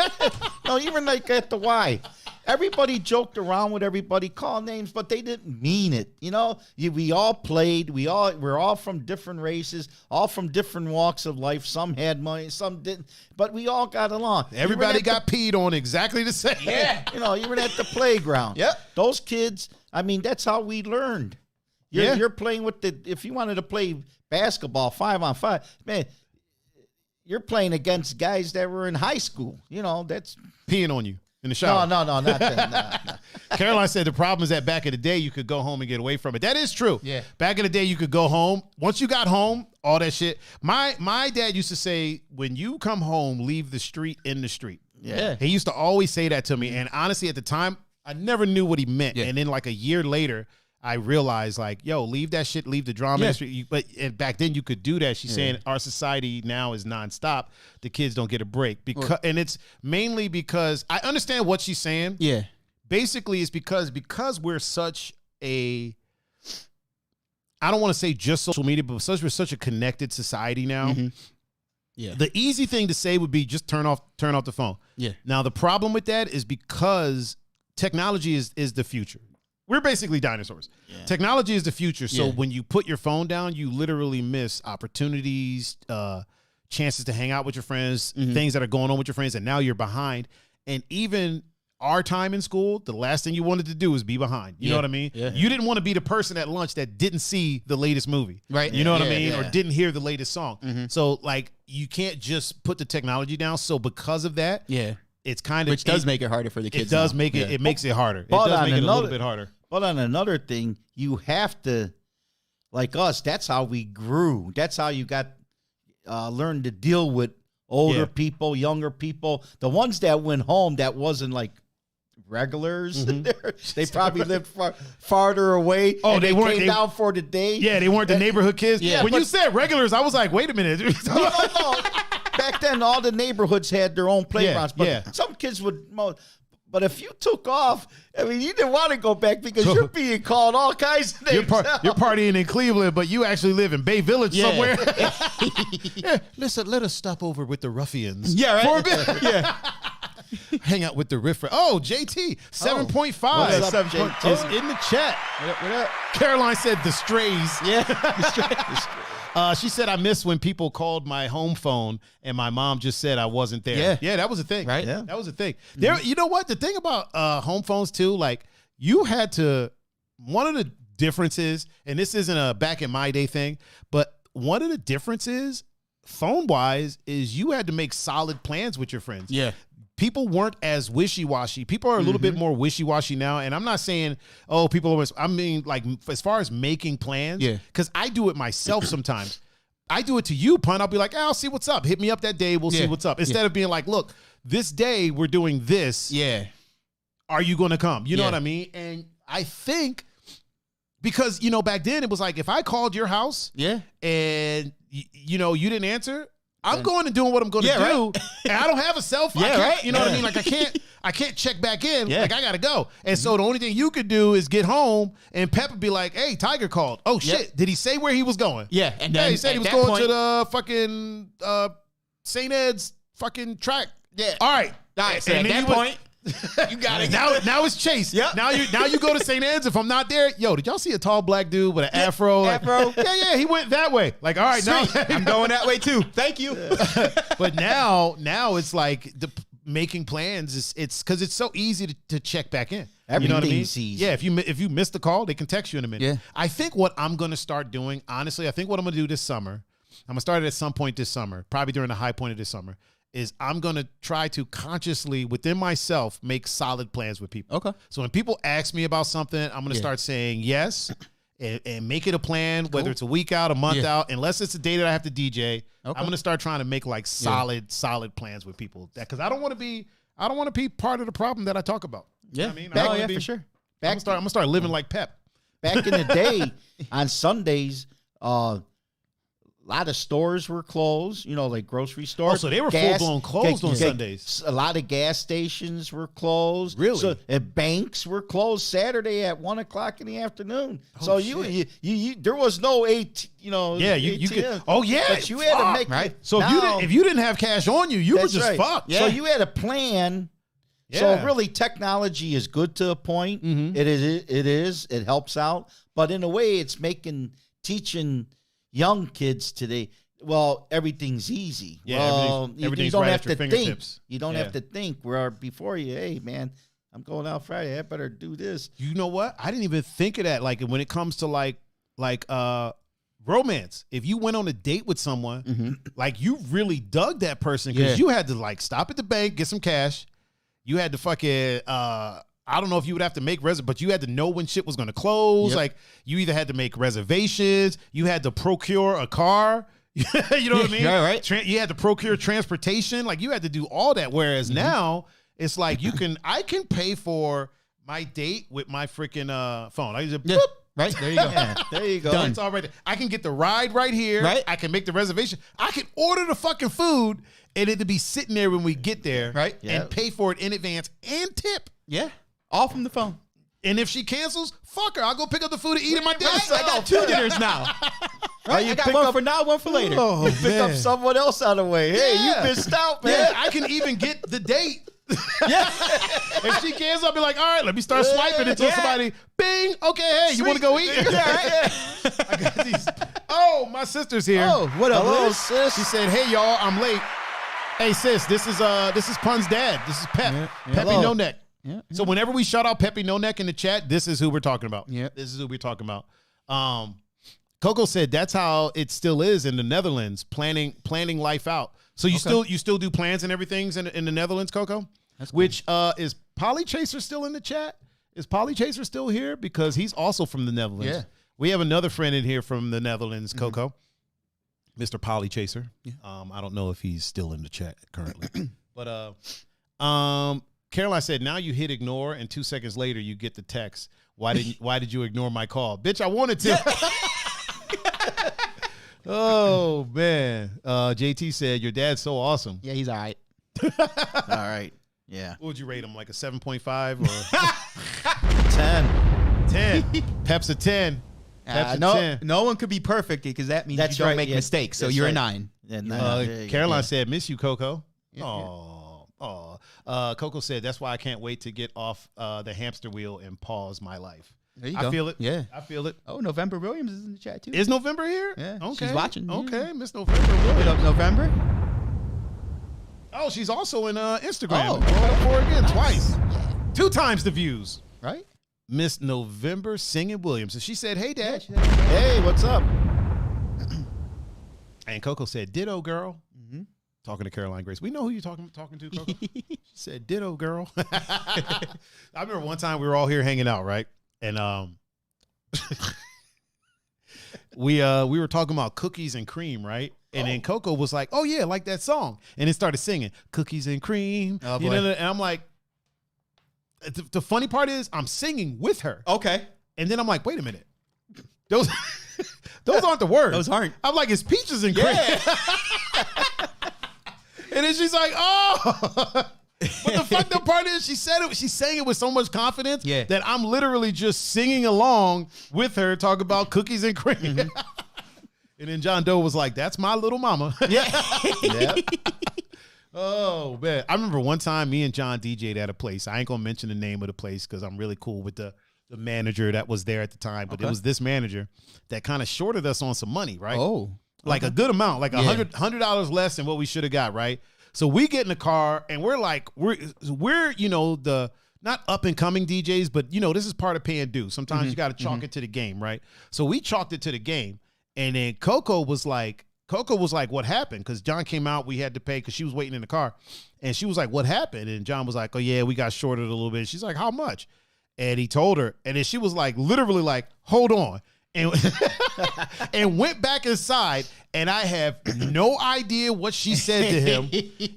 C: no, even like at the Y. Everybody joked around with everybody, called names, but they didn't mean it. You know, we all played. We're all from different races, all from different walks of life. Some had money, some didn't, but we all got along.
A: Everybody got peed on exactly the same.
B: Yeah.
C: You know, you were at the playground.
B: Yep.
C: Those kids, I mean, that's how we learned. You're playing with if you wanted to play basketball 5-on-5, man, you're playing against guys that were in high school. You know, that's
A: Peeing on you. in the shower.
C: No, not that. No.
A: Caroline said the problem is that back in the day, you could go home and get away from it. That is true.
B: Yeah.
A: Back in the day, you could go home. Once you got home, all that shit. My dad used to say, when you come home, leave the street in the street.
B: Yeah.
A: He used to always say that to me. And honestly, at the time, I never knew what he meant.
B: Yeah.
A: And then like a year later, I realized like, yo, leave that shit, leave the drama in the street. But back then you could do that. She's saying our society now is nonstop. The kids don't get a break. And it's mainly because I understand what she's saying.
B: Yeah.
A: Basically, it's because we're such a, I don't want to say just social media, but we're such a connected society now.
B: Mm-hmm. Yeah.
A: The easy thing to say would be just turn off the phone.
B: Yeah.
A: Now the problem with that is because technology is the future. We're basically dinosaurs. Yeah. Technology is the future. So when you put your phone down, you literally miss opportunities, chances to hang out with your friends, things that are going on with your friends, and now you're behind. And even our time in school, the last thing you wanted to do was be behind. You know what I mean? Yeah. You didn't want to be the person at lunch that didn't see the latest movie.
B: Right.
A: You know what I mean? Or didn't hear the latest song. So like you can't just put the technology down. So because of that, it's kind of,
B: which does make it harder for the kids.
A: It does make it, it makes it harder. It
C: But
A: does make it a
C: another-
A: little bit harder.
C: But on another thing, you have to, like us, that's how we grew. That's how you got learned to deal with older people, younger people. The ones that went home that wasn't like regulars. They probably lived farther away.
A: Oh,
C: and
A: they weren't
C: came down for the day.
A: Yeah, they weren't the neighborhood kids.
C: Yeah,
A: when you said regulars, I was like, wait a minute.
C: No. Back then, all the neighborhoods had their own playgrounds. But some kids would. But if you took off, I mean, you didn't want to go back because you're being called all kinds of names.
A: You're partying in Cleveland, but you actually live in Bay Village somewhere. Listen, let us stop over with the ruffians.
B: Yeah, right.
A: For a bit. Hang out with the riff. Oh, JT, 7.5
C: What's up, JT?
A: is in the chat.
B: What up?
A: Caroline said the strays.
B: Yeah. The strays.
A: She said, I miss when people called my home phone and my mom just said I wasn't there. Yeah, that was a thing.
B: Right?
A: Yeah. That was a thing. There, you know what? The thing about home phones too, like you had to, one of the differences, and this isn't a back in my day thing, but one of the differences phone-wise is you had to make solid plans with your friends.
B: Yeah.
A: People weren't as wishy-washy. People are a little bit more wishy-washy now. And I'm not saying, oh, people are, I mean, like, as far as making plans, because I do it myself sometimes. I do it to you, Pun. I'll be like, I'll see what's up. Hit me up that day. We'll see what's up. Instead of being like, look, this day we're doing this.
B: Yeah.
A: Are you going to come? You know what I mean? And I think because, you know, back then it was like, if I called your house and, you know, you didn't answer, I'm going and doing what I'm going to do,
B: right.
A: and I don't have a cell phone.
B: Right.
A: You know what I mean? Like I can't check back in. Like I gotta go. And so the only thing you could do is get home, and Pep would be like, "Hey, Tiger called. Oh shit! Did he say where he was going?
B: Yeah, and then
A: he said he was going to the fucking St. Ed's fucking track.
B: Yeah.
A: All right.
B: So at that point, you got it.
A: Now it's Chase.
B: Yep.
A: Now you go to St. Ed's. If I'm not there, yo, did y'all see a tall black dude with an afro?
B: Afro.
A: Yeah, he went that way. Like, all right, now
B: I'm going that way too. Thank you.
A: But now it's like the making plans. It's because it's so easy to check back in. You know what I mean?
C: Everything's easy.
A: Yeah, if you miss the call, they can text you in a minute.
B: Yeah.
A: I think what I'm gonna start doing, honestly, I think what I'm gonna do this summer, I'm gonna start it at some point this summer, probably during the high point of this summer, is I'm going to try to consciously, within myself, make solid plans with people.
B: Okay.
A: So when people ask me about something, I'm going to start saying yes and make it a plan, whether it's a week out, a month out, unless it's a day that I have to DJ. I'm going to start trying to make like solid plans with people. Because I don't want to be part of the problem that I talk about.
B: Yeah.
A: You know what I mean?
B: For sure.
A: I'm going to start living like Pep.
C: Back in the day, on Sundays, a lot of stores were closed, you know, like grocery stores.
A: Oh, so they were full-blown closed on Sundays.
C: A lot of gas stations were closed.
A: Really?
C: So, banks were closed Saturday at 1 o'clock in the afternoon. So you there was no you could.
A: ATM. Oh yeah,
C: but you had to make
A: right. So if you didn't have cash on you, you were just fucked.
C: Yeah. So you had a plan. Yeah. So really, technology is good to a point. Mm-hmm. It helps out, but in a way, it's teaching young kids today, well, everything's easy.
A: Yeah,
C: well,
A: everything's
C: you don't
A: right
C: have
A: at your
C: to think.
A: fingertips.
C: You don't have to think. Where before you, hey man, I'm going out Friday. I better do this.
A: You know what? I didn't even think of that. Like when it comes to like romance, if you went on a date with someone, like you really dug that person because you had to like stop at the bank, get some cash. You had to fucking I don't know if you would have to make but you had to know when shit was going to close.
B: Yep.
A: Like you either had to make reservations, you had to procure a car. You know what I mean?
B: Yeah, right.
A: You had to procure transportation. Like you had to do all that. Whereas now it's like I can pay for my date with my freaking phone. I just boop.
B: Right, there you go.
C: There you go.
A: Done. It's all right there. I can get the ride right here.
B: Right.
A: I can make the reservation. I can order the fucking food and it'll be sitting there when we get there.
B: Right.
A: And pay for it in advance and tip.
B: Yeah, all from the phone.
A: And if she cancels, fuck her. I'll go pick up the food and eat it my damn
B: I
A: self.
B: got 2 dinners now. Right?
C: you
B: I got
C: pick
B: one
C: up-
B: for now, one for later.
A: Oh,
C: Pick up someone else out of the way. Hey,
A: Yeah.
C: you missed out, man.
A: Yeah, I can even get the date.
B: Yeah.
A: If she cancels, I'll be like, all right, let me start swiping until somebody, bing, okay, hey, you want to go eat? I got these. Oh, my sister's here.
B: Oh, what up,
C: Hello,
B: Liz?
C: sis.
A: She said, hey, y'all, I'm late. Hey, sis, this is Pun's dad. This is Pep. Peppy
C: Hello.
A: No Neck.
B: Yeah.
A: So whenever we shout out Peppy No Neck in the chat, this is who we're talking about.
B: Yeah.
A: This is who we're talking about. Coco said that's how it still is in the Netherlands, planning life out. So you still do plans and everything in the Netherlands, Coco?
B: That's cool.
A: Which is Polly Chaser still in the chat? Is Polly Chaser still here? Because he's also from the Netherlands.
B: Yeah.
A: We have another friend in here from the Netherlands, Coco. Mr. Polly Chaser.
B: Yeah.
A: I don't know if he's still in the chat currently. But Caroline said, now you hit ignore and 2 seconds later you get the text. Why did you ignore my call? Bitch, I wanted to. Oh man. JT said, your dad's so awesome.
B: Yeah, he's all right.
C: All right. Yeah.
A: What would you rate him? Like a 7.5 or
C: 10.
A: 10? Pep's a 10. Pep's a 10.
B: No one could be perfect because that means
C: That's
B: you don't
C: right,
B: make
C: yeah.
B: mistakes. So
C: That's
B: you're
C: right.
B: a 9.
C: Yeah, there you go.
A: Caroline
C: Yeah.
A: said, miss you, Coco.
B: Yeah,
A: Oh. Coco said, that's why I can't wait to get off the hamster wheel and pause my life.
B: There you
A: I
B: go.
A: feel it.
B: Yeah.
A: I feel it.
B: Oh, November Williams is in the chat too.
A: Is November here?
B: Yeah,
A: Okay.
B: she's watching. Yeah.
A: Okay, Miss November.
B: What
A: Williams.
B: up, November?
A: Oh, she's also in Instagram.
B: Oh.
A: Going up for her again twice. 2 times the views.
B: Right?
A: Miss November Singing Williams. And she said, hey, Dad.
C: Hey, what's up?
A: And Coco said, ditto, girl.
B: Mm-hmm.
A: Talking to Caroline Grace. We know who you're talking to, Coco. She said, ditto, girl. I remember one time we were all here hanging out, right? And we were talking about cookies and cream, right? And then Coco was like, oh, yeah, like that song. And then started singing, cookies and cream.
B: Oh,
A: You
B: boy.
A: know, and I'm like, the funny part is I'm singing with her.
B: Okay.
A: And then I'm like, wait a minute. Those aren't the words.
B: Those aren't.
A: I'm like, it's peaches and cream. And then she's like, oh. But the fucked up part is she sang it with so much confidence that I'm literally just singing along with her, talking about cookies and cream.
B: Mm-hmm.
A: And then John Doe was like, that's my little mama.
C: Yeah.
A: Oh, man. I remember one time me and John DJ'd at a place. I ain't going to mention the name of the place because I'm really cool with the manager that was there at the time. But it was this manager that kind of shorted us on some money, right?
B: Oh.
A: Like a good amount, like $100 less than what we should have got, right? So we get in the car and we're like, we're the not up and coming DJs, but this is part of paying dues. Sometimes you got to chalk it to the game, right? So we chalked it to the game, and then Coco was like, what happened? Because John came out, we had to pay because she was waiting in the car, and she was like, what happened? And John was like, oh yeah, we got shorted a little bit. She's like, how much? And he told her, and then she was like, literally like, hold on. And, and went back inside, and I have no idea what she said to him.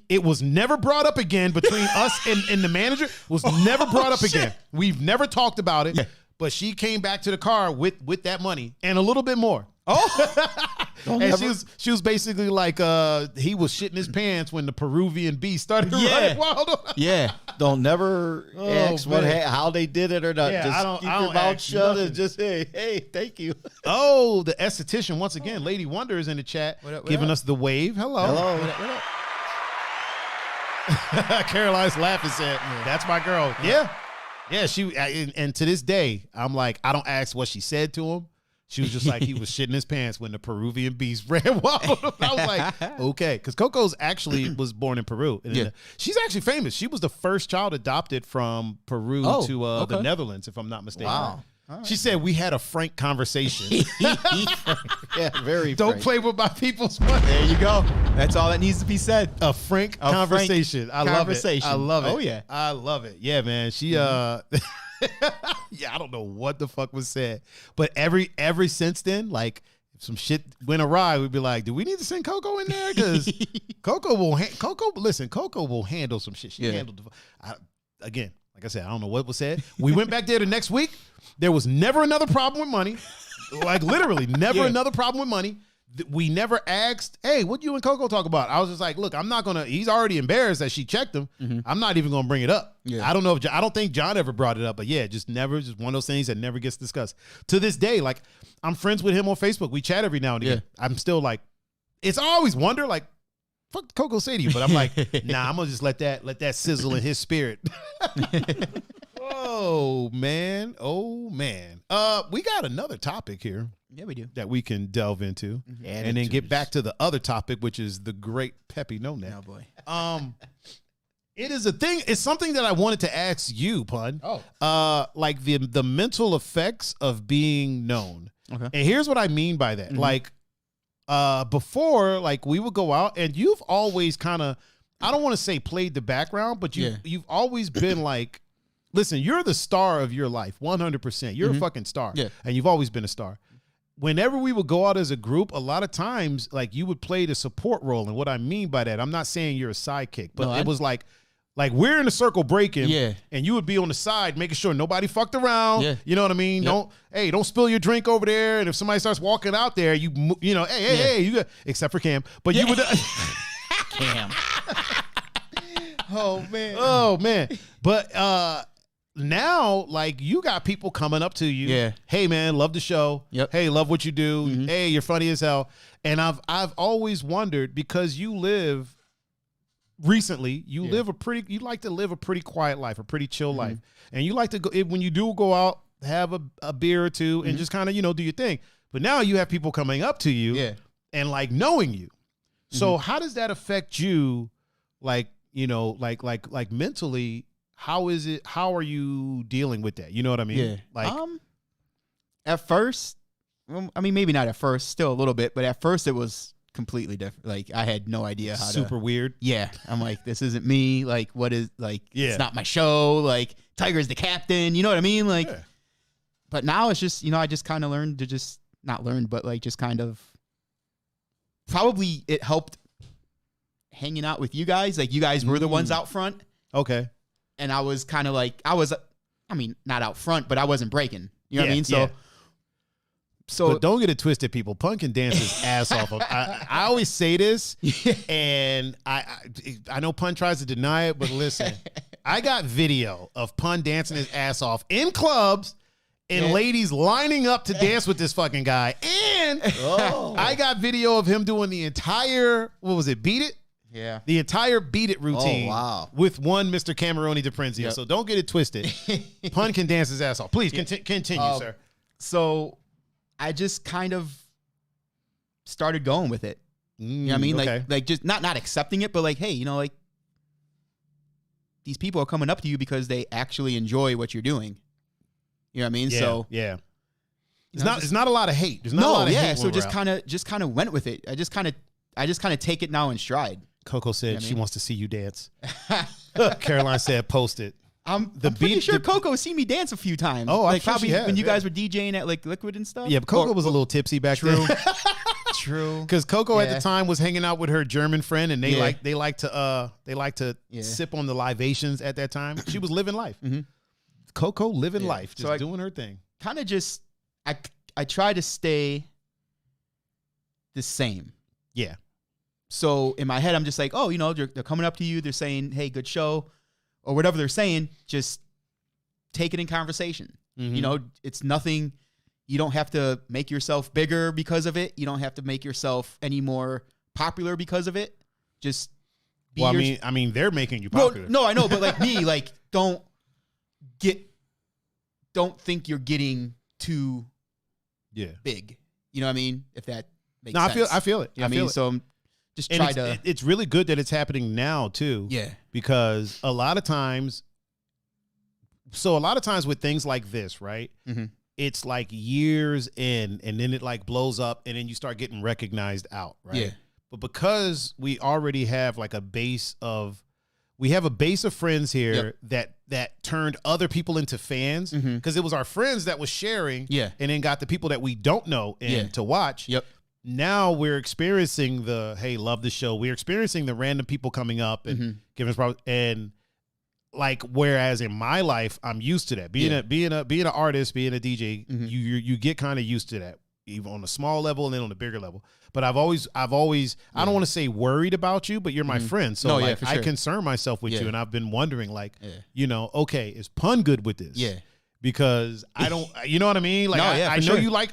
A: It was never brought up again between us and the manager. Was never brought up again. We've never talked about it. But she came back to the car with that money and a little bit more. And she was basically like, he was shitting his pants when the Peruvian bee started running wild.
C: Don't never ask how they did it or not.
A: Yeah,
C: just
A: I don't
C: keep your mouth
A: ask
C: shut
A: nothing.
C: and just hey, thank you.
A: Oh, the esthetician once again, Lady Wonder is in the chat, giving us the wave. Hello.
C: Hello.
A: Caroline's laughing said, that's my girl. Yeah, she and to this day, I'm like, I don't ask what she said to him. She was just like, he was shitting his pants when the Peruvian beast ran wild. I was like, okay. Because Coco's actually was born in Peru. And she's actually famous. She was the first child adopted from Peru to the Netherlands, if I'm not mistaken.
C: Wow.
A: She said we had a frank conversation.
B: Yeah, very.
A: Don't
B: frank.
A: play with my people's money.
B: There you go. That's all that needs to be said.
A: A frank conversation. I love it. I love it.
B: Oh yeah,
A: I love it. Yeah, man. She yeah, I don't know what the fuck was said, but every since then, like if some shit went awry, we'd be like, do we need to send Coco in there? Because Coco will handle some shit. She handled again. Like I said, I don't know what was said. We went back there the next week. There was never another problem with money. Like literally never another problem with money. We never asked, hey, what you and Coco talk about? I was just like, look, I'm not going to, he's already embarrassed that she checked him. I'm not even going to bring it up. Yeah. I don't think John ever brought it up, but yeah, just one of those things that never gets discussed. To this day, like I'm friends with him on Facebook. We chat every now and again. Yeah. I'm still like, it's always wonder, like, fuck did Coco say to you? But I'm like, nah, I'm gonna just let that sizzle in his spirit. Oh man. We got another topic here.
B: Yeah, we do.
A: That we can delve into. And then get back to the other topic, which is the great Peppy No Name.
B: Oh boy.
A: It is a thing, it's something that I wanted to ask you, Pun. Like the mental effects of being known. Okay. And here's what I mean by that. Like before, like we would go out and you've always kind of, I don't want to say played the background, but you've always been like, listen, you're the star of your life, 100%. You're a fucking star. Yeah. And you've always been a star. Whenever we would go out as a group, a lot of times, like you would play the support role. And what I mean by that, I'm not saying you're a sidekick, but it was like we're in a circle breaking, and you would be on the side making sure nobody fucked around. Yeah. You know what I mean? Yep. Don't spill your drink over there. And if somebody starts walking out there, you know, hey, you got, except for Cam, but you would.
B: Cam.
A: Oh man. But now, like you got people coming up to you. Yeah. Hey man, love the show. Yep. Hey, love what you do. Hey, you're funny as hell. And I've always wondered, because you live. Recently, you like to live a pretty quiet life, a pretty chill life. And you like to go, when you do go out, have a beer or two and just kind of, do your thing. But now you have people coming up to you and like knowing you. So how does that affect you? Like, like mentally, how are you dealing with that? You know what I mean?
B: Yeah.
A: Like,
B: at first, I mean, maybe not at first, still a little bit, but at first it was completely different. Like I had no idea how
A: super weird.
B: Yeah. I'm like, this isn't me. Like, what is it's not my show. Like Tiger's the captain. You know what I mean? Like, but now it's just, I just kind of learned to just not learn, but like, just kind of probably it helped hanging out with you guys. Like you guys were the ones out front.
A: Okay.
B: And I was kind of like, not out front, but I wasn't breaking. You know what I mean? So
A: but don't get it twisted, people. Pun can dance his ass off. I always say this, and I know Pun tries to deny it, but listen, I got video of Pun dancing his ass off in clubs and ladies lining up to dance with this fucking guy. And I got video of him doing the entire, Beat It?
B: Yeah.
A: The entire Beat It routine with one Mr. Cameroni DePrenzio. Yep. So don't get it twisted. Pun can dance his ass off. Please continue, sir.
B: So I just kind of started going with it. You know what I mean? Okay. Like just not accepting it, but like, hey, like these people are coming up to you because they actually enjoy what you're doing. You know what I mean?
A: Yeah,
B: so
A: it's not a lot of hate. There's not a lot of hate.
B: So just kind of went with it. I just kind of take it now in stride.
A: Coco said she wants to see you dance. Caroline said post it.
B: I'm pretty sure Coco seen me dance a few times.
A: Oh,
B: like probably when you guys were DJing at like Liquid and stuff.
A: Yeah, but Coco was a little tipsy back then.
B: True.
A: Because Coco at the time was hanging out with her German friend, and they like to sip on the libations at that time. She was living life. Coco living life, just doing her thing.
B: Kind of just I try to stay the same.
A: Yeah.
B: So in my head, I'm just like, they're coming up to you, they're saying, hey, good show. Or whatever they're saying, just take it in conversation. It's nothing. You don't have to make yourself bigger because of it. You don't have to make yourself any more popular because of it. Just be
A: I mean, they're making you popular.
B: No, I know, but like me, like don't think you're getting too big. You know what I mean? If that makes sense.
A: I feel it.
B: You know what I mean? So I'm just try to.
A: It's really good that it's happening now too.
B: Yeah.
A: Because a lot of times with things like this, right? it's like years in, and then it like blows up, and then you start getting recognized out, right?
B: Yeah.
A: But because we already have like a base of friends here that turned other people into fans, because it was our friends that was sharing, and then got the people that we don't know in to watch.
B: Yep.
A: Now we're experiencing the, hey, love the show. We're experiencing the random people coming up and giving us problems. And like, whereas in my life, I'm used to that. Being an artist, being a DJ, you get kind of used to that, even on a small level and then on a bigger level. But I've always I don't want to say worried about you, but you're my friend. So
B: for sure.
A: I concern myself with you, and I've been wondering, like, okay, is Pun good with this?
B: Yeah.
A: Because I don't, you know what I mean? Like, I know
B: sure.
A: you like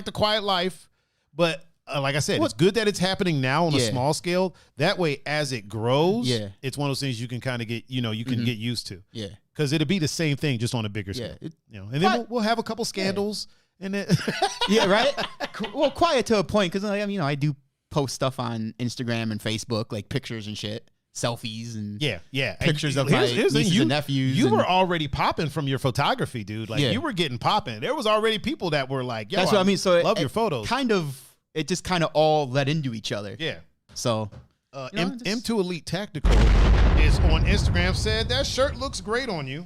A: the quiet life, but like I said, it's good that it's happening now on a small scale. That way, as it grows, it's one of those things you can kind of get, you can get used to.
B: Yeah.
A: Because it'll be the same thing, just on a bigger scale. And then we'll have a couple scandals, and then
B: right. Well, quiet to a point, because I do post stuff on Instagram and Facebook, like pictures and shit, selfies and pictures of my nieces and nephews.
A: You were already popping from your photography, dude. Like you were getting popping. There was already people that were like, "Yo,
B: that's what I mean." So
A: love your photos.
B: It just kind of all led into each other.
A: Yeah.
B: So
A: M2 Elite Tactical is on Instagram, said that shirt looks great on you.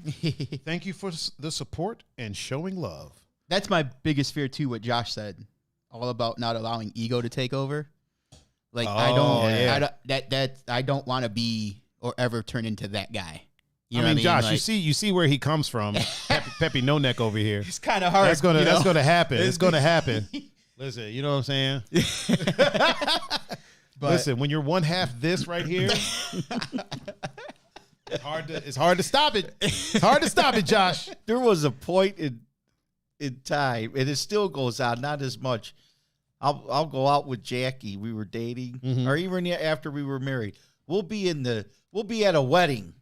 A: Thank you for the support and showing love.
B: That's my biggest fear too. What Josh said, all about not allowing ego to take over. Like I don't want to be or ever turn into that guy. You know what I mean,
A: Josh,
B: like,
A: you see where he comes from. Peppy no neck over here.
B: It's kind of hard.
A: That's gonna happen. It's gonna happen. Listen, you know what I'm saying? But listen, when you're one half this right here, it's hard to stop it. It's hard to stop it, Josh.
C: There was a point in time, and it still goes on, not as much. I'll go out with Jackie. We were dating, or even after we were married. We'll be at a wedding,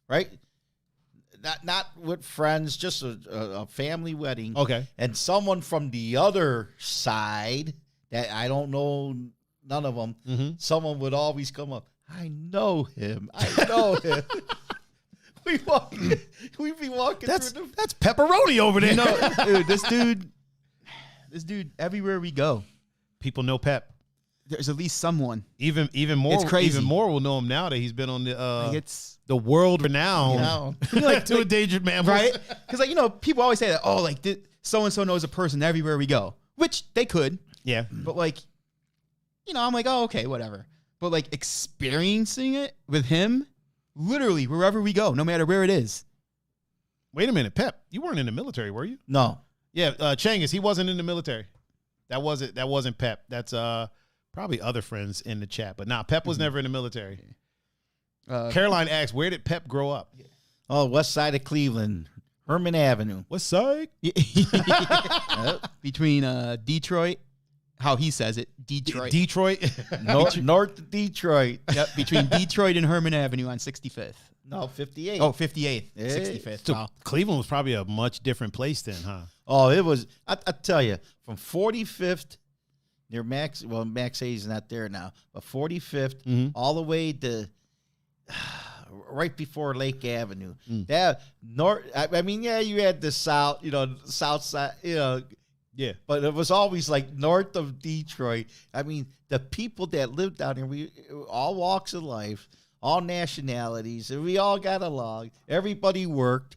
C: right? Not with friends, just a family wedding.
A: Okay.
C: And someone from the other side that I don't know, none of them, someone would always come up. I know him. We'd be walking
A: That's
C: through
A: that's pepperoni over there.
B: dude, this dude, everywhere we go,
A: people know Pep.
B: there's at least someone.
A: Even more.
B: It's crazy.
A: Even more will know him now that he's been on
B: It's
A: the world renowned, like two endangered mammals,
B: right? Because people always say that. Oh, like so and so knows a person everywhere we go, which they could.
A: Yeah.
B: But I'm like, oh, okay, whatever. But like experiencing it with him, literally wherever we go, no matter where it is.
A: Wait a minute, Pep, you weren't in the military, were you?
C: No.
A: Yeah, Changus, he wasn't in the military. That wasn't Pep. That's probably other friends in the chat, but Pep was never in the military. Caroline asks, where did Pep grow up?
C: Oh, west side of Cleveland, Herman Avenue.
A: What side?
B: Between Detroit, how he says it, Detroit.
A: Detroit.
C: North of Detroit.
B: Yep, between Detroit and Herman Avenue on 65th.
C: No, 58.
B: Oh, 58th,
C: Hey.
B: 65th.
A: So
B: Wow.
A: Cleveland was probably a much different place then, huh?
C: Oh, it was, I tell you, from 45th near Max, well, Max Hayes is not there now, but 45th all the way to right before Lake Avenue. That north, you had the south, south side,
A: Yeah.
C: but it was always like north of Detroit. I mean, the people that lived down here, we all walks of life, all nationalities, and we all got along. Everybody worked.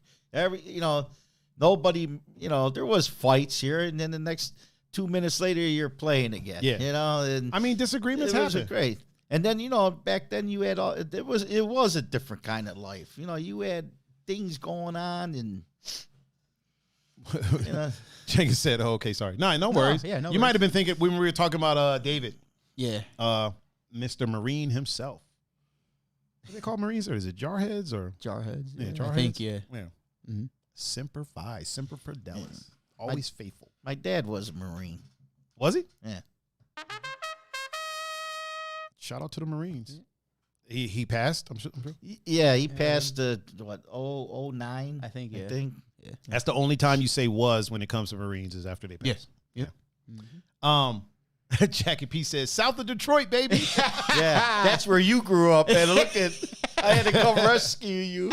C: Nobody, there was fights here, and then the next 2 minutes later, you're playing again.
A: Yeah.
C: And
A: disagreements
C: it was
A: happen.
C: great. And then, back then you had it was a different kind of life. You had things going on, and
A: Jenkins said, "Oh, okay, sorry. No worries.
B: yeah, no
A: you
B: worries.
A: might have been thinking when we were talking about David,
B: Yeah.
A: Mr. Marine himself. What do they call Marines, or is it jarheads or
B: Jarheads.
A: Yeah,
B: I
A: jarheads.
B: think, yeah.
A: Yeah. Semper Fi, Semper Fidelis, always faithful.
C: my dad was a Marine.
A: Was he?
C: Yeah.
A: Shout out to the Marines. He passed. I'm sure.
C: Yeah, he passed 09?
B: I think,
C: I
B: yeah.
C: think.
B: Yeah.
A: That's the only time you say "was" when it comes to Marines is after they pass.
B: Yes.
A: Jackie P says, "South of Detroit, baby."
C: Yeah, that's where you grew up. And look I had to come rescue you.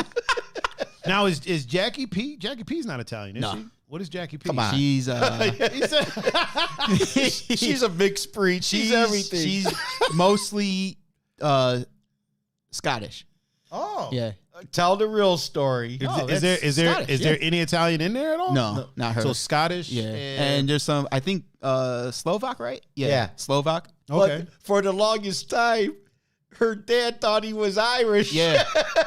A: Now is Jackie P? Jackie P's not Italian, is she? What is Jackie P?
C: Come on.
B: She's
C: She's a mixed breed. She's everything.
B: She's mostly Scottish.
A: Oh.
B: Yeah.
C: Tell the real story.
A: Is there
B: Scottish,
A: there any Italian in there at all?
B: No, not her.
A: So Scottish.
B: Yeah. And there's some, I think, Slovak, right?
C: Yeah.
B: Slovak.
A: Okay.
C: But for the longest time, her dad thought he was Irish.
B: Yeah.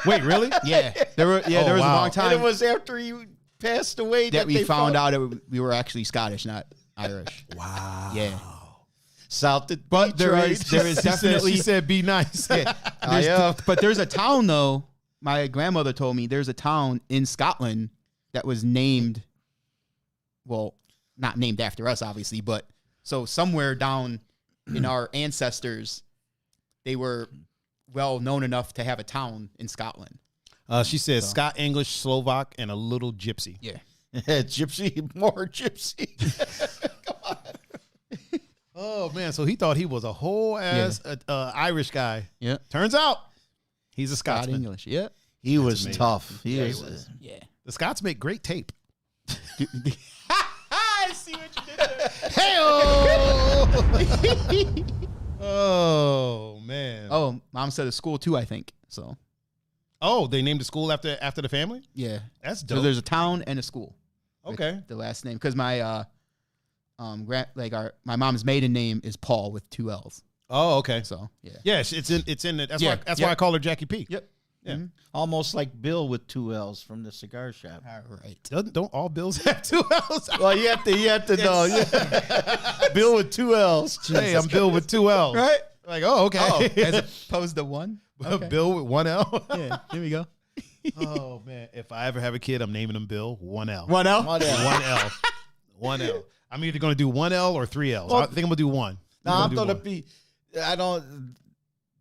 A: Wait, really?
B: Yeah. There was a
A: wow.
B: long
C: And
B: time
C: it was after he passed away
B: that we
C: they
B: found out we were actually Scottish, not Irish.
A: Wow.
B: Yeah.
C: South of
B: But there
C: Detroit.
B: is definitely
A: She said, "Be nice."
B: Yeah. But there's a town though. My grandmother told me there's a town in Scotland that was named, well, not named after us, obviously, but so somewhere down in our ancestors, they were well known enough to have a town in Scotland.
A: She says Scott, English, Slovak, and a little gypsy.
B: Yeah.
C: Gypsy, more gypsy.
A: Oh man, so he thought he was a whole ass Irish guy.
B: Yeah.
A: Turns out he's a
B: Scott
A: Scotsman.
B: English. Yeah.
C: He was
A: amazing.
C: tough. He
B: Yeah.
C: was.
B: Yeah.
A: The Scots make great tape.
B: I see what you did there.
A: Hey! Oh man.
B: Oh, mom said a school too, I think. So
A: Oh, they named the school after the family?
B: yeah.
A: That's
B: So
A: dope.
B: there's a town and a school.
A: Okay.
B: With the last name, because my my mom's maiden name is Paul with 2 L's.
A: Oh, okay.
B: So yeah.
A: Yes, it's in it. That's
B: Yeah,
A: why I call her Jackie P.
B: Yep.
A: Yeah.
C: Almost like Bill with 2 L's from the cigar shop.
B: All right.
A: Don't all bills have 2 L's?
C: Well, you have to know. Yeah. Bill with 2 L's.
A: Hey, I'm Bill with 2 L's.
B: Right.
A: Like, oh, okay.
B: Oh, as opposed to one. Okay.
A: Bill with 1 L.
B: Yeah. Here we go.
A: Oh man, if I ever have a kid, I'm naming him Bill 1 L.
B: 1 L.
C: 1 L.
A: 1 L. 1 L. I'm either going to do 1 L or 3 L's.
C: Well,
A: I think I'm going to do one.
C: No, I'm going to
A: one.
C: be. I don't.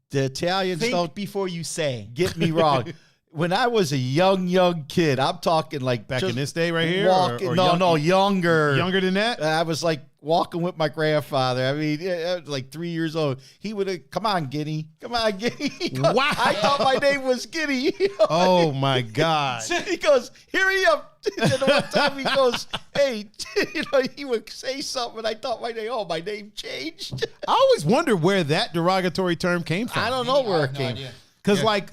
C: The Italians
B: Think
C: don't
B: before you say.
C: get me wrong. When I was a young kid, I'm talking like
A: Back
C: just
A: in this day right here?
C: walking. Younger.
A: Younger than that?
C: I was like walking with my grandfather. I mean, I was like 3 years old. He would have, come on, Guinea. Come on, Guinea.
A: Wow.
C: I thought my name was Guinea.
A: Oh my God.
C: He goes, here he is. And then one time he goes, hey, he would say something. And I thought my name changed.
A: I always wonder where that derogatory term came from.
C: I don't know where it came.
A: Because like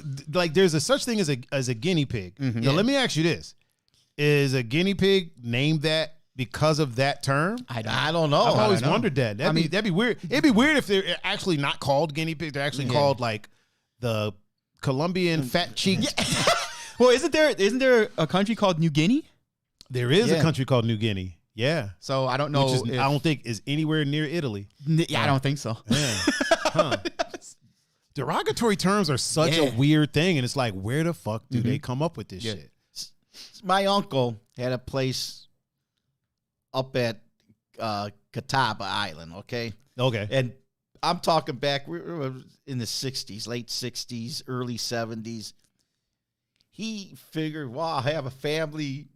A: there's a such thing as a guinea pig. Now let me ask you this: is a guinea pig named that because of that term?
C: I don't know.
A: I've always
B: know.
A: wondered that. That'd be weird. It'd be weird if they're actually not called guinea pigs. They're actually called like the Colombian fat cheeked.
B: Well, isn't there a country called New Guinea?
A: There is a
C: Yeah.
A: country called New Guinea. Yeah.
B: So I don't know.
A: Which is,
B: if-
A: I don't think is anywhere near Italy.
B: Yeah, I don't think so.
A: Yeah. Huh. Derogatory terms are such a
B: Yeah.
A: weird thing, and it's like, where the fuck do they come up with this
B: Yeah.
A: shit?
C: My uncle had a place up at Catawba Island, okay?
A: Okay.
C: And I'm talking back, we were in the 60s, late 60s, early 70s. He figured, wow, I have a family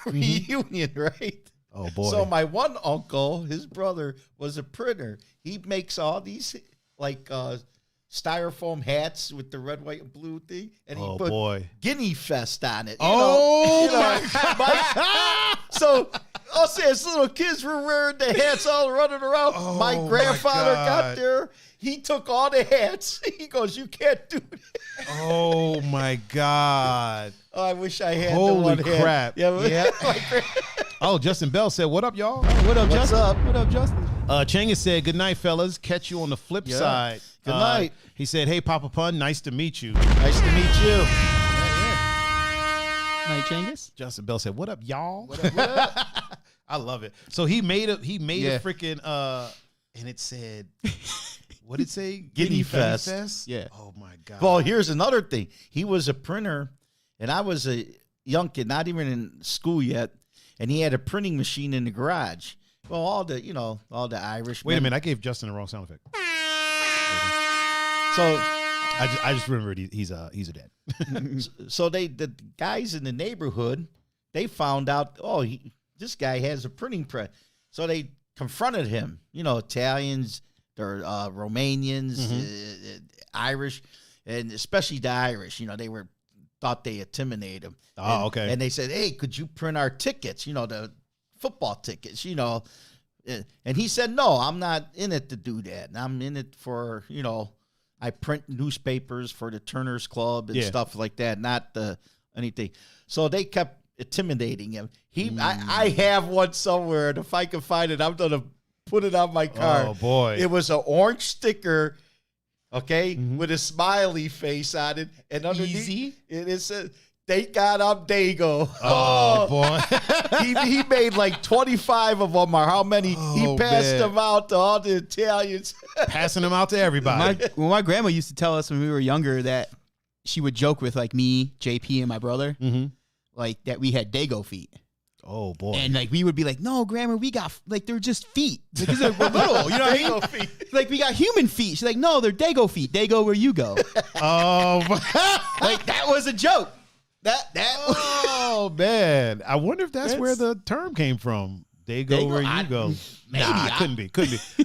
C: reunion, right?
A: Oh boy.
C: So my one uncle, his brother, was a printer. He makes all these like styrofoam hats with the red, white, and blue thing, and he
A: Oh
C: put
A: boy.
C: Guinea Fest on it. So us as little kids were wearing the hats, all running around.
A: Oh,
C: my
A: my
C: grandfather got
A: God.
C: there. He took all the hats. He goes, "You can't do it."
A: Oh my God.
C: Oh, I wish I had
A: Holy
C: the one hat.
A: crap.
C: Yeah.
A: Oh, Justin Bell said, "What up, y'all?"
B: What up,
C: What's
B: Justin?
C: up?
B: What up, Justin?
A: Changa said, "Good night, fellas. Catch you on the flip
C: Yeah.
A: side."
C: Good night.
A: He said, "Hey, Papa Pun, nice to meet you."
C: Nice to meet you.
B: Night, Changus.
A: Justin Bell said, "What up, y'all?"
B: What up?
A: I love it. So he made a
B: Yeah.
A: freaking and it said, what did it say?
C: Guinea Fest.
B: Yeah.
A: Oh my God.
C: Well, here's another thing. He was a printer, and I was a young kid, not even in school yet, and he had a printing machine in the garage. Well, all the Irish.
A: Wait a minute, I gave Justin the wrong sound effect.
C: So,
A: I just remembered he's a dad.
C: the guys in the neighborhood, they found out, this guy has a printing press. So they confronted him. Italians, they're Romanians, Irish, and especially the Irish. Thought they intimidated him.
A: Oh, okay.
C: And they said, "Hey, could you print our tickets? The football tickets, And he said, no, I'm not in it to do that. I'm in it for, I print newspapers for the Turner's Club and stuff like that, not anything. So they kept intimidating him. I have one somewhere, and if I can find it, I'm going to put it on my car.
A: Oh, boy.
C: It was an orange sticker, okay, with a smiley face on it. And underneath it said, thank God I'm Dago.
A: Oh, boy.
C: he made like 25 of them, or how many. He passed them out to all the Italians.
A: Passing them out to everybody.
B: My grandma used to tell us when we were younger that she would joke with like me, JP, and my brother, like that we had Dago feet.
A: Oh, boy.
B: And like we would be like, no, grandma, we got like they're just feet. Because we're little, you know what I mean? Feet. Like we got human feet. She's like, no, they're Dago feet. Dago where you go.
A: Oh,
B: like that was a joke.
A: Oh, man. I wonder if that's where the term came from. They go where you go.
B: Maybe.
A: Nah, couldn't be.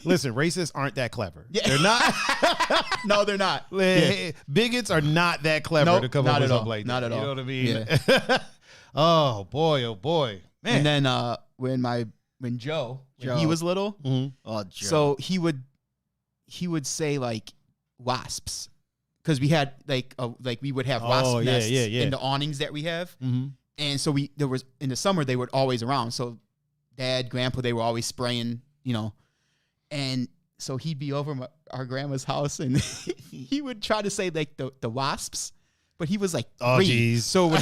A: Listen, racists aren't that clever.
B: Yeah.
A: They're not.
B: No, they're not.
A: Bigots are not that clever to come up with something like that.
B: Not at all.
A: You know what I mean? Yeah. Oh, boy. Man.
B: And then when Joe, he was little,
C: Oh, Joe.
B: so he would say like wasps. Because we had like we would have wasp nests in the awnings that we have, and so there was in the summer they were always around. So Dad, Grandpa, they were always spraying, and so he'd be over our grandma's house and he would try to say like the wasps, but he was like 3,
A: oh geez,
B: so it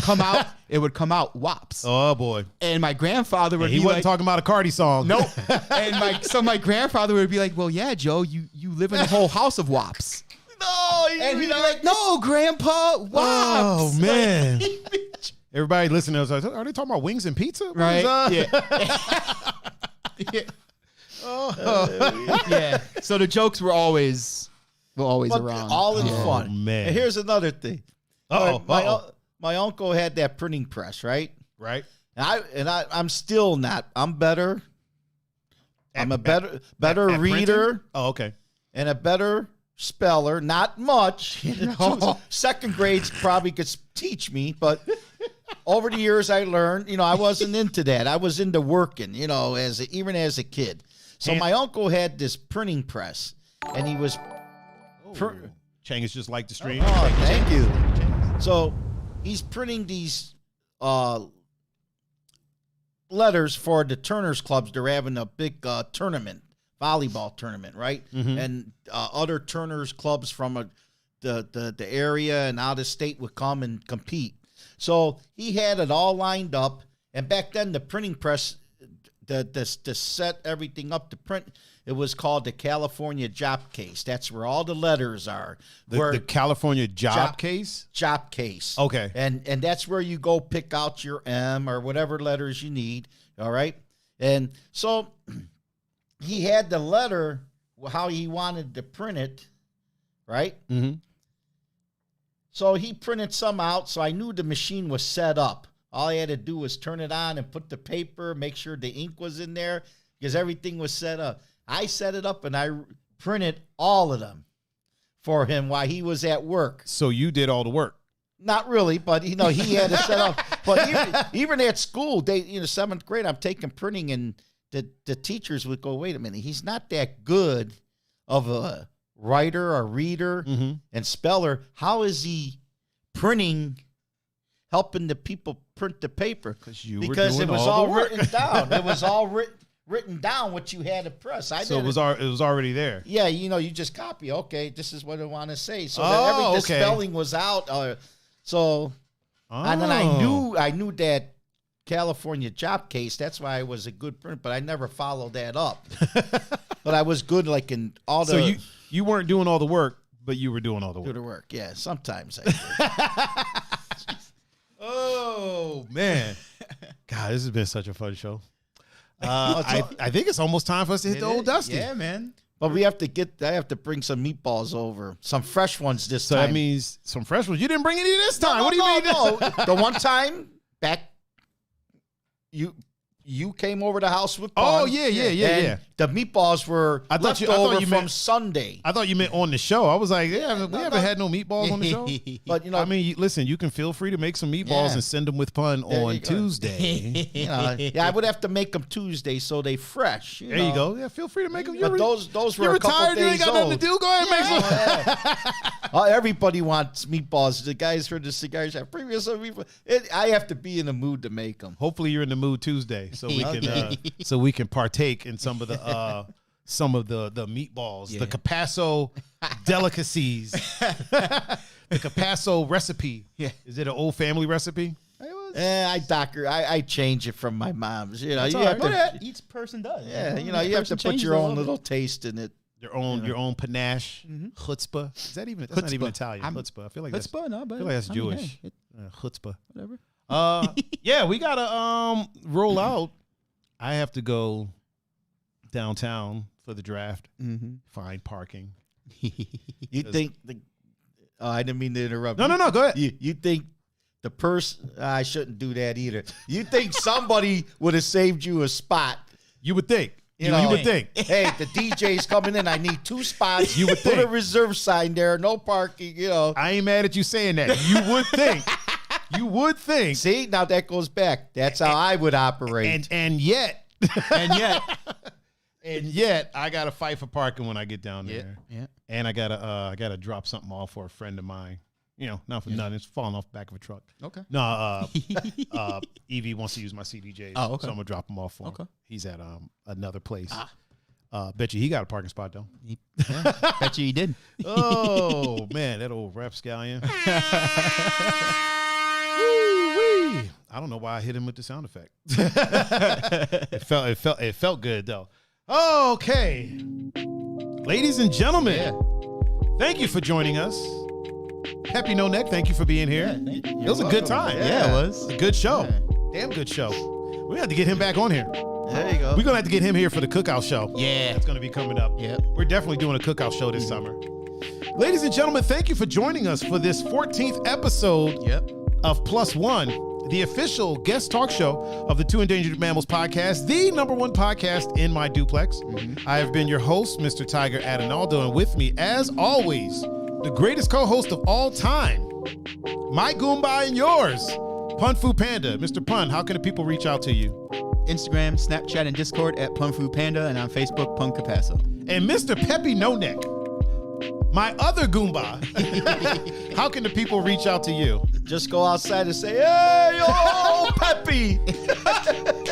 B: would come out wops.
A: Oh boy,
B: and my grandfather would
A: he
B: be
A: wasn't
B: like,
A: talking about a Cardi song.
B: Nope. And my grandfather would be like, well, yeah, Joe, you live in a whole house of wops.
C: No,
B: and he'd be like, no, Grandpa, wops.
A: Oh, man. Everybody listening was like, are they talking about wings and pizza?
B: Right. Yeah. Yeah. So the jokes were always around.
C: All in fun.
A: Man.
C: And here's another thing. My uncle had that printing press, right?
A: Right.
C: And I'm still not. I'm better. I'm a better reader.
A: Printing? Oh, okay.
C: And a better speller, not much. Second grades probably could teach me, but over the years I learned, I wasn't into that. I was into working, even as a kid. So my uncle had this printing press, and he was.
A: Chang is just like the stream.
C: Oh, thank you. So he's printing these letters for the Turner's clubs. They're having a big tournament. Volleyball tournament, right? And other Turner's clubs from the area and out of state would come and compete. So he had it all lined up. And back then, the printing press, to set everything up to print, it was called the California Job Case. That's where all the letters are.
A: The California Job Case?
C: Job Case.
A: Okay.
C: And that's where you go pick out your M or whatever letters you need, all right? And so he had the letter, how he wanted to print it, right?
A: Mm-hmm.
C: So he printed some out, so I knew the machine was set up. All I had to do was turn it on and put the paper, make sure the ink was in there, because everything was set up. I set it up, and I printed all of them for him while he was at work.
A: So you did all the work?
C: Not really, but, he had it set up. But even at school, seventh grade, I'm taking printing, and the teachers would go, wait a minute, he's not that good of a writer or reader and speller. How is he helping the people print the paper? Because it was all written down. It was all written down what you had to press.
A: It was already there.
C: Yeah, you just copy. Okay, this is what I want to say. So that the spelling was out. And then I knew that California Job Case. That's why I was a good printer, but I never followed that up. But I was good, like in all the.
A: So you weren't doing all the work, but you were doing all the work.
C: Do the work, yeah. Sometimes I did.
A: Oh man, God, this has been such a fun show. I think it's almost time for us to hit the old Dusty.
B: Yeah, man.
C: But I have to bring some meatballs over, some fresh ones this time.
A: So that means some fresh ones. You didn't bring any this time.
C: No,
A: what do you mean?
C: No. The one time back, you came over the house with Pun.
A: Oh yeah.
C: the meatballs were
A: I thought
C: leftover
A: you
C: from
A: meant-
C: Sunday.
A: I thought you meant on the show. I was like, we haven't had no meatballs on the show.
C: But,
A: I mean, listen, you can feel free to make some meatballs
C: Yeah.
A: and send them with Pun
C: There
A: on
C: you go.
A: Tuesday.
C: Yeah, I would have to make them Tuesday so they fresh.
A: There you go. Yeah, feel free to make them.
C: But those were
A: You're
C: a couple
A: retired. You
C: days
A: ain't got nothing
C: old.
A: to do. Go ahead and make some.
C: Everybody wants meatballs. The guys for the cigar shop. I have to be in the mood to make them.
A: Hopefully, you're in the mood Tuesday, so we can partake in some of the meatballs, the Capasso delicacies, the Capasso recipe.
B: Yeah.
A: Is it an old family recipe?
C: I change it from my mom's. You know,
B: That's
C: you
B: all
C: have
B: right.
C: to.
B: Each person does.
C: Yeah, you know, you have to put your own little taste in it.
A: Your own panache, chutzpah. Is that even? That's not even Italian. Chutzpah. I feel like
B: Chutzpah, no, but
A: I feel like that's
B: I mean,
A: Jewish.
B: hey,
A: Chutzpah.
B: whatever.
A: Yeah, we gotta roll out. I have to go downtown for the draft. Find parking.
C: You think I didn't mean to interrupt.
A: No. Go ahead.
C: You think the person? I shouldn't do that either. You think somebody would have saved you a spot?
A: You would think. You
C: know,
A: would think.
C: Hey, the DJ's coming in. I need 2 spots.
A: You would
C: put
A: think.
C: a reserve sign there. No parking. You know.
A: I ain't mad at you saying that. You would think. You would think.
C: See, now that goes back. That's how I would operate.
A: And yet, I gotta fight for parking when I get down there.
B: Yeah.
A: And I gotta drop something off for a friend of mine. You know, not for nothing. It's falling off the back of a truck.
B: Okay.
A: No, Evie wants to use my CDJs.
B: Oh, okay.
A: So I'm gonna drop him off for him.
B: Okay.
A: He's at another place. Bet you he got a parking spot though.
B: Bet you he did.
A: Oh man, that old rapscallion. Woo-wee. I don't know why I hit him with the sound effect. It felt good though. Okay, ladies and gentlemen, thank you for joining us. Peppy No Neck, thank you for being here. It was a good time.
B: Yeah, it was.
A: A good show. Damn good show. We have to get him back on here.
C: There you go.
A: We're gonna have to get him here for the cookout show.
B: Yeah.
A: It's gonna be coming up.
B: Yeah.
A: We're definitely doing a cookout show this summer. Ladies and gentlemen, thank you for joining us for this 14th episode of Plus One, the official guest talk show of the Two Endangered Mammals podcast, the #1 podcast in my duplex. I have been your host, Mr. Tiger Adinaldo, and with me, as always, the greatest co-host of all time, my Goomba and yours, Pun-Fu-Panda. Mr. Pun, how can the people reach out to you?
B: Instagram, Snapchat, and Discord at Pun-Fu-Panda, and on Facebook, Pun Capasso.
A: And Mr. Peppy No Neck, my other Goomba. How can the people reach out to you?
C: Just go outside and say, "Hey, yo, Peppy."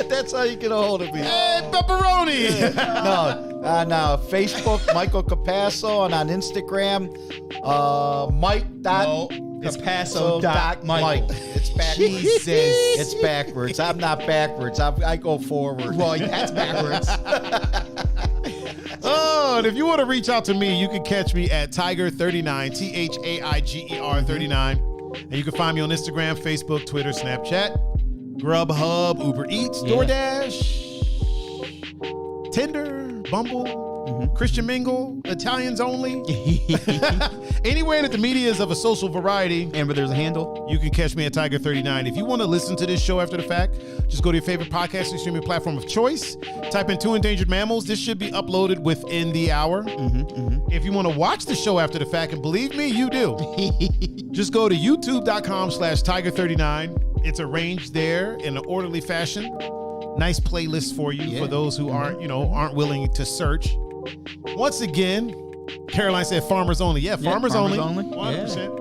C: That's how you get a hold of me.
A: Hey, pepperoni.
C: No, Facebook, Michael Capasso, and on Instagram, Mike.
B: Capasso.Michael.
C: It's backwards.
B: Jesus.
C: It's backwards. I'm not backwards. I go forward.
B: Well, that's backwards.
A: Oh, and if you want to reach out to me, you can catch me at Tiger39, Thaiger 39. And you can find me on Instagram, Facebook, Twitter, Snapchat, Grubhub, Uber Eats, DoorDash, Tinder, Bumble, Christian Mingle, Italians Only. Anywhere that the media is of a social variety.
B: And where there's a handle.
A: You can catch me at Tiger39. If you want to listen to this show after the fact, just go to your favorite podcast and streaming platform of choice. Type in Two Endangered Mammals. This should be uploaded within the hour. If you want to watch the show after the fact, and believe me, you do, just go to youtube.com/Tiger39. It's arranged there in an orderly fashion. Nice playlist for you for those who aren't willing to search. Once again, Caroline said farmers only. Yeah, farmers only. 100%.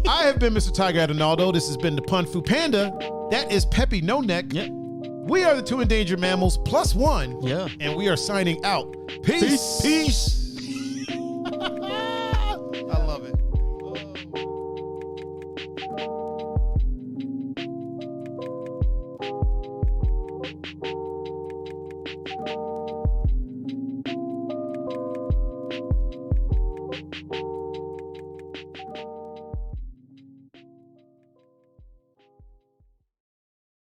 A: I have been Mr. Tiger Adinaldo. This has been the Pun-Fu-Panda. That is Peppy No Neck. We are the Two Endangered Mammals +1.
B: Yeah.
A: And we are signing out. Peace.
C: Peace.